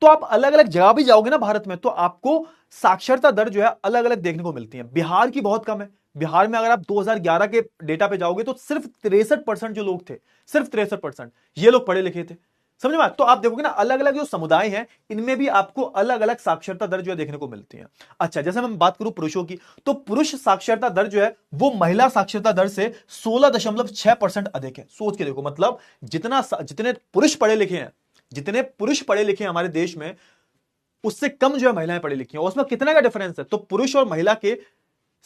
तो आप अलग अलग जगह भी जाओगे ना भारत में तो आपको साक्षरता दर जो है अलग अलग देखने को मिलती है। बिहार की बहुत कम है। बिहार में अगर आप 2011 के डेटा पे जाओगे तो सिर्फ 63% जो लोग थे, सिर्फ 63% ये लोग पढ़े लिखे थे। समझ में? तो आप देखोगे ना अलग अलग जो समुदाय हैं इनमें भी आपको अलग अलग साक्षरता दर जो है देखने को मिलती है। अच्छा, जैसे मैं बात करूं पुरुषों की तो पुरुष साक्षरता दर जो है वो महिला साक्षरता दर से 16.6% अधिक है। सोच के देखो, मतलब जितने पुरुष पढ़े लिखे हैं, जितने पुरुष पढ़े लिखे हैं हमारे देश में, उससे कम जो है महिलाएं पढ़ी लिखी हैं। उसमें कितना का डिफरेंस है? तो पुरुष और महिला के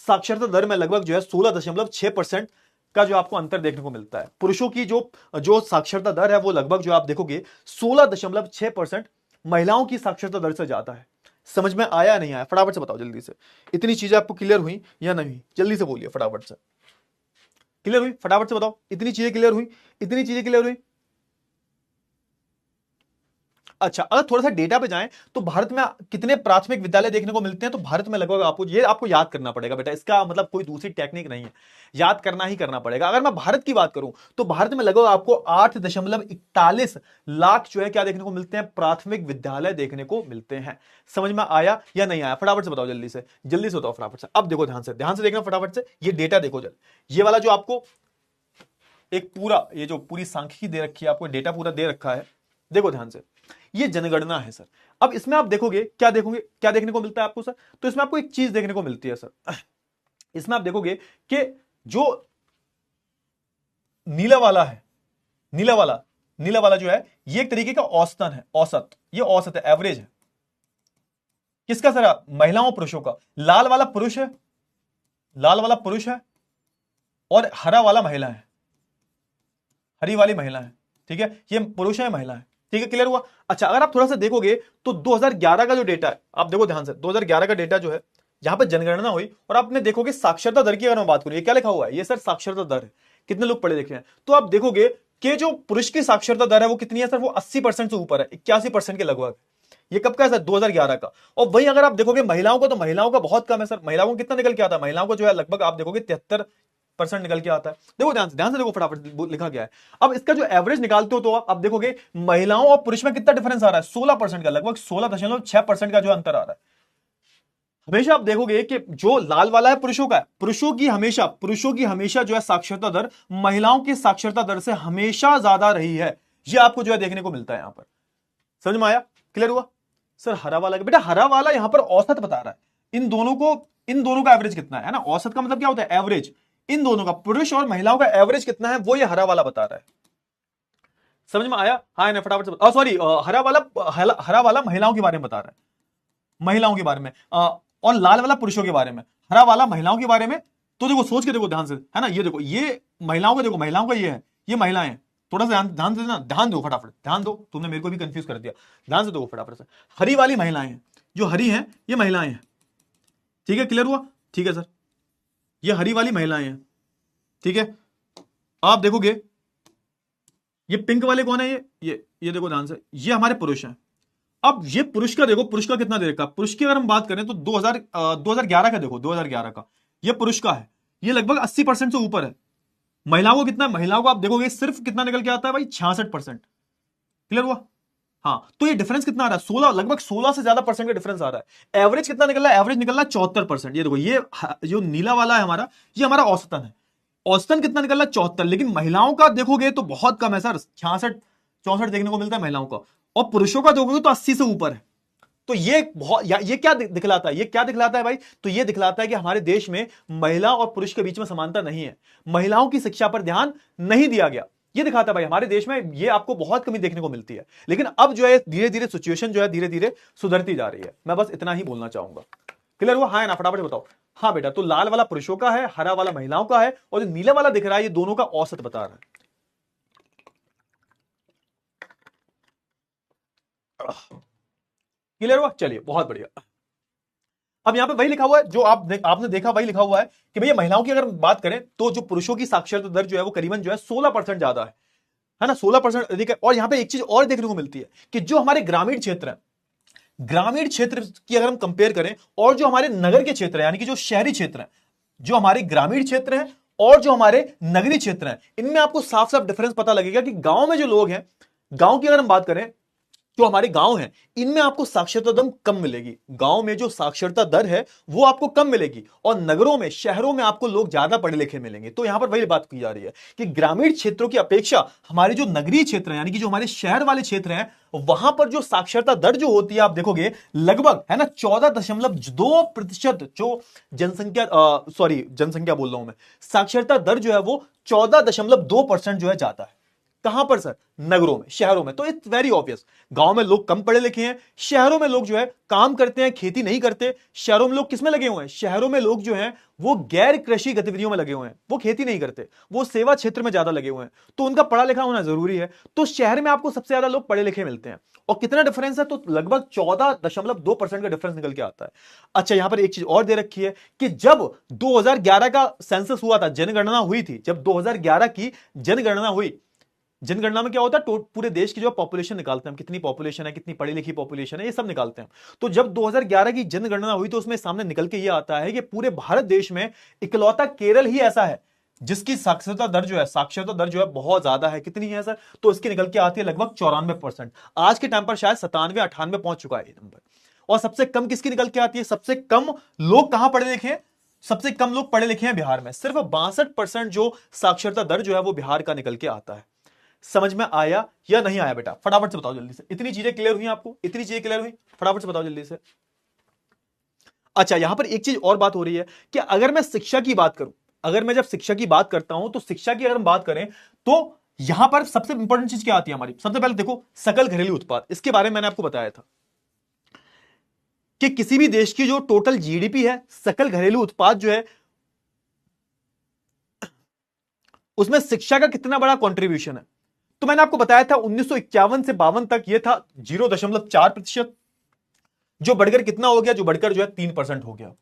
साक्षरता दर में लगभग जो है 16.6% का जो आपको अंतर देखने को मिलता है। पुरुषों की जो साक्षरता दर है वो लगभग जो आप देखोगे 16.6%, महिलाओं की साक्षरता दर से ज्यादा है। समझ में आया नहीं आया? फटाफट से बताओ जल्दी से। इतनी चीजें आपको क्लियर हुई या नहीं? जल्दी से बोलिए, फटाफट से। क्लियर हुई? फटाफट से बताओ। इतनी चीजें क्लियर हुई? इतनी चीजें क्लियर हुई? अच्छा, अगर थोड़ा सा डेटा पे जाएं तो भारत में कितने प्राथमिक विद्यालय देखने को मिलते हैं? तो भारत में लगभग आपको याद करना पड़ेगा बेटा, इसका मतलब कोई दूसरी टेक्निक नहीं है, याद करना ही करना पड़ेगा। अगर मैं भारत की बात करूं तो भारत में लगभग आपको 8.41 लाख जो है क्या देखने को मिलते हैं? प्राथमिक विद्यालय देखने को मिलते हैं। समझ में आया या नहीं आया? फटाफट से बताओ, जल्दी से बताओ, फटाफट से। अब देखो, ध्यान से देखना, फटाफट से ये डेटा देखो जल्द। ये वाला जो आपको एक पूरा, ये जो पूरी सांख्यिकी दे रखी है आपको, डेटा पूरा दे रखा है, देखो ध्यान से। ये जनगणना है सर। अब इसमें आप देखोगे, क्या देखने को मिलता है आपको सर? तो इसमें आपको एक चीज देखने को मिलती है सर। इसमें आप देखोगे कि जो नीला वाला जो है ये एक तरीके का औसतन है, ये औसत है, एवरेज है। किसका सर? महिलाओं पुरुषों का। लाल वाला पुरुष है और हरा वाला महिला है, हरी वाली महिला है। ठीक है, ये पुरुष है महिला है, ठीक है, क्लियर हुआ। अच्छा, अगर आप थोड़ा सा देखोगे तो 2011 का जो डेटा है, आप देखो ध्यान से, 2011 का डेटा जो है, जहां पर जनगणना हुई, और आपने देखोगे साक्षरता दर की अगर मैं बात करूं, ये क्या लिखा हुआ है, ये सर साक्षरता दर है, कितने लोग पढ़े लिखे हैं, तो आप देखोगे कि जो पुरुष की साक्षरता दर है वो कितनी है सर, वो 80% से ऊपर है, 81% के लगभग। ये कब का है सर, 2011 का। और वही अगर आप देखोगे महिलाओं को, तो महिलाओं का बहुत कम है सर, महिलाओं को कितना निकल के आता है, महिलाओं को जो है लगभग आप देखोगे 73% निकल के आता है। देखो ध्यान से देखो, फटाफट लिखा गया है। अब इसका जो एवरेज निकालते हो तो आप देखोगे महिलाओं और पुरुष में कितना डिफरेंस आ रहा है, 16% का, लगभग 16.6% का जो अंतर आ रहा है। हमेशा आप देखोगे कि जो लाल वाला है पुरुषों का है, पुरुषों की हमेशा जो है साक्षरता दर महिलाओं की साक्षरता दर से हमेशा ज्यादा रही है। ये आपको जो है देखने को मिलता है यहां पर। समझ में आया, क्लियर हुआ सर। हरा वाला, बेटा हरा वाला यहां पर औसत बता रहा है, इन दोनों का एवरेज कितना है ना। औसत का मतलब क्या होता है, एवरेज। इन दोनों का, पुरुष और महिलाओं का एवरेज कितना है, वो ये हरा वाला बता रहा है। समझ में आया, हाँ ना, फटाफट से सॉरी, हरा वाला महिलाओं के बारे में बता रहा है, महिलाओं के बारे में, और लाल वाला पुरुषों के बारे में, हरा वाला महिलाओं के बारे में। तो देखो, सोच के देखो ध्यान से, है ना, ये देखो, ये महिलाओं का, देखो महिलाओं का ये है, ये महिलाएं हैं। थोड़ा सा ध्यान से देना, ध्यान दो फटाफट, ध्यान दो, तुमने मेरे को भी कंफ्यूज कर दिया, ध्यान से दो फटाफट से। हरी वाली महिलाएं हैं, जो हरी हैं ये महिलाएं हैं, ठीक है, क्लियर हुआ, ठीक है सर, ये हरी वाली महिलाएं हैं, ठीक है। आप देखोगे ये पिंक वाले कौन है, ये देखो ध्यान से, ये हमारे पुरुष हैं। अब ये पुरुष का देखो, पुरुष का कितना दे रखा, पुरुष की अगर हम बात करें तो 2011 का देखो, 2011 का ये पुरुष का है, ये लगभग 80% से ऊपर है। महिलाओं को कितना है, महिलाओं को आप देखोगे सिर्फ कितना निकल के आता है भाई, 66%। क्लियर हुआ, हाँ। तो ये डिफरेंस कितना आ रहा है, 16, लगभग 16 से ज्यादा परसेंट का डिफरेंस आ रहा है। एवरेज कितना निकल रहा है, एवरेज निकल रहा है 74%। ये देखो, ये जो नीला वाला है हमारा, ये हमारा औसतन है। औसतन कितना निकल रहा है, 74। लेकिन महिलाओं का देखोगे तो बहुत कम है सर, 66-64 देखने को मिलता है महिलाओं का, और पुरुषों का देखोगे तो 80 से ऊपर है। तो ये बहुत, ये क्या दिखलाता है, ये क्या दिखलाता है भाई, तो ये दिखलाता है कि हमारे देश में महिला और पुरुष के बीच में समानता नहीं है, महिलाओं की शिक्षा पर ध्यान नहीं दिया गया। ये दिखाता है भाई हमारे देश में ये आपको बहुत कमी देखने को मिलती है। लेकिन अब जो है धीरे धीरे सिचुएशन जो है धीरे धीरे सुधरती जा रही है। मैं बस इतना ही बोलना चाहूंगा। क्लियर हुआ, हाँ ना, फटाफट बताओ। हाँ बेटा, तो लाल वाला पुरुषों का है, हरा वाला महिलाओं का है, और जो नीला वाला दिख रहा है ये दोनों का औसत बता रहा है। क्लियर हुआ, चलिए बहुत बढ़िया। अब यहां पे वही लिखा हुआ है जो आपने देखा, वही लिखा हुआ है कि भैया महिलाओं की अगर बात करें तो जो पुरुषों की साक्षरता दर जो है वो करीबन जो है 16% ज्यादा है ना, 16% अधिक है। और यहां पे एक चीज और देखने को मिलती है कि जो हमारे ग्रामीण क्षेत्र है, ग्रामीण क्षेत्र की अगर हम कंपेयर करें और जो हमारे नगर के क्षेत्र है, यानी कि जो शहरी क्षेत्र है, जो हमारे ग्रामीण क्षेत्र है और जो हमारे नगरीय क्षेत्र है, इनमें आपको साफ साफ डिफरेंस पता लगेगा कि गांव में जो लोग हैं, गांव की अगर हम बात करें, जो हमारे गांव हैं, इनमें आपको साक्षरता दर कम मिलेगी। गांव में जो साक्षरता दर है वो आपको कम मिलेगी, और नगरों में, शहरों में आपको लोग ज्यादा पढ़े लिखे मिलेंगे। तो यहां पर वही बात की जा रही है कि ग्रामीण क्षेत्रों की अपेक्षा हमारे जो नगरीय क्षेत्र हैं, यानी कि जो हमारे शहर वाले क्षेत्र हैं, वहां पर जो साक्षरता दर जो होती है आप देखोगे लगभग, है ना, 14.2% जो जनसंख्या, जनसंख्या बोल रहा हूं मैं, साक्षरता दर जो है वो 14.2% जो है जाता है। कहां पर सर, नगरों में, शहरों में। तो इट्स वेरी ऑब्वियस, गांव में लोग कम पढ़े लिखे हैं, शहरों में लोग जो है काम करते हैं, खेती नहीं करते। शहरों में लोग किसमें लगे हुए हैं, शहरों में लोग जो हैं वो गैर कृषि गतिविधियों में लगे हुए हैं, वो खेती नहीं करते, वो सेवा क्षेत्र में ज्यादा लगे हुए हैं, तो उनका पढ़ा लिखा होना जरूरी है। तो शहर में आपको सबसे ज्यादा लोग पढ़े लिखे मिलते हैं। और कितना डिफरेंस है, तो लगभग 14.2% का डिफरेंस निकल के आता है। अच्छा, यहां पर एक चीज और दे रखी है कि जब 2011 का सेंसस हुआ था, जनगणना हुई थी, जब 2011 की जनगणना हुई, जनगणना में क्या होता है, पूरे देश की जो पॉपुलेशन निकालते हैं हम, कितनी पॉपुलेशन है, कितनी पढ़ी लिखी पॉपुलेशन है, ये सब निकालते हैं। तो जब 2011 की जनगणना हुई तो उसमें सामने निकल के ये आता है कि पूरे भारत देश में इकलौता केरल ही ऐसा है जिसकी साक्षरता दर जो है बहुत ज्यादा है। कितनी है सर, तो इसकी निकल के आती है लगभग 94%। आज के टाइम पर शायद 97-98 पहुंच चुका है ये नंबर। और सबसे कम किसकी निकल के आती है, सबसे कम लोग कहां पढ़े लिखे हैं, सबसे कम लोग पढ़े लिखे हैं बिहार में। सिर्फ 62% जो साक्षरता दर जो है वो बिहार का निकल के आता है। समझ में आया या नहीं आया बेटा, फटाफट से बताओ जल्दी से। इतनी चीजें क्लियर हुई आपको, इतनी चीजें क्लियर हुई, फटाफट से बताओ जल्दी से। अच्छा, यहां पर एक चीज और बात हो रही है कि अगर मैं शिक्षा की बात करूं, अगर मैं जब शिक्षा की बात करता हूं, तो शिक्षा की अगर हम बात करें तो यहां पर सबसे इंपॉर्टेंट चीज क्या आती है हमारी। सबसे पहले देखो सकल घरेलू उत्पाद, इसके बारे में मैंने आपको बताया था कि किसी भी देश की जो टोटल जीडीपी है, सकल घरेलू उत्पाद जो है, उसमें शिक्षा का कितना बड़ा कंट्रीब्यूशन है। तो मैंने आपको बताया था 1951 से 52 तक ये था 0.4%, जो बढ़कर कितना हो गया, जो बढ़कर जो है 3% हो गया।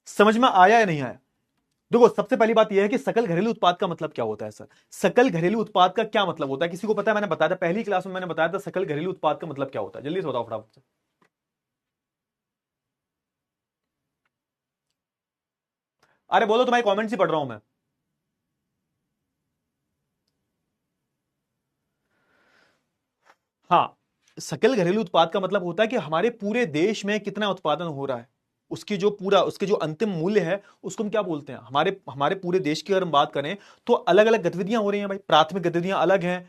समझ में आया या नहीं आया? देखो, सबसे पहली बात यह है कि सकल घरेलू उत्पाद का मतलब क्या होता है सर? सकल घरेलू उत्पाद का क्या मतलब होता है, किसी को पता है? मैंने बताया था पहली क्लास में, मैंने बताया था सकल घरेलू उत्पाद का मतलब क्या होता है। जल्दी से बताओ फटाफट से। अरे बोलो, तुम्हारे कमेंट्स ही पढ़ रहा हूं मैं। हाँ, सकल घरेलू उत्पाद का मतलब होता है कि हमारे पूरे देश में कितना उत्पादन हो रहा है, उसकी जो पूरा, उसके जो अंतिम मूल्य है उसको हम क्या बोलते हैं। हमारे हमारे पूरे देश की अगर हम बात करें तो अलग अलग गतिविधियां हो रही हैं भाई। प्राथमिक गतिविधियां अलग हैं,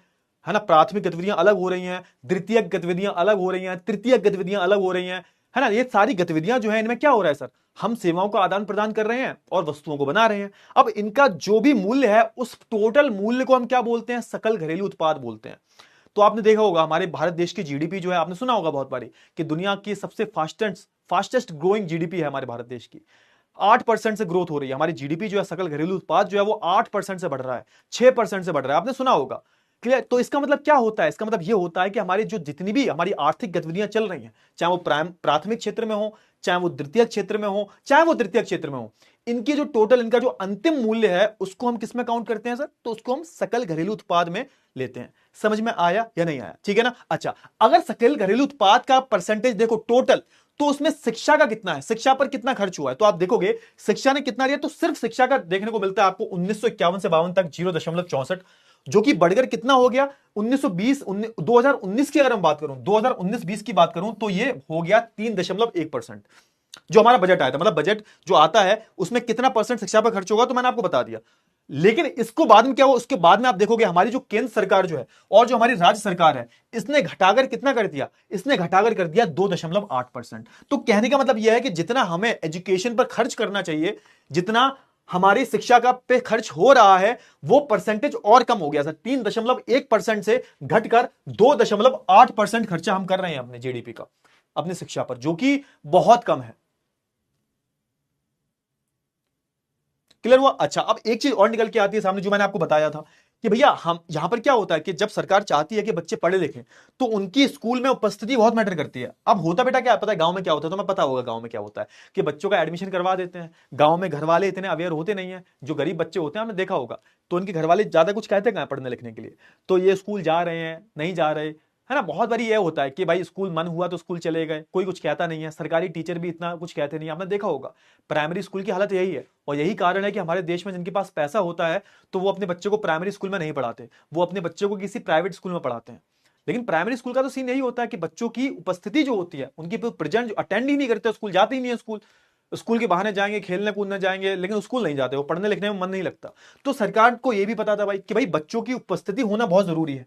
है ना, प्राथमिक गतिविधियां अलग हो रही हैं, द्वितीयक गतिविधियां अलग हो रही हैं, तृतीयक गतिविधियां अलग हो रही हैं, है ना। ये सारी गतिविधियां जो है, इनमें क्या हो रहा है सर? हम सेवाओं का आदान प्रदान कर रहे हैं और वस्तुओं को बना रहे हैं। अब इनका जो भी मूल्य है, उस टोटल मूल्य को हम क्या बोलते हैं? सकल घरेलू उत्पाद बोलते हैं। तो आपने देखा होगा हमारे भारत देश की जीडीपी जो है, आपने सुना होगा बहुत बारी कि दुनिया की सबसे फास्टेस्ट ग्रोइंग जीडीपी है हमारे भारत देश की। 8% से ग्रोथ हो रही है हमारी जीडीपी जो है, सकल घरेलू उत्पाद जो है वो 8% से बढ़ रहा है, 6% से बढ़ रहा है, आपने सुना होगा। क्लियर? तो इसका मतलब क्या होता है? इसका मतलब यह होता है कि हमारी जो जितनी भी हमारी आर्थिक गतिविधियां चल रही हैं, चाहे वो प्राथमिक क्षेत्र में हो, चाहे वो द्वितीय क्षेत्र में हो, चाहे वो तृतीय क्षेत्र में हो, इनकी जो टोटल, इनका जो अंतिम मूल्य है उसको हम किस में काउंट करते हैं सर? तो उसको हम सकल घरेलू उत्पाद में लेते हैं। समझ में आया या नहीं आया? ठीक है ना। अच्छा, अगर सकल घरेलू उत्पाद का परसेंटेज देखो टोटल, तो उसमें शिक्षा का कितना है, शिक्षा पर कितना खर्च हुआ है, तो आप देखोगे शिक्षा ने कितना दिया, तो सिर्फ शिक्षा का देखने को मिलता है आपको 1951 से 52 तक 0.64, जो कि बढ़कर कितना हो गया 1920 2019 की अगर हम बात करूं, 2019-20 की बात करूं, तो ये हो गया 3.1%। जो हमारा बजट आया था, मतलब बजट जो आता है उसमें कितना परसेंट शिक्षा पर खर्च होगा, तो मैंने आपको बता दिया। लेकिन इसको बाद में क्या हुआ, उसके बाद में आप देखोगे हमारी जो केंद्र सरकार जो है और जो हमारी राज्य सरकार है, इसने घटाकर कितना कर दिया? इसने घटाकर कर दिया 2.8%। तो कहने का मतलब यह है कि जितना हमें एजुकेशन पर खर्च करना चाहिए, जितना हमारी शिक्षा का पे खर्च हो रहा है, वो परसेंटेज और कम हो गया सर। 3.1% से घटकर 2.8% खर्चा हम कर रहे हैं अपने जीडीपी का अपनी शिक्षा पर, जो कि बहुत कम है। क्लियर हुआ? अच्छा, अब एक चीज और निकल के आती है सामने, जो मैंने आपको बताया था कि भैया हम यहां पर क्या होता है कि जब सरकार चाहती है कि बच्चे पढ़े लिखें, तो उनकी स्कूल में उपस्थिति बहुत मैटर करती है। अब होता बेटा क्या पता है गांव में क्या होता है, तो मैं पता होगा गांव में क्या होता है कि बच्चों का एडमिशन करवा देते हैं। गांव में घर वाले इतने अवेयर होते नहीं है, जो गरीब बच्चे होते हैं, हमने देखा होगा, तो उनके घर वाले ज्यादा कुछ कहते हैं पढ़ने लिखने के लिए, तो ये स्कूल जा रहे हैं नहीं जा रहे, है ना। बहुत बारी ये होता है कि भाई स्कूल मन हुआ तो स्कूल चले गए, कोई कुछ कहता नहीं है, सरकारी टीचर भी इतना कुछ कहते नहीं, आपने देखा होगा। प्राइमरी स्कूल की हालत यही है, और यही कारण है कि हमारे देश में जिनके पास पैसा होता है, तो वो अपने बच्चे को प्राइमरी स्कूल में नहीं पढ़ाते, वो अपने बच्चे को किसी प्राइवेट स्कूल में पढ़ाते हैं। लेकिन प्राइमरी स्कूल का तो सीन यही होता है कि बच्चों की उपस्थिति जो होती है, उनकी प्रेजेंट अटेंड ही नहीं करते, स्कूल जाते ही नहीं है। स्कूल स्कूल के बहाने जाएंगे, खेलने कूदने जाएंगे, लेकिन स्कूल नहीं जाते, वो पढ़ने लिखने में मन नहीं लगता। तो सरकार को यह भी पता था भाई कि भाई बच्चों की उपस्थिति होना बहुत जरूरी है,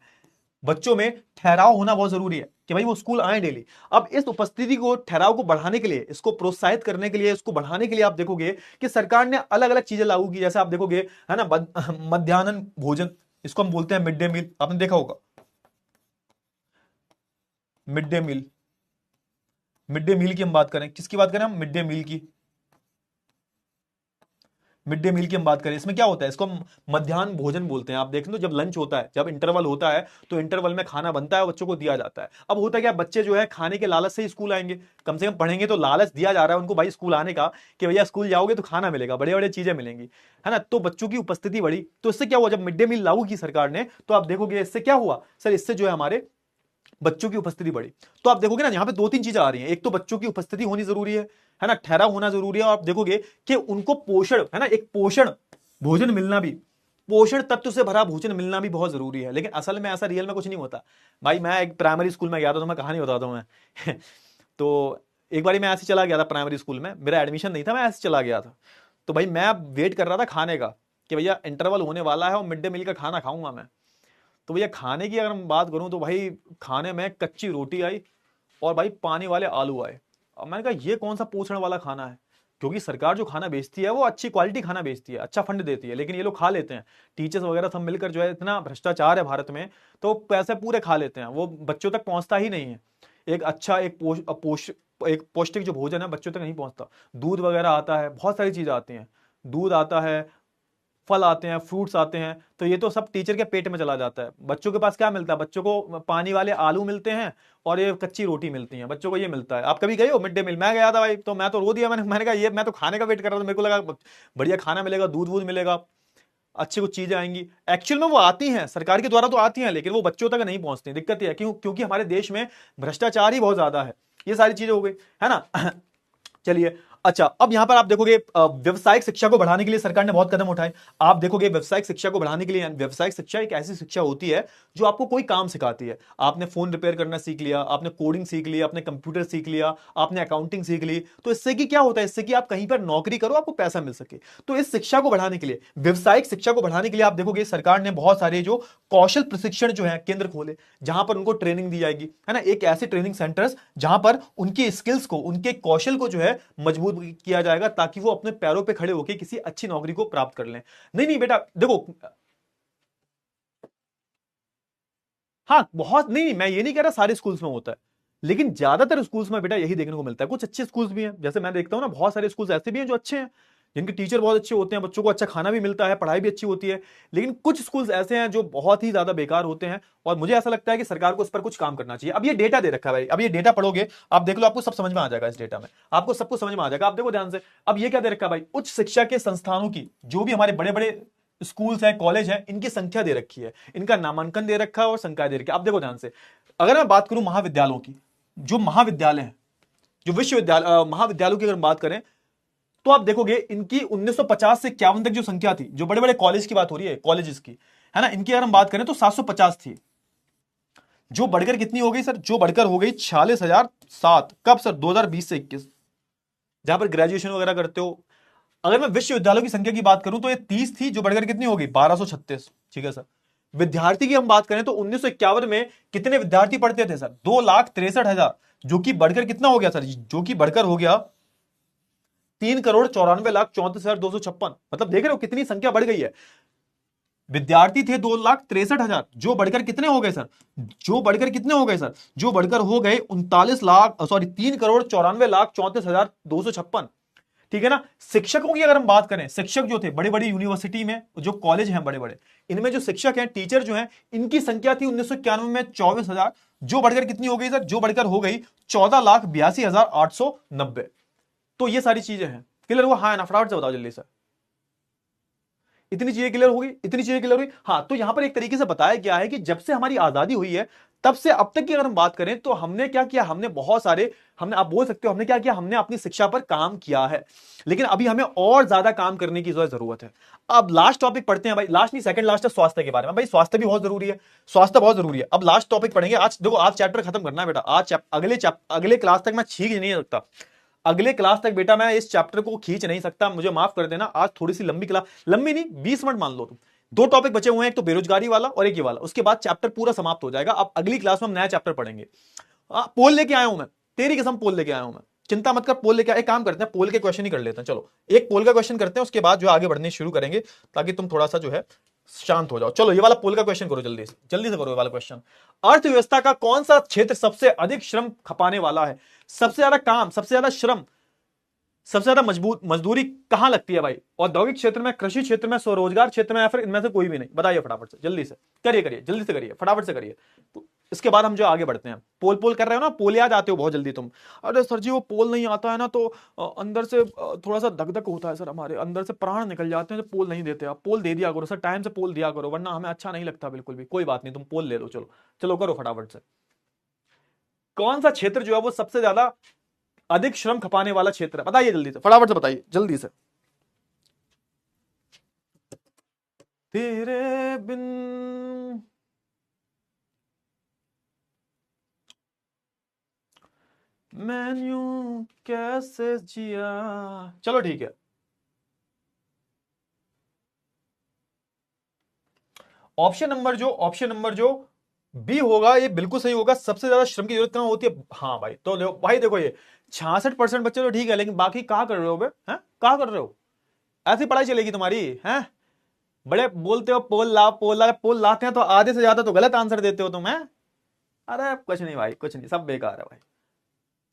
बच्चों में ठहराव होना बहुत जरूरी है कि भाई वो स्कूल आए डेली। अब इस उपस्थिति को, ठहराव को बढ़ाने के लिए, इसको प्रोत्साहित करने के लिए, इसको बढ़ाने के लिए आप देखोगे कि सरकार ने अलग अलग चीजें लागू की। जैसे आप देखोगे, है ना, मध्याह्न भोजन, इसको हम बोलते हैं मिड डे मील, आपने देखा होगा mid day meal. Mid day meal की हम बात करें, किसकी बात करें हम? मिड डे मील की। मिड डे मील की हम बात करें, इसमें क्या होता है, इसको हम मध्याह्न भोजन बोलते हैं। आप देख लो, जब लंच होता है, जब इंटरवल होता है, तो इंटरवल में खाना बनता है, बच्चों को दिया जाता है। अब होता है क्या, बच्चे जो है खाने के लालच से ही स्कूल आएंगे, कम से कम पढ़ेंगे, तो लालच दिया जा रहा है उनको भाई स्कूल आने का, कि भैया स्कूल जाओगे तो खाना मिलेगा, बड़े बड़े चीजें मिलेंगी, है ना। तो बच्चों की उपस्थिति बढ़ी, तो इससे क्या हुआ, जब मिड डे मील लागू की सरकार ने, तो आप देखोगे इससे क्या हुआ सर, इससे जो है हमारे बच्चों की उपस्थिति बढ़ी। तो आप देखोगे ना, यहां पे दो तीन चीजें आ रही हैं। एक तो बच्चों की उपस्थिति होनी जरूरी है ना, ठहराव होना जरूरी है, और आप देखोगे कि उनको पोषण, है ना, एक पोषण भोजन मिलना भी, पोषण तत्व से भरा भोजन मिलना भी बहुत जरूरी है। लेकिन असल में ऐसा रियल में कुछ नहीं होता भाई। मैं एक प्राइमरी स्कूल में गया था, तो मैं कहानी बताता हूं मैं तो एक बार मैं ऐसे चला गया था प्राइमरी स्कूल में, मेरा एडमिशन नहीं था, मैं ऐसे चला गया था। तो भाई मैं वेट कर रहा था खाने का, कि भैया इंटरवल होने वाला है और मिड डे मील का खाना खाऊंगा मैं। तो भैया खाने की अगर मैं बात करूं, तो भाई खाने में कच्ची रोटी आई और भाई पानी वाले आलू आए। अब मैंने कहा ये कौन सा पोषण वाला खाना है, क्योंकि सरकार जो खाना बेचती है वो अच्छी क्वालिटी खाना बेचती है, अच्छा फंड देती है, लेकिन ये लोग खा लेते हैं। टीचर्स वगैरह सब मिलकर, जो है इतना भ्रष्टाचार है भारत में, तो पैसे पूरे खा लेते हैं, वो बच्चों तक पहुंचता ही नहीं है। एक अच्छा एक पौष्टिक जो भोजन है बच्चों तक नहीं पहुंचता। दूध वगैरह आता है, बहुत सारी चीजें आती हैं, दूध आता है, फल आते हैं, फ्रूट्स आते हैं, तो ये तो सब टीचर के पेट में चला जाता है। बच्चों के पास क्या मिलता है? बच्चों को पानी वाले आलू मिलते हैं और ये कच्ची रोटी मिलती है, बच्चों को ये मिलता है। आप कभी गए हो मिड डे मील? मैं गया था भाई, तो मैं तो रो दिया। मैंने कहा ये मैं तो खाने का वेट कर रहा था, मेरे को लगा बढ़िया खाना मिलेगा, दूध वूध मिलेगा, अच्छी कुछ चीजें आएंगी। एक्चुअल में वो आती हैं, सरकार के द्वारा तो आती हैं, लेकिन वो बच्चों तक नहीं पहुंचती। दिक्कत ये है क्योंकि हमारे देश में भ्रष्टाचार ही बहुत ज्यादा है। ये सारी चीजें हो गई है ना। चलिए, अच्छा, अब यहां पर आप देखोगे व्यवसायिक शिक्षा को बढ़ाने के लिए सरकार ने बहुत कदम उठाए। आप देखोगे व्यवसायिक शिक्षा को बढ़ाने के लिए, व्यवसायिक शिक्षा एक ऐसी शिक्षा होती है जो आपको कोई काम सिखाती है। आपने फोन रिपेयर करना सीख लिया, आपने कोडिंग सीख लिया, आपने कंप्यूटर सीख लिया, आपने अकाउंटिंग सीख ली, तो इससे कि क्या होता है? इससे कि आप कहीं पर नौकरी करो, आपको पैसा मिल सके। तो इस शिक्षा को बढ़ाने के लिए, व्यवसायिक शिक्षा को बढ़ाने के लिए आप देखोगे सरकार ने बहुत सारे जो कौशल प्रशिक्षण जो है केंद्र खोले, जहां पर उनको ट्रेनिंग दी जाएगी, है ना। एक ऐसे ट्रेनिंग सेंटर्स जहां पर उनकी स्किल्स को, उनके कौशल को जो है मजबूत किया जाएगा, ताकि वो अपने पैरों पे खड़े होकर किसी अच्छी नौकरी को प्राप्त कर लें। नहीं नहीं बेटा देखो, हाँ बहुत नहीं, मैं ये नहीं कह रहा सारे स्कूल्स में होता है, लेकिन ज्यादातर स्कूल्स में बेटा यही देखने को मिलता है। कुछ अच्छे स्कूल्स भी हैं, जैसे मैं देखता हूं ना, बहुत सारे स्कूल्स ऐसे भी हैं जो अच्छे हैं, जिनके टीचर बहुत अच्छे होते हैं, बच्चों को अच्छा खाना भी मिलता है, पढ़ाई भी अच्छी होती है। लेकिन कुछ स्कूल्स ऐसे हैं जो बहुत ही ज्यादा बेकार होते हैं, और मुझे ऐसा लगता है कि सरकार को इस पर कुछ काम करना चाहिए। अब ये डेटा दे रखा है भाई, अब ये डेटा पढ़ोगे आप, देख लो, आपको सब समझ में आ जाएगा। इस डेटा में आपको सब कुछ समझ में आ जाएगा। आप देखो ध्यान से, अब ये क्या दे रखा है भाई? उच्च शिक्षा के संस्थानों की, जो भी हमारे बड़े बड़े स्कूल्स हैं, कॉलेज हैं, इनकी संख्या दे रखी है, इनका नामांकन दे रखा है और संख्या दे रखी है। आप देखो ध्यान से, अगर मैं बात करूं महाविद्यालयों की, जो महाविद्यालय हैं, जो विश्वविद्यालय महाविद्यालयों की अगर बात करें, तो आप देखोगे इनकी 1950 से 51 तक जो संख्या थी, जो बड़े बड़े कॉलेज की बात हो रही है, कॉलेजेस की, है ना, इनकी अगर हम बात करें तो 750 थी, जो बढ़कर कितनी हो गई सर? जो बढ़कर हो गई 46,007। कब सर? 2020 से 21, जहां पर ग्रेजुएशन वगैरह करते हो। अगर मैं विश्वविद्यालयों की संख्या की बात करूं तो ये 30 थी, जो बढ़कर कितनी होगी? 1236। ठीक है सर। विद्यार्थी की हम बात करें तो 1951 में कितने विद्यार्थी पढ़ते थे सर? 2,63,000, जो कि बढ़कर कितना हो गया सर? जो कि बढ़कर हो गया 3,94,34,256। मतलब देख रहे हो कितनी संख्या बढ़ गई है। विद्यार्थी थे 2,63,000, जो बढ़कर कितने हो गए सर? जो बढ़कर कितने हो गए सर? जो बढ़कर हो गए 3,94,34,256। ठीक है ना। शिक्षकों की अगर हम बात करें, शिक्षक जो थे बड़े बड़ी यूनिवर्सिटी में, जो कॉलेज हैं बड़े बड़े, इनमें जो शिक्षक हैं, टीचर जो हैं, इनकी संख्या थी 1991 में 24,000, जो बढ़कर कितनी हो गई सर? जो बढ़कर हो गई 14,82,890। तो ये सारी चीजें हैं। क्लियर हुआ? हाँ ना, फटाफट से बताओ जल्दी से। इतनी चीजें क्लियर होगी? इतनी चीजें क्लियर हुई? हाँ, तो यहां पर एक तरीके से बताया गया है कि जब से हमारी आजादी हुई है, तब से अब तक की अगर हम बात करें तो हमने क्या किया? हमने बहुत सारे, हमने, आप बोल सकते हो हमने क्या किया? हमने अपनी शिक्षा पर काम किया है, लेकिन अभी हमें और ज्यादा काम करने की जरूरत है। अब लास्ट टॉपिक पढ़ते हैं भाई, लास्ट नहीं सेकंड लास्ट है, स्वास्थ्य के बारे में। भाई स्वास्थ्य भी बहुत जरूरी है, स्वास्थ्य बहुत जरूरी है। अब लास्ट टॉपिक पढ़ेंगे आज। देखो आज चैप्टर खत्म करना है बेटा, आज अगले क्लास तक मैं खींच नहीं सकता, अगले क्लास तक बेटा मैं इस चैप्टर को खींच नहीं सकता, मुझे माफ कर देना। आज थोड़ी सी लंबी क्लास, लंबी नहीं, 20 मिनट मान लो तुम। दो टॉपिक बचे हुए हैं, एक तो बेरोजगारी वाला और एक ये वाला, उसके बाद चैप्टर पूरा समाप्त हो जाएगा। अब अगली क्लास में हम नया चैप्टर पढ़ेंगे। पोल लेके आया हूं मैं, तेरी कसम पोल लेके आया हूं मैं, चिंता मत कर। पोल लेके एक काम करते हैं, पोल के क्वेश्चन ही कर लेते हैं। चलो एक पोल का क्वेश्चन करते हैं, उसके बाद जो आगे बढ़ने शुरू करेंगे, ताकि तुम थोड़ा सा जो है शांत हो जाओ। चलो ये वाला पोल का क्वेश्चन करो, जल्दी से जल्दी से करो ये वाला क्वेश्चन। अर्थव्यवस्था का कौन सा क्षेत्र सबसे अधिक श्रम खपाने वाला है? सबसे ज्यादा काम, सबसे ज्यादा श्रम, सबसे ज्यादा मजबूत मजदूरी कहां लगती है भाई? औद्योगिक क्षेत्र में, कृषि क्षेत्र में, स्वरोजगार क्षेत्र में, या फिर इनमें से कोई भी नहीं? बताइए फटाफट से, जल्दी से करिए, करिए जल्दी से करिए, फटाफट से करिए। तो इसके बाद हम जो आगे बढ़ते हैं, पोल पोल कर रहे हो ना, पोल याद आते हो बहुत जल्दी तुम। अरे सर जी वो पोल नहीं आता है ना, तो अंदर से थोड़ा सा धक धक होता है सर, हमारे अंदर से प्राण निकल जाते हैं, तो पोल नहीं देते आप। पोल दे दिया करो सर, टाइम से पोल दिया करो, वरना हमें अच्छा नहीं लगता बिल्कुल भी। कोई बात नहीं, तुम पोल ले लो। चलो चलो करो फटाफट से। कौन सा क्षेत्र जो है वो सबसे ज्यादा अधिक श्रम खपाने वाला क्षेत्र है? बताइए जल्दी से, फटाफट से बताइए जल्दी से। तेरे बिन मैं यूं कैसे जिया। चलो ठीक है, ऑप्शन नंबर जो बी होगा ये बिल्कुल सही होगा। सबसे ज्यादा श्रम की जरूरत कहां होती है? हाँ भाई, तो भाई देखो ये 66% बच्चे तो ठीक है, लेकिन बाकी कहां कर रहे हो बे? हैं कहां कर रहे हो? ऐसी पढ़ाई चलेगी तुम्हारी? हैं बड़े बोलते हो पोल ला पोल ला, पोल लाते हैं तो आधे से ज्यादा तो गलत आंसर देते हो तुम। हैं अरे कुछ नहीं भाई, कुछ नहीं, सब बेकार है भाई।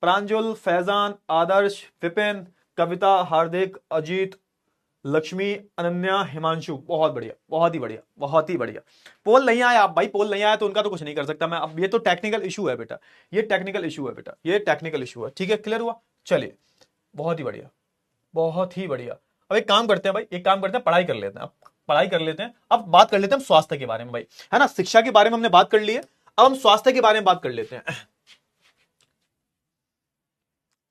प्रांजुल, फैजान, आदर्श, विपिन, कविता, हार्दिक, अजीत, लक्ष्मी, अनन्या, हिमांशु, बहुत बढ़िया, बहुत ही बढ़िया, बहुत ही बढ़िया। पोल नहीं आया आप भाई, पोल नहीं आया तो उनका तो कुछ नहीं कर सकता मैं। अब ये तो टेक्निकल इशू है बेटा, ये टेक्निकल इशू है बेटा, ये टेक्निकल इशू है। ठीक है, क्लियर हुआ? चलिए, बहुत ही बढ़िया, बहुत ही बढ़िया। अब एक काम करते हैं भाई, एक काम करते हैं, पढ़ाई कर लेते हैं। अब पढ़ाई कर लेते हैं, अब बात कर लेते हैं हम स्वास्थ्य के बारे में भाई, है ना। शिक्षा के बारे में हमने बात कर ली है, अब हम स्वास्थ्य के बारे में बात कर लेते हैं।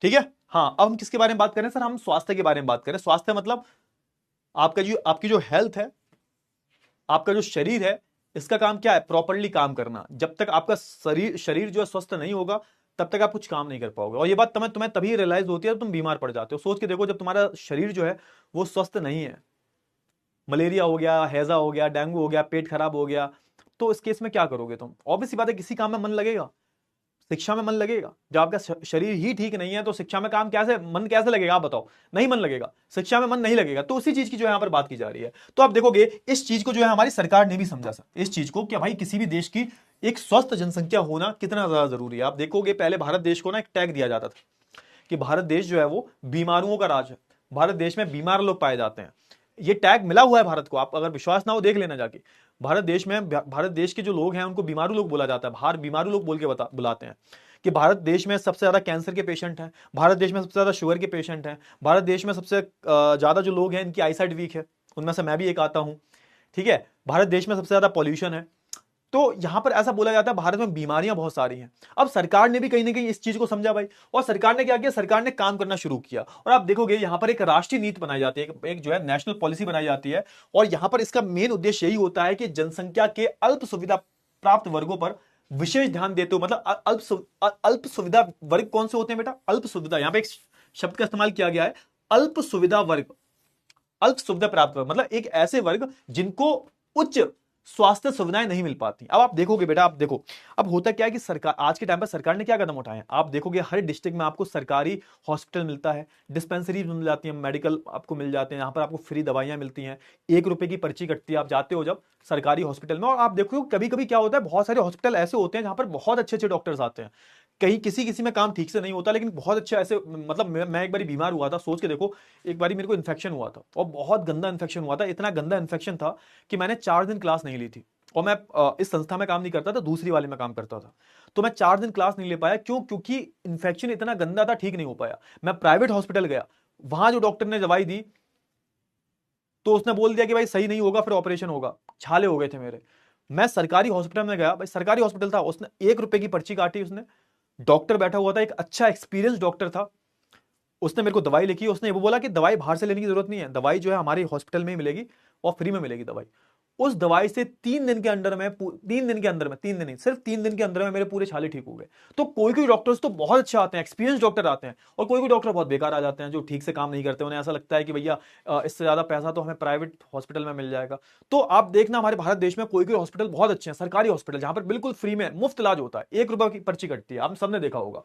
ठीक है, हाँ, अब हम किसके बारे में बात करें सर? हम स्वास्थ्य के बारे में बात करें। स्वास्थ्य मतलब आपकी जो हेल्थ है, आपका जो शरीर है, इसका काम क्या है? प्रॉपरली काम करना। जब तक आपका शरीर जो है स्वस्थ नहीं होगा, तब तक आप कुछ काम नहीं कर पाओगे। और ये बात तुम्हें तभी रियलाइज होती है जब तुम बीमार पड़ जाते हो। सोच के देखो, जब तुम्हारा शरीर जो है वो स्वस्थ नहीं है, मलेरिया हो गया, हैजा हो गया, डेंगू हो गया, पेट खराब हो गया, तो इस केस में क्या करोगे तुम? ऑब्वियस सी बात है, किसी काम में मन लगेगा? शिक्षा में मन लगेगा? जब आपका शरीर ही ठीक नहीं है तो शिक्षा में मन कैसे लगेगा? आप बताओ। नहीं मन लगेगा, शिक्षा में मन नहीं लगेगा। तो उसी चीज की जो है यहाँ पर बात की जा रही है। तो आप देखोगे इस चीज को जो है हमारी सरकार ने भी समझा सर, इस चीज को कि भाई किसी भी देश की एक स्वस्थ जनसंख्या होना कितना ज्यादा जरूरी है। आप देखोगे पहले भारत देश को ना एक टैग दिया जाता था कि भारत देश जो है वो बीमारुओं का राज है, भारत देश में बीमार लोग पाए जाते हैं। ये टैग मिला हुआ है भारत को, आप अगर विश्वास ना हो देख लेना जाके। भारत देश के जो लोग हैं उनको बीमारू लोग बोला जाता है, बाहर बीमारू लोग बोल के बुलाते हैं कि भारत देश में सबसे ज्यादा कैंसर के पेशेंट हैं, भारत देश में सबसे ज्यादा शुगर के पेशेंट हैं, भारत देश में सबसे ज्यादा जो लोग हैं इनकी आईसाइट वीक है, उनमें से मैं भी एक आता हूं। ठीक है, भारत देश में सबसे ज्यादा पॉल्यूशन है। तो यहां पर ऐसा बोला जाता है भारत में बीमारियां बहुत सारी हैं। अब सरकार ने भी कहीं ना कहीं इस चीज को समझा भाई, और सरकार ने क्या किया? सरकार ने काम करना शुरू किया। और आप देखोगे यहां पर एक राष्ट्रीय नीति बनाई जाती है, एक जो है नेशनल पॉलिसी बनाई जाती है। और यहां पर इसका मेन उद्देश्य यही होता है कि जनसंख्या के अल्प सुविधा प्राप्त वर्गों पर विशेष ध्यान देते हो। मतलब अल्प सुविधा वर्ग कौन से होते हैं बेटा? अल्प सुविधा, यहां पे एक शब्द का इस्तेमाल किया गया है, अल्प सुविधा वर्ग, अल्प सुविधा प्राप्त वर्ग, मतलब एक ऐसे वर्ग जिनको उच्च स्वास्थ्य सुविधाएं नहीं मिल पाती। अब आप देखोगे बेटा, आप देखो अब होता क्या है कि सरकार आज के टाइम पर सरकार ने क्या कदम उठाए हैं। आप देखोगे हर डिस्ट्रिक्ट में आपको सरकारी हॉस्पिटल मिलता है, डिस्पेंसरी मिल जाती है, मेडिकल आपको मिल जाते हैं, यहाँ पर आपको फ्री दवाइयां मिलती हैं, 1 रुपए की पर्ची कटती है, आप जाते हो जब सरकारी हॉस्पिटल में। और आप देखो कभी कभी क्या होता है, बहुत सारे हॉस्पिटल ऐसे होते हैं जहां पर बहुत अच्छे अच्छे डॉक्टर्स आते हैं, कहीं किसी किसी में काम ठीक से नहीं होता, लेकिन बहुत अच्छे ऐसे, मतलब मैं एक बार बीमार हुआ था, सोच के देखो, एक बार मेरे को इन्फेक्शन हुआ था और बहुत गंदा इन्फेक्शन हुआ था, इतना गंदा इन्फेक्शन था कि मैंने 4 दिन क्लास नहीं ली थी। और मैं इस संस्था में काम नहीं करता था, दूसरी वाले में काम करता था। तो मैं 4 दिन क्लास नहीं ले पाया। क्यों? क्योंकि इन्फेक्शन इतना गंदा था, ठीक नहीं हो पाया। मैं प्राइवेट हॉस्पिटल गया, वहां जो डॉक्टर ने दवाई दी तो उसने बोल दिया कि भाई सही नहीं होगा, फिर ऑपरेशन होगा। छाले हो गए थे मेरे। मैं सरकारी हॉस्पिटल में गया, भाई सरकारी हॉस्पिटल था, उसने 1 रुपए की पर्ची काटी, उसने, डॉक्टर बैठा हुआ था, एक अच्छा एक्सपीरियंस डॉक्टर था, उसने मेरे को दवाई लिखी। उसने वो बोला कि दवाई बाहर से लेने की जरूरत नहीं है, दवाई जो है हमारे हॉस्पिटल में ही मिलेगी और फ्री में मिलेगी दवाई। उस दवाई से 3 दिन के अंदर में, 3 दिन के अंदर में, 3 दिन नहीं, सिर्फ 3 दिन के अंदर में मेरे पूरे छाले ठीक हो गए। तो कोई कोई डॉक्टर्स तो बहुत अच्छे आते हैं, एक्सपीरियंस डॉक्टर आते हैं, और कोई कोई डॉक्टर बहुत बेकार आ जाते हैं जो ठीक से काम नहीं करते। उन्हें ऐसा लगता है कि भैया इससे ज्यादा पैसा तो हमें प्राइवेट हॉस्पिटल में मिल जाएगा। तो आप देखना हमारे भारत देश में कोई कोई हॉस्पिटल बहुत अच्छे हैं, सरकारी हॉस्पिटल, जहां पर बिल्कुल फ्री में मुफ्त इलाज होता है, 1 रुपए की पर्ची कटती है, आप सबने देखा होगा।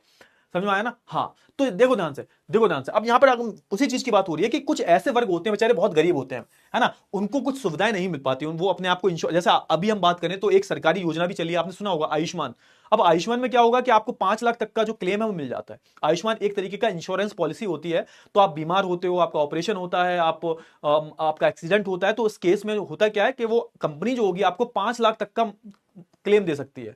समझ में आया ना? हाँ, तो देखो ध्यान से, देखो ध्यान से। अब यहां पर उसी चीज की बात हो रही है कि कुछ ऐसे वर्ग होते हैं बेचारे बहुत गरीब होते हैं, है ना, उनको कुछ सुविधाएं नहीं मिल पाती, वो अपने आप को जैसे अभी हम बात करें तो एक सरकारी योजना भी चली है, आपने सुना होगा, आयुष्मान। अब आयुष्मान में क्या होगा कि आपको 5 लाख तक का जो क्लेम है वो मिल जाता है। आयुष्मान एक तरीके का इंश्योरेंस पॉलिसी होती है। तो आप बीमार होते हो, आपका ऑपरेशन होता है, आपका एक्सीडेंट होता है, तो उस केस में होता क्या है कि वो कंपनी जो होगी आपको 5 लाख तक का क्लेम दे सकती है।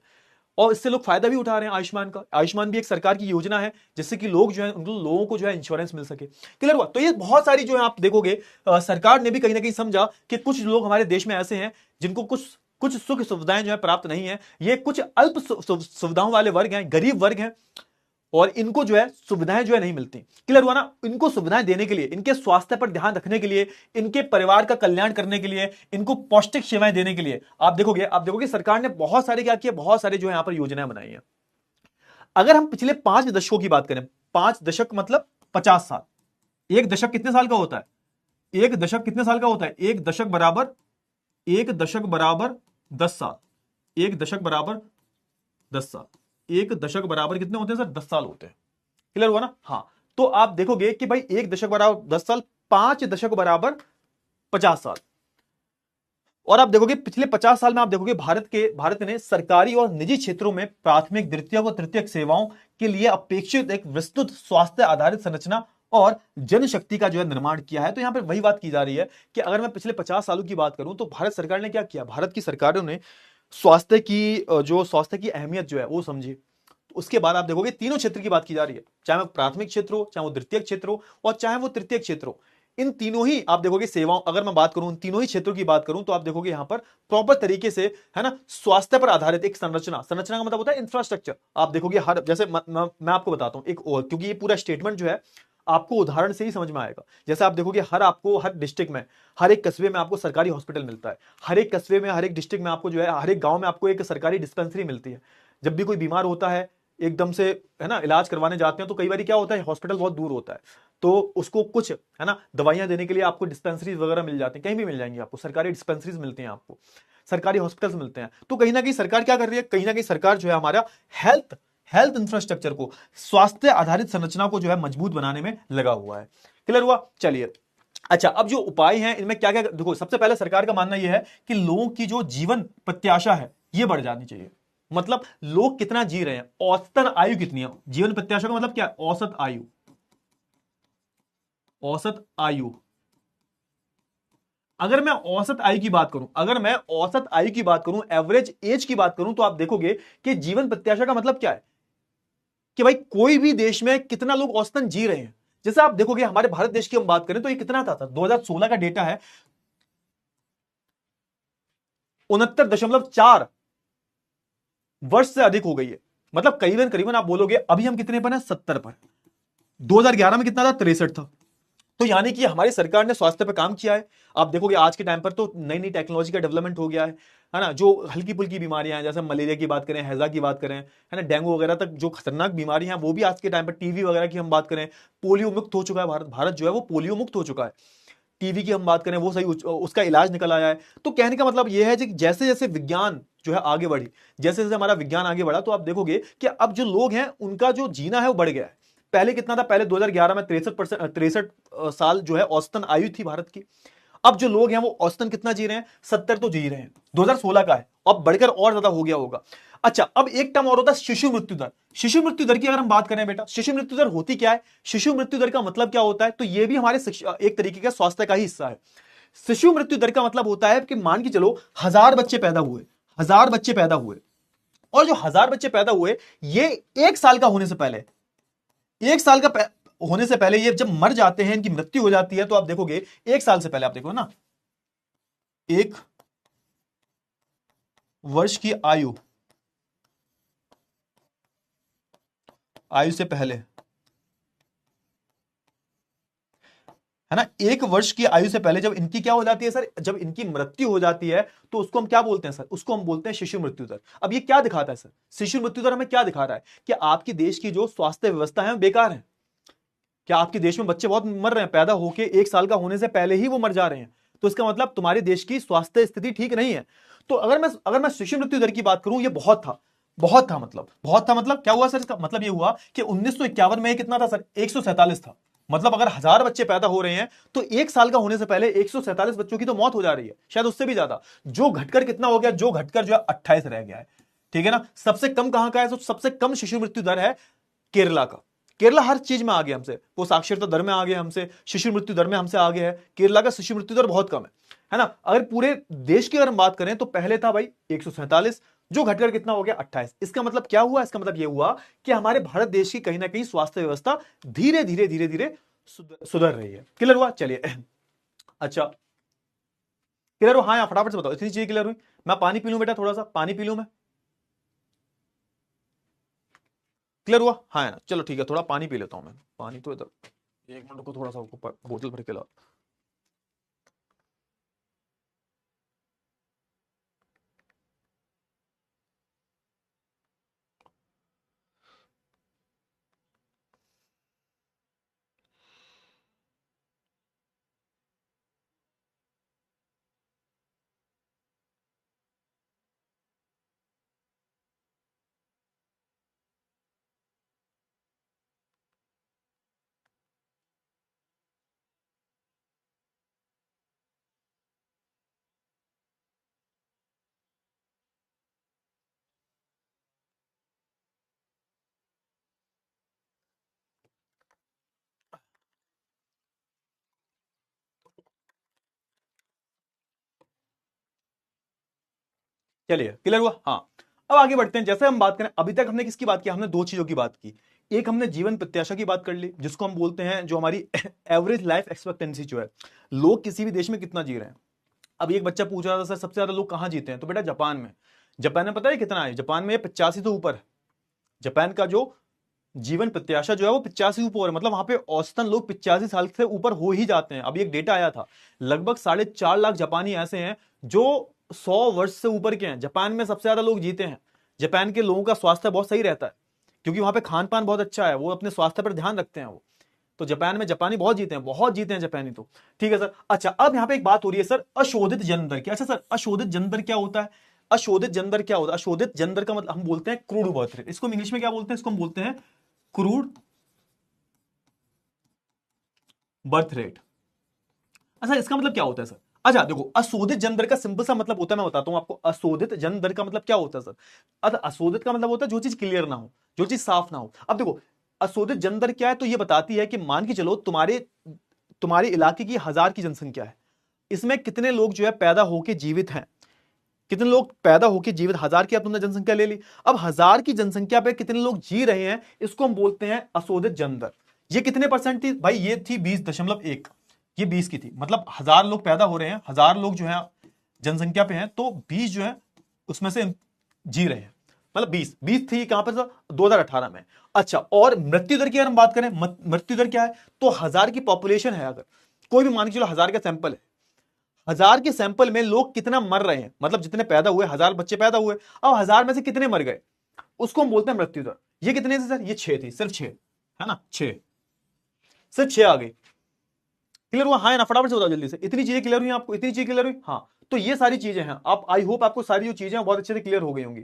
और इससे लोग फायदा भी उठा रहे हैं आयुष्मान का। आयुष्मान भी एक सरकार की योजना है जिससे कि लोग जो है, उन लोगों को जो है इंश्योरेंस मिल सके। क्लियर हुआ? तो ये बहुत सारी जो है आप देखोगे सरकार ने भी कहीं ना कहीं समझा कि कुछ लोग हमारे देश में ऐसे हैं जिनको कुछ कुछ सुख सुविधाएं जो है प्राप्त नहीं है। ये कुछ अल्प सुविधाओं वाले वर्ग हैं, गरीब वर्ग हैं, और इनको जो है सुविधाएं जो है नहीं मिलती। क्लियर हुआ ना? इनको सुविधाएं देने के लिए, इनके स्वास्थ्य पर ध्यान रखने के लिए, इनके परिवार का कल्याण करने के लिए, इनको पौष्टिक सेवाएं देने के लिए आप देखोगे सरकार ने बहुत सारे क्या किया, बहुत सारे जो है यहां पर योजनाएं बनाई हैं। अगर हम पिछले 5 दशकों की बात करें, 5 दशक मतलब 50 साल। एक दशक कितने साल का होता है? एक दशक कितने साल का होता है? एक दशक बराबर 10 साल। एक दशक बराबर 10 साल। एक दशक बराबर कितने होते हैं सर? 10 साल होते हैं। क्लियर हुआ ना? हाँ, तो आप देखोगे कि भाई एक दशक बराबर 10 साल, 5 दशक बराबर 50 साल। और आप देखोगे पिछले 50 साल में आप देखोगे भारत ने सरकारी और निजी क्षेत्रों में प्राथमिक, द्वितीयक और तृतीयक सेवाओं के लिए अपेक्षित एक विस्तृत स्वास्थ्य आधारित संरचना और जनशक्ति का जो है निर्माण किया है। तो यहां पर वही बात की जा रही है कि अगर मैं पिछले 50 सालों की बात करूं तो भारत सरकार ने क्या किया, भारत की सरकारों ने स्वास्थ्य की अहमियत जो है वो समझी। तो उसके बाद आप देखोगे तीनों क्षेत्र की बात की जा रही है, चाहे वो प्राथमिक क्षेत्र हो, चाहे वो द्वितीय क्षेत्र हो, और चाहे वो तृतीय क्षेत्र हो। इन तीनों ही आप देखोगे सेवाओं, अगर मैं बात करूं इन तीनों ही क्षेत्रों की बात करूं तो आप देखोगे यहां पर प्रॉपर तरीके से, है ना, स्वास्थ्य पर आधारित एक संरचना का मतलब होता है इंफ्रास्ट्रक्चर। आप देखोगे हर, जैसे मैं आपको बताता हूं एक और, क्योंकि ये पूरा स्टेटमेंट जो है आपको उदाहरण से ही समझ में आएगा। जैसे आप देखोगे हर डिस्ट्रिक्ट में, हर एक कस्बे में आपको सरकारी हॉस्पिटल मिलता है, हर एक कस्बे में, हर एक डिस्ट्रिक्ट में आपको जो है, हर एक गांव में आपको एक सरकारी डिस्पेंसरी मिलती है। जब भी कोई बीमार होता है एकदम से, है ना, इलाज करवाने जाते हैं तो कई बार क्या होता है, हॉस्पिटल बहुत दूर होता है, तो उसको कुछ, है ना, दवाइयां देने के लिए आपको डिस्पेंसरीज वगैरह मिल जाती हैं, कहीं भी मिल जाएंगी आपको, सरकारी डिस्पेंसरीज मिलती हैं आपको, सरकारी हॉस्पिटल्स मिलते हैं। तो कहीं ना कहीं सरकार क्या कर रही है, कहीं ना कहीं सरकार जो है हमारा हेल्थ हेल्थ इंफ्रास्ट्रक्चर को, स्वास्थ्य आधारित संरचना को जो है मजबूत बनाने में लगा हुआ है। क्लियर हुआ? चलिए, अच्छा, अब जो उपाय हैं इनमें क्या क्या, देखो सबसे पहले सरकार का मानना यह है कि लोगों की जो जीवन प्रत्याशा है ये बढ़ जानी चाहिए। मतलब लोग कितना जी रहे हैं, औसतन आयु कितनी है, जीवन प्रत्याशा का मतलब क्या है, औसत आयु, औसत आयु। अगर मैं औसत आयु की बात करूं, अगर मैं औसत आयु की बात करूं, एवरेज एज की बात करूं, तो आप देखोगे कि जीवन प्रत्याशा का मतलब क्या है, कि भाई कोई भी देश में कितना लोग औसतन जी रहे हैं। जैसे आप देखोगे हमारे भारत देश की हम बात करें तो ये कितना था 2016 का डेटा है, 69.4 वर्ष से अधिक हो गई है। मतलब करीबन करीबन आप बोलोगे अभी हम कितने पर हैं, 70 पर। 2011 में कितना था, 63 था। तो यानी कि हमारी सरकार ने स्वास्थ्य पर काम किया है। आप देखोगे आज के टाइम पर तो नई नई टेक्नोलॉजी का डेवलपमेंट हो गया है ना, जो हल्की फुल्की बीमारियां हैं, जैसे मलेरिया की बात करें, हैजा की बात करें, है ना, डेंगू वगैरह तक जो खतरनाक बीमारियां हैं वो भी आज के टाइम पर, टीवी वगैरह की हम बात करें, पोलियो मुक्त हो चुका है भारत, भारत जो है वो पोलियो मुक्त हो चुका है। टीवी की हम बात करें वो सही, उसका इलाज निकल आया है। तो कहने का मतलब यह है कि जैसे जैसे विज्ञान जो है आगे बढ़ी, जैसे जैसे हमारा विज्ञान आगे बढ़ा, तो आप देखोगे कि अब जो लोग हैं उनका जो जीना है वो बढ़ गया है। पहले कितना था, पहले 2011 में 63 साल जो है औसतन आयु थी भारत की। अब जो लोग हैं वो औसतन कितना जी रहे हैं, 70 तो जी रहे हैं। 2016 का है, अब बढ़कर और ज्यादा हो गया होगा। अच्छा, अब एक टर्म और होता है शिशु मृत्यु दर। शिशु मृत्यु दर की अगर हम बात करें बेटा, शिशु मृत्यु दर होती क्या है, शिशु मृत्यु दर का मतलब क्या होता है, तो ये भी हमारे एक तरीके का स्वास्थ्य का ही हिस्सा है। शिशु मृत्यु दर का मतलब होता है कि मान के चलो 1000 बच्चे पैदा हुए, 1000 बच्चे पैदा हुए, और जो 1000 बच्चे पैदा हुए ये 1 साल का होने से पहले, 1 साल का होने से पहले ये जब मर जाते हैं, इनकी मृत्यु हो जाती है, तो आप देखोगे 1 साल से पहले, आप देखो ना, 1 वर्ष की आयु, आयु से पहले, है ना, 1 वर्ष की आयु से पहले जब इनकी क्या हो जाती है सर, जब इनकी मृत्यु हो जाती है, तो उसको हम क्या बोलते हैं सर, उसको हम बोलते हैं शिशु मृत्यु दर। अब ये क्या दिखाता है सर, शिशु मृत्यु दर हमें क्या दिखा रहा है, कि आपकी देश की जो स्वास्थ्य व्यवस्था है बेकार है। क्या आपके देश में बच्चे बहुत मर रहे हैं, पैदा होके 1 साल का होने से पहले ही वो मर जा रहे हैं, तो इसका मतलब तुम्हारे देश की स्वास्थ्य स्थिति ठीक नहीं है। तो अगर मैं शिशु मृत्यु दर की बात करूं, ये बहुत था, मतलब क्या हुआ सर, इसका मतलब ये हुआ कि 1951 में कितना था सर, 147 था। मतलब अगर 1000 बच्चे पैदा हो रहे हैं तो 1 साल का होने से पहले 147 बच्चों की तो मौत हो जा रही है, शायद उससे भी ज्यादा। जो घटकर कितना हो गया, जो घटकर जो है 28 रह गया है। ठीक है ना, सबसे कम कहां का है, तो सबसे कम शिशु मृत्यु दर है केरला का। केरला हर चीज में आगे हमसे, वो साक्षरता दर में आगे हमसे, शिशु मृत्यु दर में हमसे आगे है। केरला का शिशु मृत्यु दर बहुत कम है ना। अगर पूरे देश की अगर हम बात करें तो पहले था भाई 147, जो घटकर कितना हो गया 28। इसका मतलब क्या हुआ, इसका मतलब यह हुआ कि हमारे भारत देश की कहीं ना कहीं स्वास्थ्य व्यवस्था धीरे धीरे सुधर रही है। क्लियर हुआ? चलिए अच्छा, क्लियर हुआ? हाँ, या फटाफट से बताओ, इतनी चीज क्लियर हुई? मैं पानी पी लूं बेटा, थोड़ा सा पानी पी लूं मैं। क्लियर हुआ? हाँ है ना, चलो ठीक है, थोड़ा पानी पी लेता हूं मैं, पानी तो इधर, 1 मिनट को, थोड़ा सा बोतल भर के ला। चलिए क्लियर हुआ। हाँ, अब आगे बढ़ते हैं। जैसे हम बात करें, अभी तक हमने किसकी बात की, हमने दो चीजों की बात की। एक हमने जीवन प्रत्याशा की बात कर ली, जिसको हम बोलते हैं जो हमारी एवरेज लाइफ एक्सपेक्टेंसी जो है, लोग किसी भी देश में कितना जी रहे हैं। अब एक बच्चा पूछ रहा था, सर सबसे ज्यादा लोग कहां जीते हैं, तो बेटा जापान में। जापान में पता है कितना है, जापान में 85 से ऊपर है। जापान का जो जीवन प्रत्याशा जो है वो 85 ऊपर है, मतलब वहां पे औसतन लोग 85 साल से ऊपर हो ही जाते हैं। अभी एक डेटा आया था, लगभग 4.5 लाख जापानी ऐसे हैं जो 100 वर्ष से ऊपर के हैं। जापान में सबसे ज्यादा लोग जीते हैं। जापान के लोगों का स्वास्थ्य बहुत सही रहता है, क्योंकि वहां पे खान पान बहुत अच्छा है, वो अपने स्वास्थ्य पर ध्यान रखते हैं वो। तो जापान में जापानी बहुत जीते हैं, बहुत जीते हैं जापानी तो। ठीक है सर। अच्छा, अब यहां पे एक बात हो रही है सर, अशोधित जन्म दर क्या। अच्छा सर, अशोधित जन्म दर क्या होता है, अशोधित जन्म दर क्या होता है। अशोधित जन्म दर का मतलब हम बोलते हैं क्रूड बर्थ रेट। इसको इंग्लिश में क्या बोलते हैं, इसको हम बोलते हैं क्रूड बर्थ रेट। अच्छा, इसका मतलब क्या होता है सर। अच्छा देखो, अशोधित जन्म दर का सिंपल सा मतलब होता है, मैं बताता हूं आपको। अशोधित जन्म दर का मतलब क्या होता है सर। अच्छा, अशोधित का मतलब होता है जो चीज क्लियर ना हो, जो चीज साफ ना हो। अब देखो, अशोधित जन्म दर क्या है, तो ये बताती है कि मान के चलो तुम्हारे तुम्हारे इलाके की 1000 की जनसंख्या है, इसमें कितने लोग जो है पैदा होके जीवित हैं, कितने लोग पैदा होके जीवित, 1000 की अब तुमने जनसंख्या ले ली। अब 1000 की जनसंख्या पे कितने लोग जी रहे हैं, इसको हम बोलते हैं अशोधित जन्म दर। ये कितने परसेंट थी भाई, ये थी 20.1, ये 20 की थी। मतलब 1000 लोग पैदा हो रहे हैं, 1000 लोग जो है जनसंख्या पे हैं, तो 20 जो है उसमें से जी रहे हैं, मतलब 20 थी कहां पर सर, 2018 में। अच्छा, और मृत्यु दर की अगर हम बात करें, मृत्यु दर क्या है, तो 1000 की पॉपुलेशन है, अगर कोई भी मान के चलो 1000 का सैंपल है, 1000 के सैंपल में लोग कितना मर रहे हैं, मतलब जितने पैदा हुए, 1000 बच्चे पैदा हुए, अब 1000 में से कितने मर गए, उसको हम बोलते हैं मृत्यु दर। ये कितने थे सर, ये 6 थी, सिर्फ 6, है ना, 6, सिर्फ 6 आ गई। क्लियर हुआ, हाँ ना, फटाफट से बताओ जल्दी से, इतनी चीजें क्लियर हुई आपको, इतनी चीजें क्लियर हुई। हाँ, तो ये सारी चीजें हैं। आप, आई होप आपको सारी जो चीजें हैं बहुत अच्छे से क्लियर हो गई होंगी।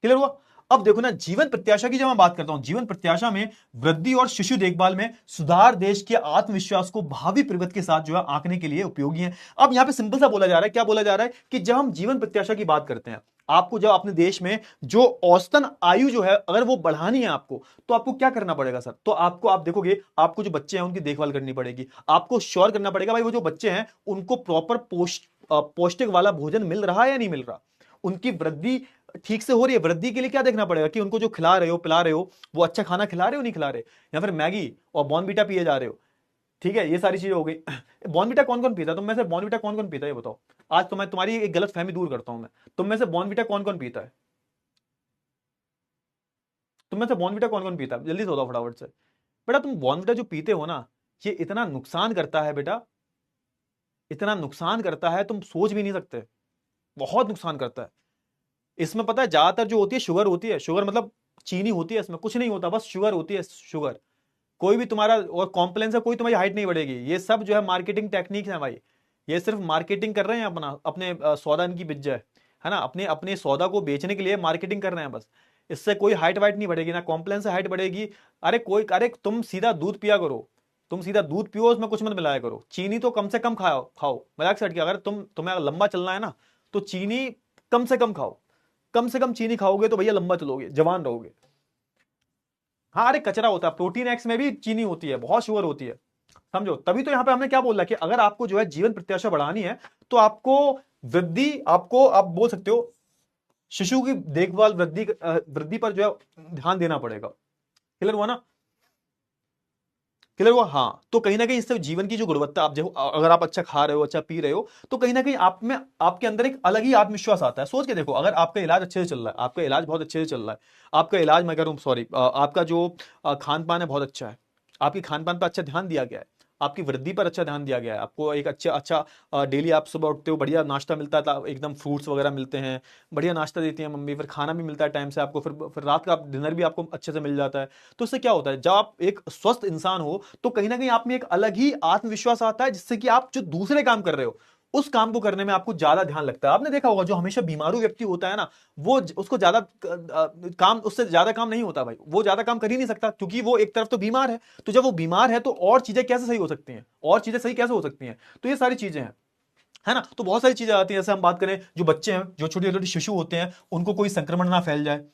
क्लियर हुआ। अब देखो ना, जीवन प्रत्याशा की जब मैं बात करता हूं, जीवन प्रत्याशा में वृद्धि और शिशु देखभाल में सुधार देश के आत्मविश्वास को भावी प्रगति के साथ जो है आंकने के लिए उपयोगी है। अब यहां पे सिंपल सा बोला जा रहा है, क्या बोला जा रहा है कि जब हम जीवन प्रत्याशा की बात करते हैं, आपको जब अपने देश में जो औसतन आयु जो है अगर वो बढ़ानी है आपको, तो आपको क्या करना पड़ेगा सर। तो आपको, आप देखोगे, आपको जो बच्चे हैं उनकी देखभाल करनी पड़ेगी, आपको श्योर करना पड़ेगा भाई वो जो बच्चे हैं उनको प्रॉपर पौष्टिक वाला भोजन मिल रहा है या नहीं मिल रहा, उनकी वृद्धि ठीक से हो रही है। वृद्धि के लिए क्या देखना पड़ेगा कि उनको जो खिला रहे हो, पिला रहे हो, वो अच्छा खाना खिला रहे हो, नहीं खिला रहे, या फिर मैगी और बॉर्नवीटा पिए जा रहे हो। ठीक है, ये सारी चीजें हो गई। बॉर्नवीटा कौन कौन पीता है, तुम में से बॉर्नवीटा कौन कौन पीता है, ये बताओ। आज तो मैं तुम्हारी एक गलत फहमी दूर करता हूं मैं, तुम में से बॉर्नवीटा कौन कौन पीता है, तुम में से बॉर्नवीटा कौन कौन पीता है, जल्दी से बताओ फटाफट से। बेटा तुम बॉर्नवीटा जो पीते हो ना, ये इतना नुकसान करता है बेटा, इतना नुकसान करता है तुम सोच भी नहीं सकते, बहुत नुकसान करता है। इसमें पता है ज्यादातर जो होती है शुगर होती है, शुगर मतलब चीनी होती है, इसमें कुछ नहीं होता, बस शुगर होती है, शुगर। कोई भी तुम्हारा, और कॉम्प्लेन से कोई तुम्हारी हाइट नहीं बढ़ेगी, ये सब जो है मार्केटिंग टेक्निक है भाई। ये सिर्फ मार्केटिंग कर रहे हैं अपना, अपने सौदा इनकी बिक जाए, है ना, अपने अपने सौदा को बेचने के लिए मार्केटिंग कर रहे हैं बस। इससे कोई हाइट वाइट नहीं बढ़ेगी, ना कॉम्प्लेन से हाइट बढ़ेगी। अरे तुम सीधा दूध पिया करो, तुम सीधा दूध पियो, उसमें कुछ मत मिलाया करो। चीनी तो कम से कम खाओ खाओ, मजाक से हट के, अगर तुम्हें लंबा चलना है ना, तो चीनी कम से कम खाओ, कम से कम चीनी खाओगे तो भैया लंबा चलोगे, जवान रहोगे। हाँ, अरे कचरा होता है, प्रोटीन एक्स में भी चीनी होती है, बहुत शुगर होती है, समझो। तभी तो यहां पे हमने क्या बोला कि अगर आपको जो है जीवन प्रत्याशा बढ़ानी है, तो आपको वृद्धि, आपको आप बोल सकते हो शिशु की देखभाल, वृद्धि पर जो है ध्यान देना पड़ेगा। क्लियर हुआ ना, क्लियर हुआ। हाँ, तो कहीं ना कहीं इससे जीवन की जो गुणवत्ता, आप जो अगर आप अच्छा खा रहे हो, अच्छा पी रहे हो, तो कहीं ना कहीं आप में, आपके अंदर एक अलग ही आत्मविश्वास आता है। सोच के देखो, अगर आपका इलाज अच्छे से चल रहा है, आपका इलाज बहुत अच्छे से चल रहा है, आपका इलाज, मैं कह रहा हूँ सॉरी, आपका जो खान पान है बहुत अच्छा है, आपकी खान पान पर अच्छा ध्यान दिया गया है, आपकी वृद्धि पर अच्छा ध्यान दिया गया है, आपको एक अच्छा अच्छा डेली आप सुबह उठते हो, बढ़िया नाश्ता मिलता है, एकदम फ्रूट्स वगैरह मिलते हैं, बढ़िया नाश्ता देती है मम्मी, फिर खाना भी मिलता है टाइम से आपको, फिर रात का डिनर भी आपको अच्छे से मिल जाता है। तो इससे क्या होता है, जब आप एक स्वस्थ इंसान हो, तो कहीं ना कहीं आप में एक अलग ही आत्मविश्वास आता है, जिससे कि आप जो दूसरे काम कर रहे हो, उस काम को करने में आपको ज्यादा ध्यान लगता है। आपने देखा होगा जो हमेशा बीमारू व्यक्ति होता है ना, वो उसको ज्यादा काम, उससे ज्यादा काम नहीं होता भाई, वो ज्यादा काम कर ही नहीं सकता, क्योंकि वो एक तरफ तो बीमार है। तो जब वो बीमार है, तो और चीजें कैसे सही हो सकती हैं, और चीजें सही कैसे हो सकती हैं, तो ये सारी चीजें हैं, है ना। तो बहुत सारी चीजें आती हैं। जैसे हम बात करें, जो बच्चे हैं, जो छोटे छोटे शिशु होते हैं, उनको कोई संक्रमण ना फैल जाए,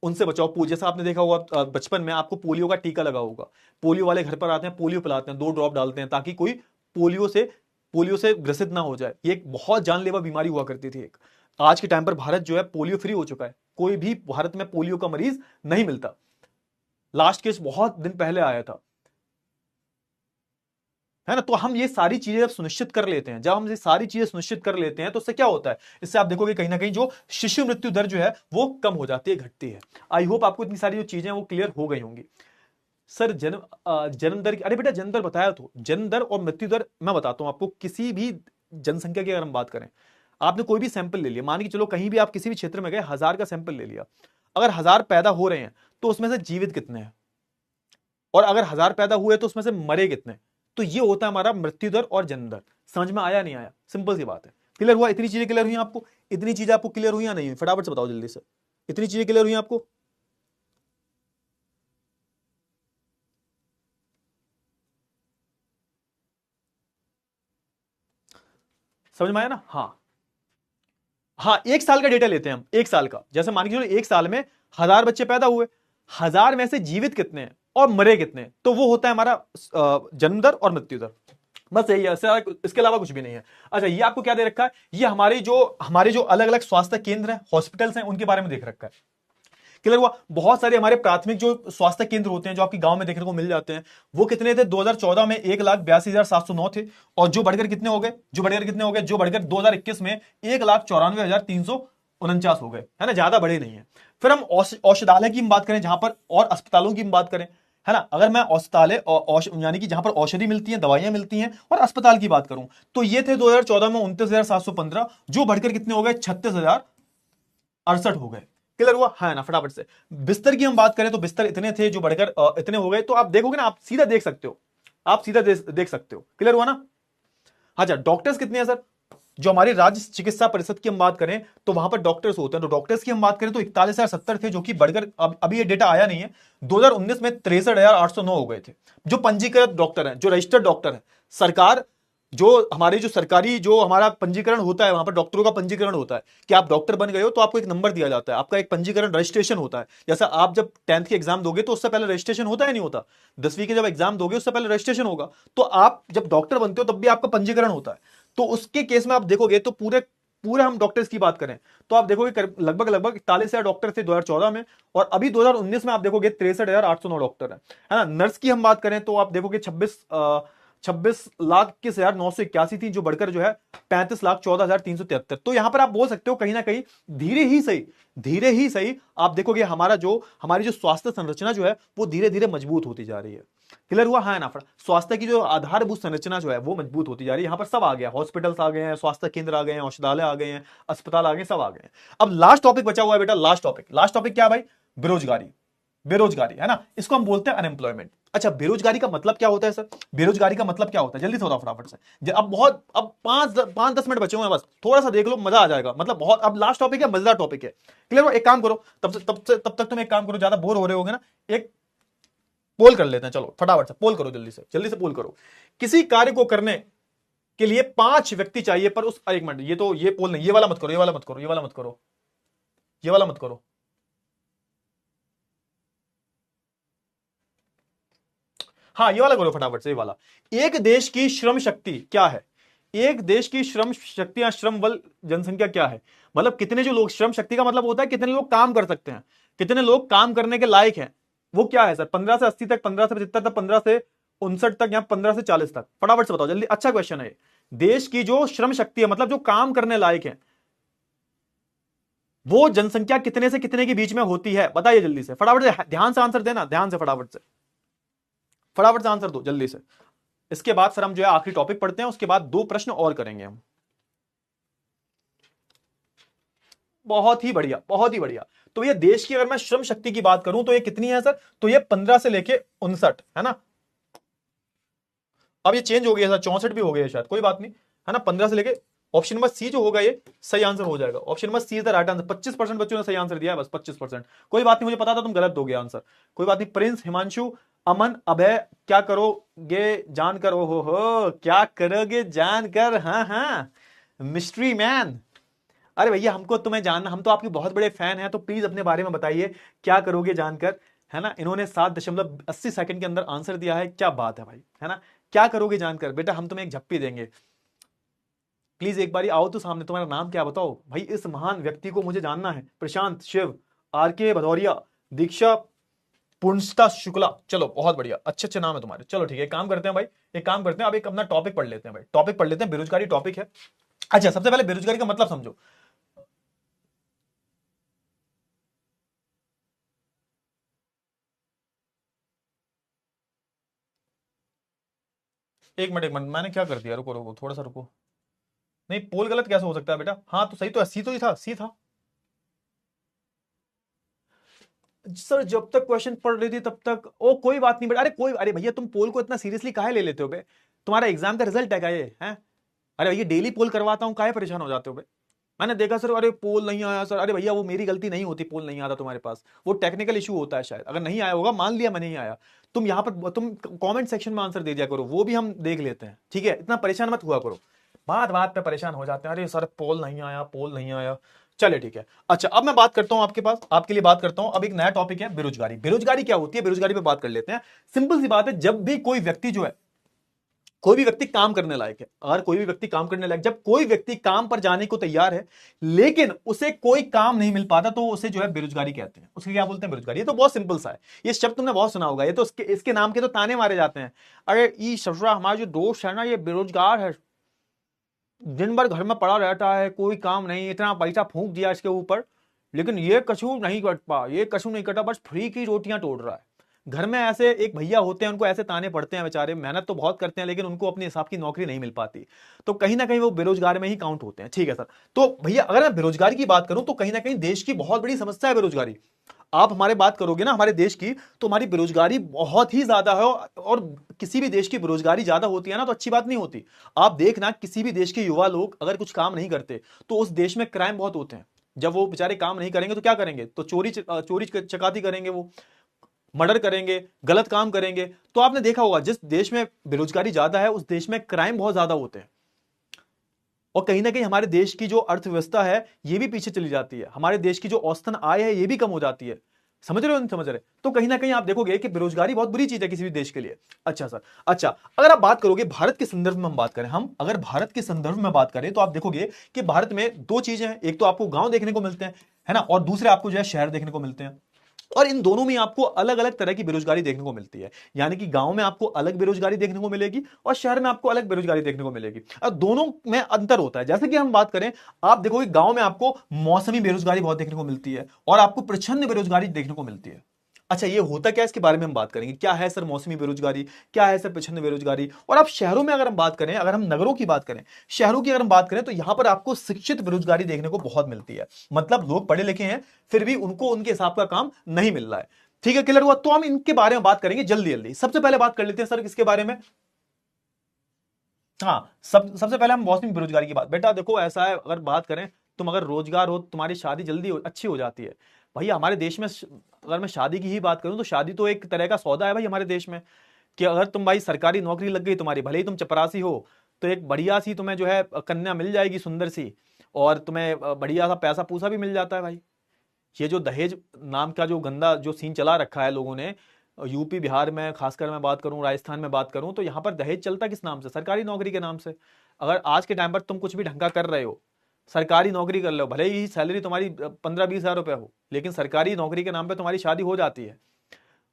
उनसे बचाओ। जैसा आपने देखा होगा बचपन में आपको पोलियो का टीका लगा होगा, पोलियो वाले घर पर आते हैं, पोलियो पिलाते हैं, 2 ड्रॉप डालते हैं, ताकि कोई पोलियो से पोलियो से ग्रसित ना हो जाए। ये एक बहुत जानलेवा बीमारी हुआ करती थी एक, आज के टाइम पर भारत जो है पोलियो फ्री हो चुका है, कोई भी भारत में पोलियो का मरीज नहीं मिलता। लास्ट केस बहुत दिन पहले आया था, है ना। तो हम ये सारी चीजें जब सुनिश्चित कर लेते हैं, जब हम ये सारी चीजें सुनिश्चित कर लेते हैं, तो उससे क्या होता है, इससे आप देखोगे कहीं ना कहीं जो शिशु मृत्यु दर जो है वो कम हो जाती है, घटती है। आई होप आपको इतनी सारी जो चीजें वो क्लियर हो गई होंगी। सर जन्म दर, अरे बेटा जन्म दर बताया, तो जन्म दर और मृत्यु दर मैं बताता हूं आपको। किसी भी जनसंख्या की अगर हम बात करें, आपने कोई भी सैंपल ले लिया, मान के चलो कहीं भी आप किसी भी क्षेत्र में गए, 1000 का सैंपल ले लिया, अगर 1000 पैदा हो रहे हैं तो उसमें से जीवित कितने हैं, और अगर 1000 पैदा हुए तो उसमें से मरे कितने। तो ये होता है हमारा मृत्यु दर और जन्म दर। समझ में आया नहीं आया, सिंपल सी बात है। क्लियर हुआ, इतनी चीजें क्लियर हुई आपको, इतनी चीजें आपको क्लियर हुई या नहीं हुई, फटाफट से बताओ जल्दी से, इतनी चीजें क्लियर हुई आपको। समझ में आया ना। हाँ हाँ, एक साल का डेटा लेते हैं हम, एक साल का। जैसे मान के चलो एक साल में 1000 बच्चे पैदा हुए, 1000 में से जीवित कितने हैं और मरे कितने, तो वो होता है हमारा जन्म दर और मृत्यु दर। बस यही है, इसके अलावा कुछ भी नहीं है। अच्छा, ये आपको क्या दे रखा है, ये हमारे जो अलग अलग स्वास्थ्य केंद्र हैं, हॉस्पिटल्स हैं, उनके बारे में देख रखा है। क्लियर हुआ। बहुत सारे हमारे प्राथमिक जो स्वास्थ्य केंद्र होते हैं, जो आपकी गांव में देखने को मिल जाते हैं, वो कितने थे 2014 में, 1,82,709 थे। और जो बढ़कर कितने हो गए, जो बढ़कर 2021 में 1,94,349 हो गए, है ना, ज्यादा बड़े नहीं है। फिर हम औषधालय की बात करें, जहां पर, और अस्पतालों की बात करें, है ना, अगर मैं औषधालय यानी कि जहां पर औषधि मिलती है, दवाइयां मिलती हैं, और अस्पताल की बात करूं, तो ये थे 2014 में 29,715, जो बढ़कर कितने हो गए 36,068 हो गए। क्लियर हुआ, है ना। फटाफट से बिस्तर की हम बात करें, तो बिस्तर इतने थे जो बढ़कर इतने हो गए। तो आप देखोगे ना, आप सीधा देख सकते हो, देख सकते हो। क्लियर हुआ ना। अच्छा, डॉक्टर्स कितने हैं सर, जो हमारी राज्य चिकित्सा परिषद की हम बात करें, तो वहां पर डॉक्टर्स होते हैं। तो डॉक्टर्स की हम बात करें तो 41,070 थे, जो कि बढ़कर अभी ये डेटा आया नहीं है, 2019 में 63,809 हो गए थे, जो पंजीकृत डॉक्टर हैं, जो रजिस्टर्ड डॉक्टर हैं। सरकार जो हमारी जो सरकारी जो हमारा पंजीकरण होता है, वहां पर डॉक्टरों का पंजीकरण होता है, कि आप डॉक्टर बन गए हो तो आपको एक नंबर दिया जाता है, आपका एक पंजीकरण रजिस्ट्रेशन होता है। जैसा आप जब 10th के एग्जाम दोगे तो उससे पहले रजिस्ट्रेशन होता है, नहीं होता, 10वीं के जब एग्जाम दोगे उससे पहले रजिस्ट्रेशन होगा। तो आप जब डॉक्टर बनते हो तब भी आपका पंजीकरण होता है। तो उसके केस में आप देखोगे तो पूरे पूरे हम डॉक्टर्स की बात करें तो आप देखोगे लगभग 41,000 डॉक्टर थे 2014 में, और अभी 2019 में आप देखोगे 63,809 डॉक्टर है ना। नर्स की हम बात करें तो आप देखोगे 26,21,981 थी, जो बढ़कर जो है 35,14,373। तो यहां पर आप बोल सकते हो कहीं ना कहीं धीरे ही सही आप देखोगे हमारी जो स्वास्थ्य संरचना जो है वो धीरे धीरे मजबूत होती जा रही है। क्लियर हुआ, है ना। स्वास्थ्य की जो आधारभूत संरचना जो है वो मजबूत होती जा रही है। यहां पर सब आ गया, हॉस्पिटल्स आ गए हैं, स्वास्थ्य केंद्र आ गए हैं, औषधालय आ गए हैं, अस्पताल आ गए, सब आ गए हैं। अब लास्ट टॉपिक बचा हुआ है बेटा, लास्ट टॉपिक क्या भाई, बेरोजगारी, है ना। इसको हम बोलते हैं अनएम्प्लॉयमेंट। अच्छा, बेरोजगारी का मतलब क्या होता है सर, बेरोजगारी का मतलब क्या होता है, जल्दी से बताओ फटाफट से। अब 5-10 मिनट बचे हुए हैं बस, थोड़ा सा देख लो, मजा आ जाएगा। मतलब बहुत, अब लास्ट टॉपिक है, मजेदार टॉपिक है। क्लियर हो, एक काम करो, तब तक तुम एक काम करो, ज्यादा बोर हो रहे होगे ना, एक पोल कर लेते हैं। चलो फटाफट से पोल करो, जल्दी से पोल करो। किसी कार्य को करने के लिए 5 व्यक्ति चाहिए, पर उस, एक मिनट, ये पोल नहीं, ये वाला मत करो, ये वाला मत करो। हाँ, ये वाला करो फटाफट से, ये वाला। एक देश की श्रम शक्ति क्या है, एक देश की श्रम शक्ति या श्रम बल जनसंख्या क्या है, मतलब कितने जो लोग, श्रम शक्ति का मतलब होता है कितने लोग काम कर सकते हैं, कितने लोग काम करने के लायक हैं, वो क्या है सर। 15 से 80 तक, 15 से 75 तक, 15 से 59 तक, या 15 से 40 तक, फटाफट से बताओ जल्दी। अच्छा क्वेश्चन है। देश की जो श्रम शक्ति है, मतलब जो काम करने लायक है, वो जनसंख्या कितने से कितने के बीच में होती है, बताइए जल्दी से, फटाफट से, ध्यान से आंसर देना, ध्यान से, फटाफट से आंसर दो जल्दी से। इसके बाद सर हम जो है आखिरी टॉपिक पढ़ते हैं, उसके बाद 2 प्रश्न और करेंगे हम। बहुत ही बढ़िया। तो ये देश की अगर मैं श्रम शक्ति की बात करूं तो ये कितनी है सर, तो ये 15 से लेके 59, है ना। अब ये चेंज हो गया सर, 64 भी हो गया शायद, कोई बात नहीं, है ना। 15 से लेके, ऑप्शन नंबर सी जो होगा ये सही आंसर हो जाएगा। Option number C is the right answer. 25% बच्चों ने सही आंसर दिया है, बस 25%। कोई बात नहीं, मुझे पता था तुम गलत दोगे आंसर, कोई बात नहीं। प्रिंस, हिमांशु, अमन, अभय, क्या करोगे जानकर, हो क्या करोगे जानकर, हाँ, मिस्ट्री मैन। अरे भैया, हमको तुम्हें जानना, हम तो आपके बहुत बड़े फैन हैं, तो प्लीज अपने बारे में बताइए, क्या करोगे जानकर, है ना। इन्होंने 7.80 सेकंड के अंदर आंसर दिया है, क्या बात है भाई, है ना। क्या करोगे जानकर, बेटा हम तुम्हें एक झप्पी देंगे। प्लीज एक बारी आओ तो सामने, तुम्हारा नाम क्या बताओ भाई, इस महान व्यक्ति को मुझे जानना है। प्रशांत, शिव, आर के भदौरिया, दीक्षा, पूर्णता शुक्ला, चलो बहुत बढ़िया, अच्छे अच्छे नाम है तुम्हारे। चलो ठीक है, एक काम करते हैं भाई, एक काम करते हैं, अब एक अपना टॉपिक पढ़ लेते हैं भाई, टॉपिक पढ़ लेते हैं, बेरोजगारी टॉपिक है। अच्छा, सबसे पहले बेरोजगारी का मतलब समझो। एक मिनट मैंने क्या कर दिया, रुको रुको थोड़ा सा रुको। नहीं, पोल गलत कैसे हो सकता है बेटा? हाँ तो सही तो है, सी तो ही था, सी था सर। जब तक क्वेश्चन पढ़ रही थी तब तक ओ कोई बात नहीं बेटा, अरे कोई, अरे भैया तुम पोल को इतना सीरियसली काहे ले लेते हो बे? तुम्हारा एग्जाम का रिजल्ट है क्या ये है? अरे भैया डेली पोल करवाता हूँ, काहे परेशान हो जाते हो बे? मैंने देखा सर, अरे पोल नहीं आया सर। अरे भैया वो मेरी गलती नहीं होती, पोल नहीं आता तुम्हारे पास, वो टेक्निकल इशू होता है शायद। अगर नहीं आया होगा, मान लिया मैं नहीं आया, तुम यहाँ पर तुम कमेंट सेक्शन में आंसर दे दिया करो, वो भी हम देख लेते हैं, ठीक है? इतना परेशान मत हुआ करो, बात बात पे परेशान हो जाते हैं, अरे सर पोल नहीं आया, पोल नहीं आया। चलिए ठीक है। अच्छा, अब मैं बात करता हूं आपके पास, आपके लिए बात करता हूं। अब एक नया टॉपिक है बेरोजगारी। बेरोजगारी क्या होती है, बेरोजगारी पे बात कर लेते हैं। सिंपल सी बात है, जब भी कोई व्यक्ति जो है, कोई भी व्यक्ति काम करने लायक है, अगर कोई भी व्यक्ति काम करने लायक, जब कोई व्यक्ति काम पर जाने को तैयार है लेकिन उसे कोई काम नहीं मिल पाता, तो उसे जो है बेरोजगारी कहते हैं। उसके क्या बोलते हैं? बेरोजगारी। ये तो बहुत सिंपल सा है, ये शब्द तुमने बहुत सुना होगा, ये तो इसके नाम के तो ताने मारे जाते हैं। अरे ई ससुरा, हमारा जो दोस्त है ना, ये बेरोजगार है, दिन भर घर में पड़ा रहता है, कोई काम नहीं, इतना पैसा फूंक दिया इसके ऊपर, लेकिन ये कछू नहीं कट पा, ये कछू नहीं कटा, बस फ्री की रोटियां तोड़ रहा है। घर में ऐसे एक भैया होते हैं, उनको ऐसे ताने पड़ते हैं, बेचारे मेहनत तो बहुत करते हैं लेकिन उनको अपने हिसाब की नौकरी नहीं मिल पाती, तो कहीं ना कहीं वो बेरोजगार में ही काउंट होते हैं। ठीक है सर, तो भैया अगर मैं बेरोजगारी की बात करूं तो कहीं ना कहीं देश की बहुत बड़ी समस्या है बेरोजगारी। आप हमारे बात करोगे ना हमारे देश की, तो हमारी बेरोजगारी बहुत ही ज्यादा है, और किसी भी देश की बेरोजगारी ज्यादा होती है ना तो अच्छी बात नहीं होती। आप देखना, किसी भी देश के युवा लोग अगर कुछ काम नहीं करते तो उस देश में क्राइम बहुत होते हैं। जब वो बेचारे काम नहीं करेंगे तो क्या करेंगे? तो चोरी चकाती करेंगे, वो मर्डर करेंगे, गलत काम करेंगे। तो आपने देखा होगा, जिस देश में बेरोजगारी ज्यादा है उस देश में क्राइम बहुत ज्यादा होते हैं, और कहीं ना कहीं हमारे देश की जो अर्थव्यवस्था है ये भी पीछे चली जाती है, हमारे देश की जो औसतन आय है ये भी कम हो जाती है। समझ रहे हो नहीं समझ रहे? तो कहीं ना कहीं आप देखोगे कि बेरोजगारी बहुत बुरी चीज है किसी भी देश के लिए। अच्छा सर, अच्छा अगर आप बात करोगे भारत के संदर्भ में, हम बात करें, हम अगर भारत के संदर्भ में बात करें तो आप देखोगे कि भारत में दो चीजें हैं, एक तो आपको गांव देखने को मिलते हैं, है ना, और दूसरे आपको जो है शहर देखने को मिलते हैं। और इन दोनों में आपको अलग अलग तरह की बेरोजगारी देखने को मिलती है, यानी कि गांव में आपको अलग बेरोजगारी देखने को मिलेगी और शहर में आपको अलग बेरोजगारी देखने को मिलेगी, और दोनों में अंतर होता है। जैसे कि हम बात करें, आप देखोगे गांव में आपको मौसमी बेरोजगारी बहुत देखने को मिलती है और आपको प्रच्छन्न बेरोजगारी देखने को मिलती है। अच्छा, ये होता क्या है, इसके बारे में हम बात करेंगे, क्या है सर मौसमी बेरोजगारी, क्या है सर प्रच्छन्न बेरोजगारी। और आप शहरों में अगर हम बात करें, अगर हम नगरों की बात करें, शहरों की अगर हम बात करें, तो यहां पर आपको शिक्षित बेरोजगारी देखने को बहुत मिलती है, मतलब लोग पढ़े लिखे हैं फिर भी उनको उनके हिसाब का काम नहीं मिल रहा है। ठीक है, क्लियर हुआ? तो हम इनके बारे में बात करेंगे जल्दी जल्दी। सबसे पहले बात कर लेते हैं सर किसके बारे में। हाँ, सबसे पहले हम मौसमी बेरोजगारी की बात। बेटा देखो ऐसा है, अगर बात करें, तुम अगर रोजगार हो, तुम्हारी शादी जल्दी अच्छी हो जाती है। भैया हमारे देश में अगर मैं शादी की ही बात करूं तो शादी तो एक तरह का सौदा है भाई हमारे देश में, कि अगर तुम भाई सरकारी नौकरी लग गई तुम्हारी, भले ही तुम चपरासी हो, तो एक बढ़िया सी तुम्हें जो है कन्या मिल जाएगी, सुंदर सी, और तुम्हें बढ़िया सा पैसा पूसा भी मिल जाता है भाई। ये जो दहेज नाम का जो गंदा जो सीन चला रखा है लोगों ने, यूपी बिहार में खासकर मैं बात करूं, राजस्थान में बात करूं, तो यहां पर दहेज चलता किस नाम से? सरकारी नौकरी के नाम से। अगर आज के टाइम पर तुम कुछ भी ढंगा कर रहे हो, सरकारी नौकरी कर रहे हो, भले ही सैलरी तुम्हारी 15-20 हजार रुपए हो, लेकिन सरकारी नौकरी के नाम पे तुम्हारी शादी हो जाती है।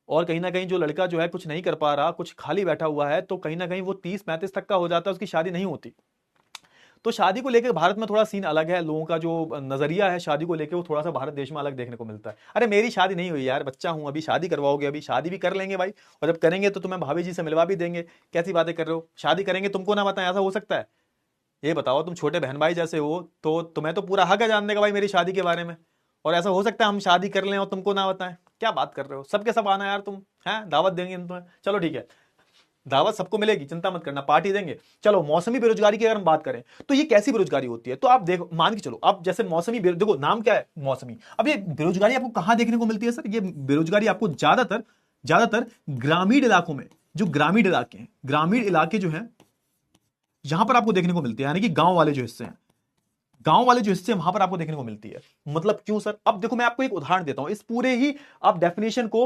और कहीं ना कहीं जो लड़का जो है कुछ नहीं कर पा रहा, कुछ खाली बैठा हुआ है, तो कहीं ना कहीं वो 30-35 तक का हो जाता है, उसकी शादी नहीं होती। तो शादी को लेकर भारत में थोड़ा सीन अलग है, लोगों का जो नजरिया है शादी को लेकर वो थोड़ा सा भारत देश में अलग देखने को मिलता है। अरे मेरी शादी नहीं हुई यार, बच्चा हूं अभी, शादी करवाओगे? अभी शादी भी कर लेंगे भाई, और जब करेंगे तो तुम्हें भाभी जी से मिलवा भी देंगे। कैसी बातें कर रहे हो, शादी करेंगे तुमको ना बताएं, ऐसा हो सकता है? ये बताओ, तुम छोटे बहन भाई जैसे हो, तो तुम्हें तो पूरा हक है जानने का भाई मेरी शादी के बारे में, और ऐसा हो सकता है हम शादी कर लें और तुमको ना बताएं? क्या बात कर रहे हो, सबके सब आना यार, तुम हैं दावत देंगे हम तुम्हें, चलो ठीक है, दावत सबको मिलेगी, चिंता मत करना, पार्टी देंगे। चलो मौसमी बेरोजगारी की अगर हम बात करें तो ये कैसी बेरोजगारी होती है, तो आप देखो, मान के चलो, आप जैसे मौसमी देखो नाम क्या है, मौसमी। अब ये बेरोजगारी आपको कहां देखने को मिलती है सर? ये बेरोजगारी आपको ज्यादातर ज्यादातर ग्रामीण इलाकों में, जो ग्रामीण इलाके हैं, ग्रामीण इलाके जो है यहां पर आपको देखने को मिलते हैं, यानी कि गांव वाले जो हिस्से हैं, गांव वाले जो हिस्से वहां पर आपको देखने को मिलती है। मतलब क्यों सर? अब देखो मैं आपको एक उदाहरण देता हूं, इस पूरे ही आप डेफिनेशन को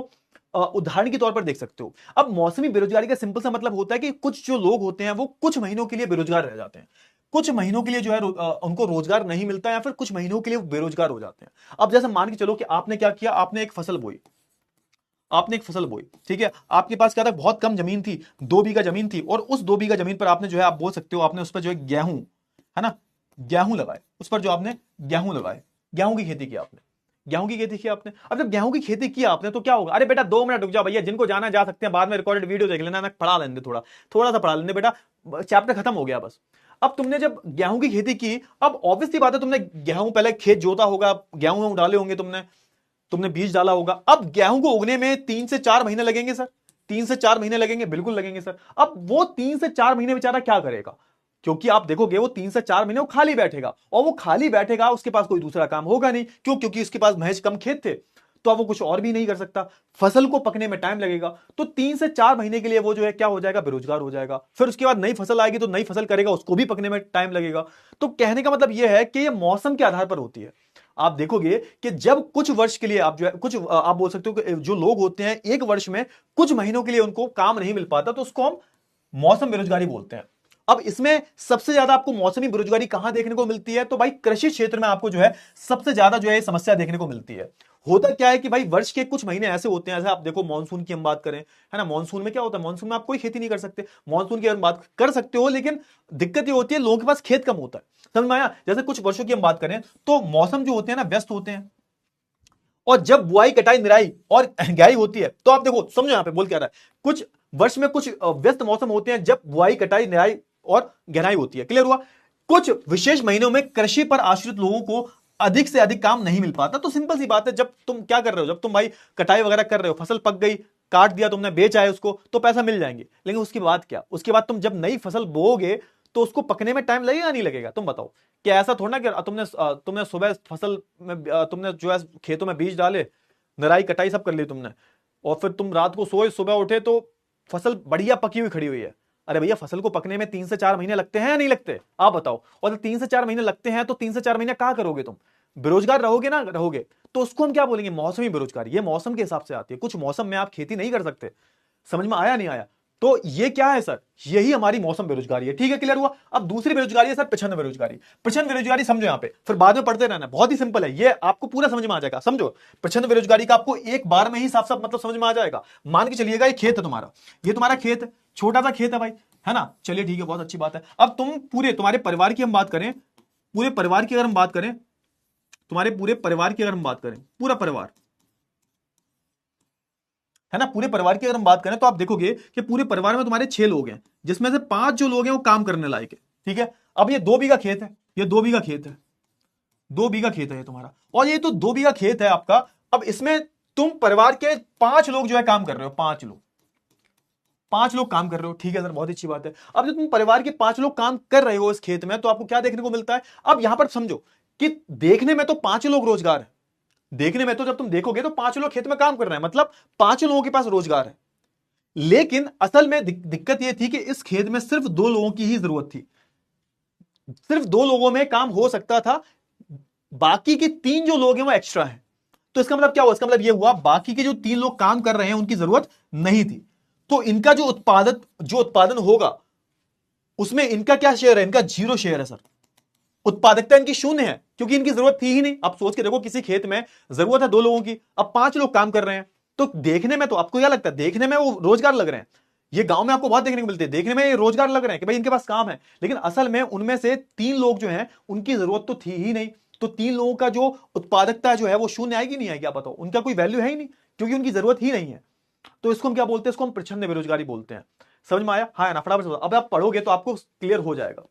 उदाहरण के तौर पर देख सकते हो। अब मौसमी बेरोजगारी का सिंपल सा मतलब होता है कि कुछ जो लोग होते हैं वो कुछ महीनों के लिए बेरोजगार रह जाते हैं। कुछ महीनों के लिए जो है उनको रोजगार नहीं मिलता या फिर कुछ महीनों के लिए वो बेरोजगार हो जाते हैं। अब जैसे मान के चलो कि आपने क्या किया, आपने एक फसल बोई, आपने एक फसल बोई, ठीक है, आपके पास क्या था, बहुत कम जमीन थी, 2 बीघा जमीन थी, और उस 2 बीघा जमीन पर आपने जो है, आप बोल सकते हो आपने उस पर जो है गेहूं, है ना, गेहूं लगाए, उस पर जो आपने गेहूं लगाए, गेहूं की खेती की आपने, गेहूं की खेती की आपने। अब जब गेहूं की खेती की आपने तो क्या होगा, अरे बेटा 2 मिनट रुक जाओ भैया, जिनको जाना जा सकते हैं, बाद में रिकॉर्डेड वीडियो देख लेना ना, पढ़ा लेंगे थोड़ा, थोड़ा सा पढ़ा लेंगे बेटा, चैप्टर खत्म हो गया बस। अब तुमने जब गेहूं की खेती की, अब ऑब्वियसली बात है, तुमने गेहूं पहले खेत जोता होगा, गेहूं डाले होंगे तुमने, तुमने बीज डाला होगा। अब गेहूं को उगने में 3 से 4 महीने लगेंगे सर, 3 से 4 महीने लगेंगे, बिल्कुल लगेंगे सर। अब वो 3 से 4 महीने बेचारा क्या करेगा, क्योंकि आप देखोगे वो 3 से 4 महीने वो खाली बैठेगा, और वो खाली बैठेगा, उसके पास कोई दूसरा काम होगा नहीं, क्यों, क्योंकि उसके पास महज कम खेत थे, तो अब वो कुछ और भी नहीं कर सकता, फसल को पकने में टाइम लगेगा, तो 3 से 4 महीने के लिए वो जो है क्या हो जाएगा, बेरोजगार हो जाएगा। फिर उसके बाद नई फसल आएगी तो नई फसल करेगा, उसको भी पकने में टाइम लगेगा। तो कहने का मतलब यह है कि ये मौसम के आधार पर होती है। आप देखोगे कि जब कुछ वर्ष के लिए आप जो है कुछ आप बोल सकते हो कि जो लोग होते हैं एक वर्ष में कुछ महीनों के लिए उनको काम नहीं मिल पाता, तो उसको हम मौसम बेरोजगारी बोलते हैं। अब इसमें सबसे ज्यादा आपको मौसमी बेरोजगारी कहां देखने को मिलती है, तो भाई कृषि क्षेत्र में आपको जो है सबसे ज्यादा जो है समस्या देखने को मिलती है। होता क्या है कि भाई वर्ष के कुछ महीने ऐसे होते हैं, जैसे आप देखो मानसून की हम बात करें, है ना, मानसून में क्या होता है, मानसून में आप कोई खेती नहीं कर सकते, मानसून की हम बात कर सकते हो, लेकिन दिक्कत ये होती है लोगों के पास खेत कम होता है, समझ में आया। जैसे कुछ वर्षों की हम बात करें तो मौसम जो होते हैं ना व्यस्त होते हैं, और जब बुआई कटाई निराई और गहराई होती है, तो आप देखो समझो यहां पे बोल क्या रहा है, कुछ वर्ष में कुछ व्यस्त मौसम होते हैं जब बुआई कटाई निराई और गहराई होती है, क्लियर हुआ। कुछ विशेष महीनों में कृषि पर आश्रित लोगों को अधिक से अधिक काम नहीं मिल पाता। तो सिंपल सी बात है, जब तुम क्या कर रहे हो, जब तुम भाई कटाई वगैरह कर रहे हो, फसल पक गई, काट दिया तुमने, बेच आए उसको, तो पैसा मिल जाएंगे, लेकिन उसके बाद क्या, उसके बाद तुम जब नई फसल बोओगे तो उसको पकने में टाइम लगेगा नहीं लगेगा, तुम बताओ। कि ऐसा थोड़ा ना कि तुमने सुबह फसल में तुमने जो है खेतों में बीज डाले, निराई कटाई सब कर ली तुमने, और फिर तुम रात को सोए, सुबह उठे तो फसल बढ़िया पकी हुई खड़ी हुई है। अरे भैया फसल को पकने में 3 से 4 महीने लगते हैं या नहीं लगते, आप बताओ। और जब 3 से 4 महीने लगते हैं तो 3 से 4 महीने कहां करोगे तुम, बेरोजगार रहोगे ना, रहोगे। तो उसको हम क्या बोलेंगे, मौसमी बेरोजगारी। ये मौसम के हिसाब से आती है, कुछ मौसम में आप खेती नहीं कर सकते। समझ में आया नहीं आया। तो ये क्या है सर, यही हमारी मौसम बेरोजगारी है, ठीक है, क्लियर हुआ। अब दूसरी बेरोजगारी है सर प्रछन्न बेरोजगारी। प्रछन्न बेरोजगारी समझो यहां पे, फिर बाद में पढ़ते रहना, बहुत ही सिंपल है, ये आपको पूरा समझ में आ जाएगा, समझो। प्रछन्न बेरोजगारी का आपको एक बार में ही साफ साफ मतलब समझ में आ जाएगा। मान के चलिएगा ये खेत है तुम्हारा, ये तुम्हारा खेत है, छोटा सा खेत है भाई, है ना, चलिए ठीक है, बहुत अच्छी बात है। अब तुम पूरे तुम्हारे परिवार की हम बात करें, पूरे परिवार की अगर हम बात करें, तुम्हारे पूरे परिवार की अगर हम बात करें, पूरा परिवार, है ना, पूरे परिवार की अगर हम बात करें तो आप देखोगे कि पूरे परिवार में तुम्हारे 6 लोग हैं, जिसमें से 5 जो लोग हैं वो काम करने लायक है, ठीक है। अब ये 2 बीघा खेत है, ये 2 बीघा खेत है, 2 बीघा खेत है ये तुम्हारा, और ये तो 2 बीघा खेत है आपका। अब इसमें तुम परिवार के 5 लोग जो है काम कर रहे हो, 5 लोग, 5 लोग काम कर रहे हो, ठीक है सर, बहुत अच्छी बात है। अब जब तुम परिवार के 5 लोग काम कर रहे हो इस खेत में, तो आपको क्या देखने को मिलता है। अब यहां पर समझो कि देखने में तो 5 लोग रोजगार है, देखने में तो जब तुम देखोगे तो 5 लोग खेत में काम कर रहे हैं, मतलब 5 लोगों के पास रोजगार है। लेकिन असल में दिक्कत यह थी कि इस खेत में सिर्फ 2 लोगों की ही जरूरत थी, सिर्फ 2 लोगों में काम हो सकता था, बाकी के 3 जो लोग हैं वो एक्स्ट्रा हैं। तो इसका मतलब क्या हुआ, इसका मतलब यह हुआ बाकी के जो 3 लोग काम कर रहे हैं उनकी जरूरत नहीं थी, तो इनका जो उत्पादन होगा उसमें इनका क्या शेयर है, इनका 0 शेयर है सर। उत्पादकता इनकी 0 है, क्योंकि इनकी जरूरत थी ही नहीं। अब सोच के देखो, किसी खेत में जरूरत है 2 लोगों की, अब 5 लोग काम कर रहे हैं, तो देखने में तो आपको क्या लगता है, देखने में वो रोजगार लग रहे हैं। ये गांव में आपको बहुत देखने को मिलते हैं, देखने में ये रोजगार लग रहे हैं कि भाई इनके पास काम है, लेकिन असल में उनमें से 3 लोग जो हैं उनकी जरूरत तो थी ही नहीं। तो 3 लोगों का जो उत्पादकता जो है वो 0 आएगी नहीं आएगी, आप बताओ, उनका कोई वैल्यू है ही नहीं, क्योंकि उनकी जरूरत ही नहीं है। तो इसको हम क्या बोलते हैं, इसको हम प्रच्छन्न बेरोजगारी बोलते हैं। समझ में आया, हाँ ना, फटाफट अब आप पढ़ोगे तो आपको क्लियर हो जाएगा।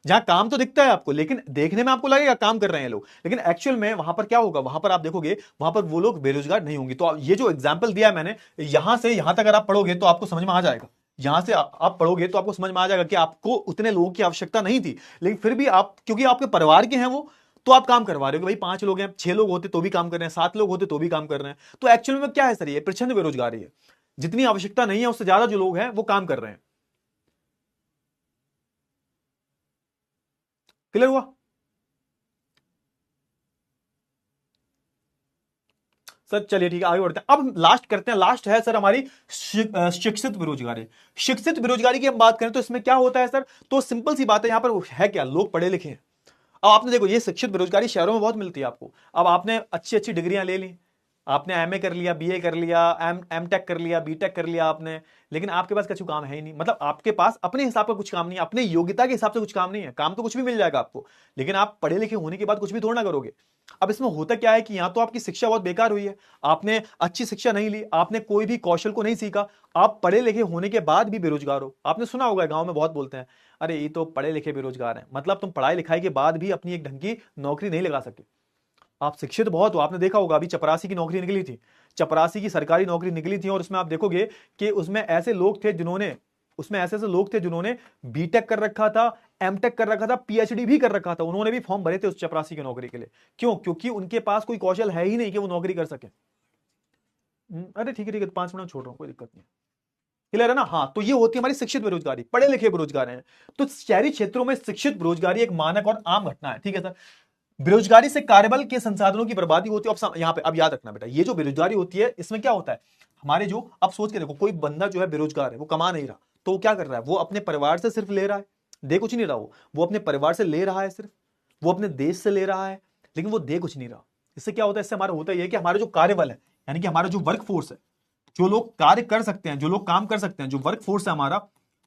जहां काम तो दिखता है आपको, लेकिन देखने में आपको लगेगा काम कर रहे हैं लोग, लेकिन एक्चुअल में वहां पर क्या होगा, वहां पर आप देखोगे वहां पर वो लोग बेरोजगार नहीं होंगे। तो ये जो एग्जाम्पल दिया है मैंने, यहां से यहां तक अगर आप पढ़ोगे तो आपको समझ में आ जाएगा। यहां से आप पढ़ोगे तो आपको समझ में आ जाएगा कि आपको उतने लोगों की आवश्यकता नहीं थी, लेकिन फिर भी आप, क्योंकि आपके परिवार के हैं वो, तो आप काम करवा रहे हो कि भाई 5 लोग हैं, 6 लोग होते तो भी काम कर रहे हैं, 7 लोग होते तो भी काम कर रहे हैं। तो एक्चुअल में क्या है सर, ये प्रचंड बेरोजगारी है, जितनी आवश्यकता नहीं है उससे ज्यादा जो लोग हैं वो काम कर रहे हैं। क्लियर हुआ। सर चलिए ठीक है, आगे बढ़ते हैं। अब लास्ट करते हैं, लास्ट है सर हमारी शिक्षित बेरोजगारी। शिक्षित बेरोजगारी की हम बात करें तो इसमें क्या होता है सर, तो सिंपल सी बात है, यहां पर है क्या, लोग पढ़े लिखे हैं। अब आपने देखो, ये शिक्षित बेरोजगारी शहरों में बहुत मिलती है आपको। अब आपने अच्छी अच्छी डिग्रियां ले ली, आपने एमए कर लिया, बीए कर लिया, एम टेक कर लिया, बीटेक कर लिया आपने, लेकिन आपके पास कुछ काम है ही नहीं। मतलब आपके पास अपने हिसाब का कुछ काम नहीं है, अपने योग्यता के हिसाब से कुछ काम नहीं है। काम तो कुछ भी मिल जाएगा आपको, लेकिन आप पढ़े लिखे होने के बाद कुछ भी थोड़ा ना करोगे। अब इसमें होता क्या है कि यहां तो आपकी शिक्षा बहुत बेकार हुई है, आपने अच्छी शिक्षा नहीं ली, आपने कोई भी कौशल को नहीं सीखा, आप पढ़े लिखे होने के बाद भी बेरोजगार हो। आपने सुना होगा गांव में बहुत बोलते हैं, अरे ये तो पढ़े लिखे बेरोजगार हैं। मतलब तुम पढ़ाई लिखाई के बाद भी अपनी एक ढंग की नौकरी नहीं लगा सके। आप शिक्षित बहुत हो, आपने देखा होगा अभी चपरासी की नौकरी निकली थी, चपरासी की सरकारी नौकरी निकली थी, और उसमें आप देखोगे कि उसमें ऐसे लोग थे जिन्होंने, उसमें ऐसे ऐसे लोग थे जिन्होंने बीटेक कर रखा था, एमटेक कर रखा था, पीएचडी भी कर रखा था, उन्होंने भी फॉर्म भरे थे उस चपरासी की नौकरी के लिए। क्यों? क्योंकि उनके पास कोई कौशल है ही नहीं कि वो नौकरी कर सके। अरे ठीक है ठीक है, 5 मिनट छोड़ रहा हूं, कोई दिक्कत नहीं। क्लियर है ना? हाँ, तो ये होती है हमारी शिक्षित बेरोजगारी, पढ़े लिखे बेरोजगार हैं। तो शहरी क्षेत्रों में शिक्षित बेरोजगारी एक मानक और आम घटना है। ठीक है सर, बेरोजगारी से कार्यबल के संसाधनों की बर्बादी होती है। अब यहां पे अब याद रखना बेटा, ये जो बेरोजगारी होती है इसमें क्या होता है, हमारे जो, अब सोच के देखो, कोई बंदा जो है बेरोजगार है, वो कमा नहीं रहा, तो वो क्या कर रहा है, वो अपने परिवार से सिर्फ ले रहा है, दे कुछ नहीं रहा, वो अपने परिवार से ले रहा है सिर्फ, वो अपने देश से ले रहा है, लेकिन वो दे कुछ नहीं रहा। इससे क्या होता है, इससे हमारा होता है कि हमारा जो कार्यबल है, यानी कि हमारा जो वर्क फोर्स है, जो लोग कार्य कर सकते हैं, जो लोग काम कर सकते हैं, जो वर्क फोर्स है हमारा,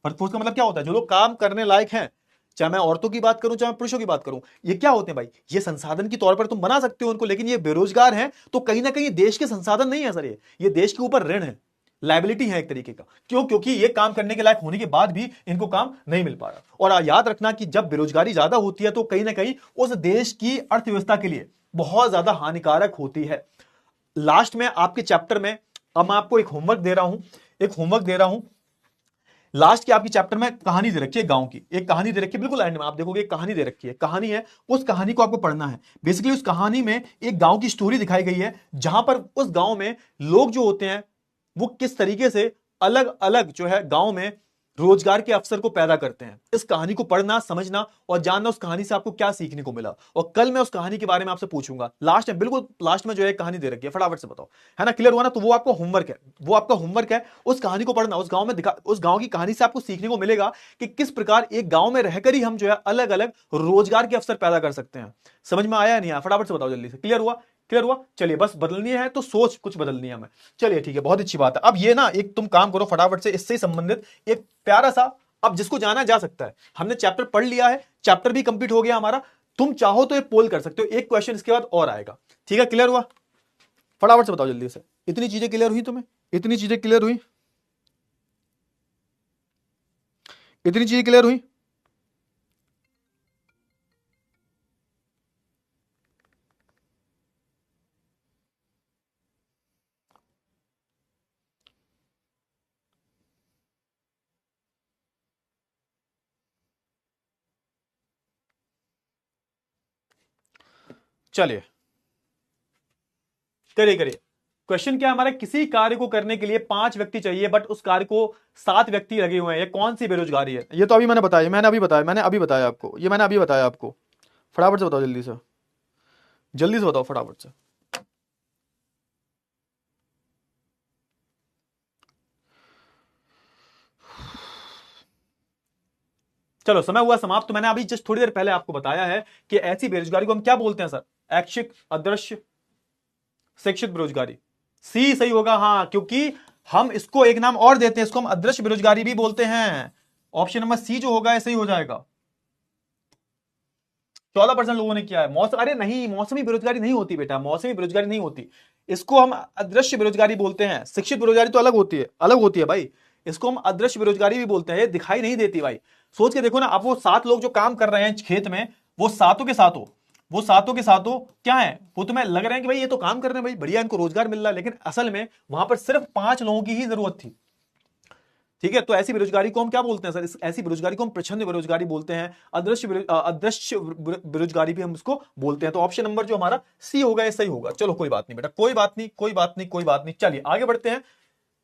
वर्क फोर्स का मतलब क्या होता है, जो लोग काम करने लायक हैं, चाहे मैं औरतों की बात करूं चाहे मैं पुरुषों की बात करूं, ये क्या होते हैं भाई, ये संसाधन के तौर पर तुम बना सकते हो उनको, लेकिन ये बेरोजगार हैं, तो कहीं ना कहीं देश के संसाधन नहीं है सर, ये देश के ऊपर ऋण है, लाइबिलिटी है एक तरीके का। क्यों? क्योंकि ये काम करने के लायक होने के बाद भी इनको काम नहीं मिल पा रहा। और याद रखना कि जब बेरोजगारी ज्यादा होती है तो कहीं ना कहीं उस देश की अर्थव्यवस्था के लिए बहुत ज्यादा हानिकारक होती है। लास्ट में आपके चैप्टर में, अब मैं आपको एक होमवर्क दे रहा हूं, एक होमवर्क दे रहा हूं, लास्ट की आपकी चैप्टर में कहानी दे रखी है गांव की, एक कहानी दे रखी है, बिल्कुल एंड में आप देखोगे एक कहानी दे रखी है, कहानी है, उस कहानी को आपको पढ़ना है। बेसिकली उस कहानी में एक गांव की स्टोरी दिखाई गई है, जहां पर उस गांव में लोग जो होते हैं वो किस तरीके से अलग अलग जो है गांव में रोजगार के अवसर को पैदा करते हैं। इस कहानी को पढ़ना, समझना और जानना उस कहानी से आपको क्या सीखने को मिला, और कल मैं उस कहानी के बारे में आपसे पूछूंगा। लास्ट में, बिल्कुल लास्ट में जो है कहानी दे रखी है, फटाफट से बताओ, है ना? क्लियर हुआ ना? तो वो आपका होमवर्क है, वो आपका होमवर्क है, उस कहानी को पढ़ना, उस गांव में उस गांव की कहानी से आपको सीखने को मिलेगा कि किस प्रकार एक गांव में रहकर ही हम जो है अलग अलग रोजगार के अवसर पैदा कर सकते हैं। समझ में आया नहीं आया? फटाफट से बताओ जल्दी से। क्लियर हुआ? क्लियर हुआ? चलिए, बस बदलनी है तो सोच कुछ बदलनी है हमें। चलिए ठीक है, बहुत अच्छी बात है। अब ये ना, एक तुम काम करो फटाफट से, इससे संबंधित एक प्यारा सा, अब जिसको जाना जा सकता है, हमने चैप्टर पढ़ लिया है, चैप्टर भी कंप्लीट हो गया हमारा, तुम चाहो तो ये पोल कर सकते हो, एक क्वेश्चन इसके बाद और आएगा। ठीक है, क्लियर हुआ? फटाफट से बताओ जल्दी से। इतनी चीजें क्लियर हुई तुम्हें? इतनी चीजें क्लियर हुई? इतनी चीजें क्लियर हुई? चलिए, करिए करिए। क्वेश्चन क्या है हमारा, किसी कार्य को करने के लिए 5 व्यक्ति चाहिए, बट उस कार्य को 7 व्यक्ति लगे हुए हैं, ये कौन सी बेरोजगारी है? ये तो अभी मैंने बताया, मैंने अभी बताया आपको, ये मैंने अभी बताया आपको। फटाफट से बताओ जल्दी से, जल्दी से बताओ फटाफट से। चलो, समय हुआ समाप्त। तो मैंने अभी जस्ट थोड़ी देर पहले आपको बताया है कि ऐसी बेरोजगारी को हम क्या बोलते हैं सर, ऐच्छिक, अदृश्य, शिक्षित बेरोजगारी। सी सही होगा, हाँ, क्योंकि हम इसको एक नाम और देते हैं, इसको हम अदृश्य बेरोजगारी भी बोलते हैं। ऑप्शन नंबर सी जो होगा सही हो जाएगा। 14% लोगों ने किया है। मौसम, अरे नहीं, मौसमी बेरोजगारी नहीं होती बेटा, मौसमी बेरोजगारी नहीं होती, इसको हम अदृश्य बेरोजगारी बोलते हैं। शिक्षित बेरोजगारी तो अलग होती है, अलग होती है भाई, इसको हम अदृश्य बेरोजगारी भी बोलते हैं, ये दिखाई नहीं देती भाई। सोच के देखो ना, अब वो 7 लोग जो काम कर रहे हैं खेत में, वो सातों के सातों, वो सातों के सातों क्या है, वो तुम्हें लग रहे हैं कि भाई ये तो काम कर रहे हैं भाई, बढ़िया, इनको रोजगार मिल रहा है, लेकिन असल में वहां पर सिर्फ 5 लोगों की ही जरूरत थी। ठीक है, तो ऐसी बेरोजगारी को हम क्या बोलते हैं सर, ऐसी बेरोजगारी को हम प्रच्छन्न बेरोजगारी बोलते हैं, अदृश्य बेरोजगारी भी हम उसको बोलते हैं। तो ऑप्शन नंबर जो हमारा सी होगा ये सही होगा। चलो कोई बात नहीं बेटा, कोई बात नहीं, कोई बात नहीं, कोई बात नहीं। चलिए आगे बढ़ते हैं।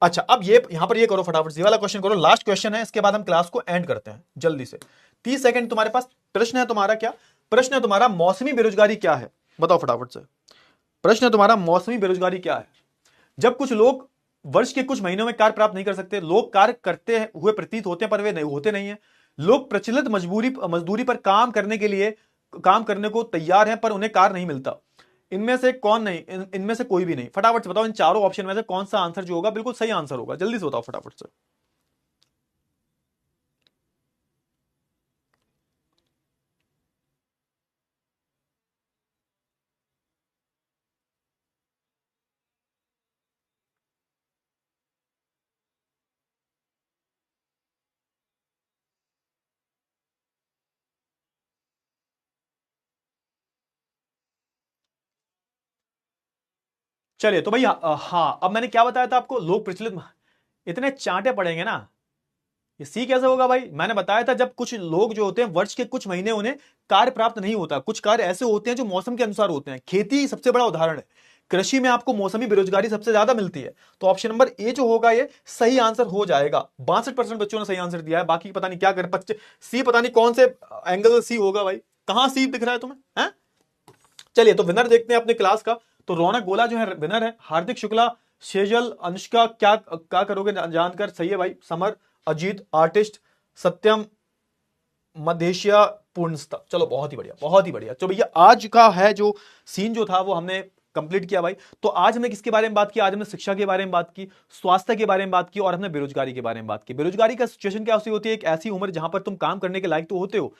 अच्छा, अब ये यहां पर ये करो फटाफट से, वाला क्वेश्चन करो, लास्ट क्वेश्चन है, इसके बाद हम क्लास को एंड करते हैं जल्दी से। 30 सेकंड तुम्हारे पास। प्रश्न है तुम्हारा, क्या प्रश्न है तुम्हारा, मौसमी बेरोजगारी क्या है, बताओ फटाफट से। प्रश्न तुम्हारा, मौसमी बेरोजगारी क्या है? जब कुछ लोग वर्ष के कुछ महीनों में कार्य प्राप्त नहीं कर सकते, लोग कार्य करते हुए प्रतीत होते हैं पर वे नहीं होते नहीं है, लोग प्रचलित मजदूरी पर काम करने के लिए काम करने को तैयार हैं पर उन्हें कार्य नहीं मिलता, इनमें से कौन नहीं, इनमें से कोई भी नहीं। फटाफट से बताओ इन चारों ऑप्शन में से कौन सा आंसर जो होगा बिल्कुल सही आंसर होगा, जल्दी से बताओ फटाफट से। चलिए तो भैया हाँ, अब मैंने क्या बताया था आपको, लोग प्रचलित, इतने चांटे पड़ेंगे ना, ये सी कैसे होगा भाई? मैंने बताया था जब कुछ लोग जो होते हैं वर्ष के कुछ महीने उन्हें कार्य प्राप्त नहीं होता, कुछ कार्य ऐसे होते हैं जो मौसम के अनुसार होते हैं, खेती सबसे बड़ा उदाहरण है, कृषि में आपको मौसमी बेरोजगारी सबसे ज्यादा मिलती है, तो ऑप्शन नंबर ए जो होगा ये सही आंसर हो जाएगा। 62% बच्चों ने सही आंसर दिया है, बाकी पता नहीं क्या कर, सी पता नहीं कौन से एंगल से सी होगा भाई, कहां सी दिख रहा है तुम्हें है? चलिए तो विनर देखते हैं अपने क्लास का। तो रौनक गोला जो है विनर है, हार्दिक शुक्ला, शेजल, अनुष्का क्या क्या करोगे जानकर, सही है भाई, समर, अजीत, आर्टिस्ट, सत्यम, मधेशिया, पूर्णस्ता, चलो बहुत ही बढ़िया बहुत ही बढ़िया। तो भैया आज का है जो सीन जो था वो हमने कंप्लीट किया भाई। तो आज हमने किसके बारे में बात की? आज हमने शिक्षा के बारे में बात की, स्वास्थ्य के बारे में बात की, और हमने बेरोजगारी के बारे में बात की। बेरोजगारी का सिचुएशन क्या होती है? एक ऐसी उम्र जहां पर तुम काम करने के लायक तो होते हो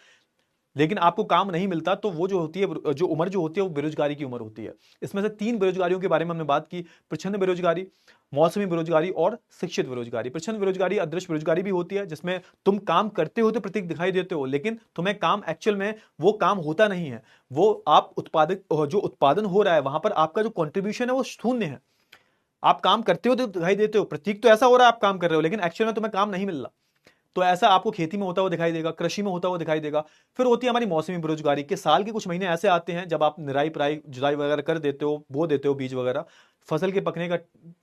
लेकिन आपको काम नहीं मिलता, तो वो जो होती है, जो उम्र जो होती है वो बेरोजगारी की उम्र होती है। इसमें से 3 बेरोजगारियों के बारे में हमने बात की, प्रच्छन्न बेरोजगारी, मौसमी बेरोजगारी और शिक्षित बेरोजगारी। प्रच्छन्न बेरोजगारी अदृश्य बेरोजगारी भी होती है, जिसमें तुम काम करते हो तो प्रतीक दिखाई देते हो लेकिन तुम्हें काम एक्चुअल में वो काम होता नहीं है, वो आप उत्पादित जो उत्पादन हो रहा है वहां पर आपका जो कॉन्ट्रीब्यूशन है वो शून्य है। आप काम करते हो तो दिखाई देते हो, प्रतीक तो ऐसा हो रहा है आप काम कर रहे हो लेकिन एक्चुअल में तुम्हें काम नहीं मिल रहा। तो ऐसा आपको खेती में होता हुआ दिखाई देगा, कृषि में होता हुआ दिखाई देगा। फिर होती है हमारी मौसमी बेरोजगारी, के साल के कुछ महीने ऐसे आते हैं जब आप निराई पिराई जुताई वगैरह कर देते हो, बो देते हो बीज वगैरह, फसल के पकने का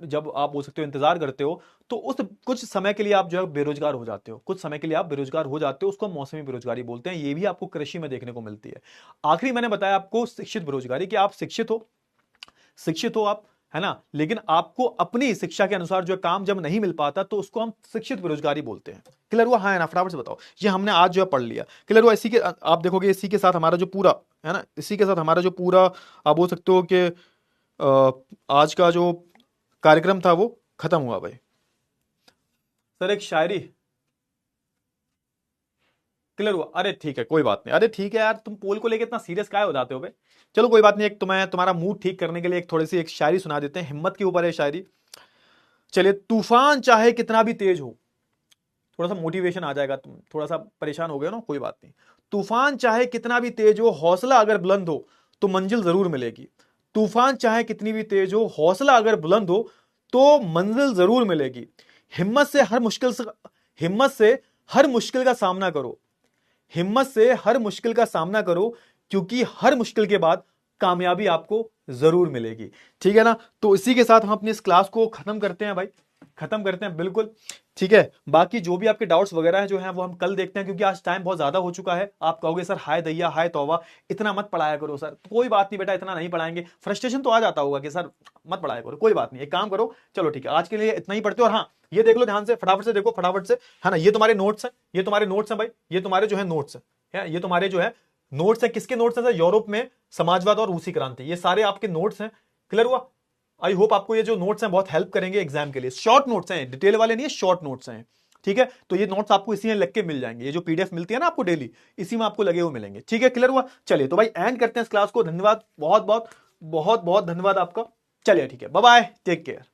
जब आप बोल सकते हो इंतजार करते हो, तो उस कुछ समय के लिए आप जो है बेरोजगार हो जाते हो, कुछ समय के लिए आप बेरोजगार हो जाते हो, उसको हम मौसमी बेरोजगारी बोलते हैं। ये भी आपको कृषि में देखने को मिलती है। आखिरी मैंने बताया आपको शिक्षित बेरोजगारी, कि आप शिक्षित हो आप, है ना, लेकिन आपको अपनी शिक्षा के अनुसार जो काम जब नहीं मिल पाता तो उसको हम शिक्षित बेरोजगारी बोलते हैं। क्लियर हुआ? हाँ है ना? फटाफट से बताओ। ये हमने आज जो है पढ़ लिया। क्लियर हुआ? इसी के आप देखोगे इसी के साथ हमारा जो पूरा है ना, इसी के साथ हमारा जो पूरा आप बोल सकते हो कि आज का जो कार्यक्रम था वो खत्म हुआ भाई। सर एक शायरी, क्लियर हुआ? अरे ठीक है कोई बात नहीं, अरे ठीक है यार, तुम पोल को लेके इतना सीरियस काहे हो जाते हो भाई? चलो कोई बात नहीं, एक तुम्हें तुम्हारा मूड ठीक करने के लिए एक थोड़ी सी एक शायरी सुना देते हैं, हिम्मत के ऊपर है शायरी। चलिए, तूफान चाहे कितना भी तेज हो, थोड़ा सा मोटिवेशन आ जाएगा, तुम थोड़ा सा परेशान हो गए ना, कोई बात नहीं। तूफान चाहे कितना भी तेज हो, हौसला अगर बुलंद हो तो मंजिल जरूर मिलेगी। तूफान चाहे कितनी भी तेज हो, हौसला अगर बुलंद हो तो मंजिल जरूर मिलेगी। हिम्मत से हर मुश्किल से हिम्मत से हर मुश्किल का सामना करो, हिम्मत से हर मुश्किल का सामना करो, क्योंकि हर मुश्किल के बाद कामयाबी आपको जरूर मिलेगी। ठीक है ना? तो इसी के साथ हम अपनी इस क्लास को खत्म करते हैं भाई, खत्म करते हैं बिल्कुल। ठीक है, बाकी जो भी आपके डाउट्स वगैरह हैं जो हैं वो हम कल देखते हैं, क्योंकि आज टाइम बहुत ज्यादा हो चुका है। आप कहोगे सर हाय दैया हाय तौबा, इतना मत पढ़ाया करो सर। तो कोई बात नहीं बेटा, इतना नहीं पढ़ाएंगे, फ्रस्ट्रेशन तो आ जाता होगा कि सर मत पढ़ाया करो, कोई बात नहीं, एक काम करो, चलो ठीक है आज के लिए इतना ही पढ़ते हो। और हाँ, ये देख लो ध्यान से, फटाफट से देखो, फटाफट से, है ना, ये तुम्हारे नोट्स हैं, ये तुम्हारे नोट्स हैं भाई, ये तुम्हारे जो है नोट्स है, ये तुम्हारे जो है नोट्स है। किसके नोट्स है? यूरोप में समाजवाद और रूसी क्रांति, ये सारे आपके नोट्स हैं। क्लियर हुआ? आई होप आपको ये जो नोट्स हैं बहुत हेल्प करेंगे एग्जाम के लिए। शॉर्ट नोट्स हैं, डिटेल वाले नहीं है, शॉर्ट नोट्स हैं। ठीक है, तो ये नोट्स आपको इसी में लग के मिल जाएंगे, ये जो पीडीएफ मिलती है ना आपको डेली, इसी में आपको लगे हुए मिलेंगे। ठीक है, क्लियर हुआ? चलिए तो भाई एंड करते हैं इस क्लास को। धन्यवाद, बहुत बहुत बहुत बहुत धन्यवाद आपका। चलिए ठीक है, बाय बाय, टेक केयर।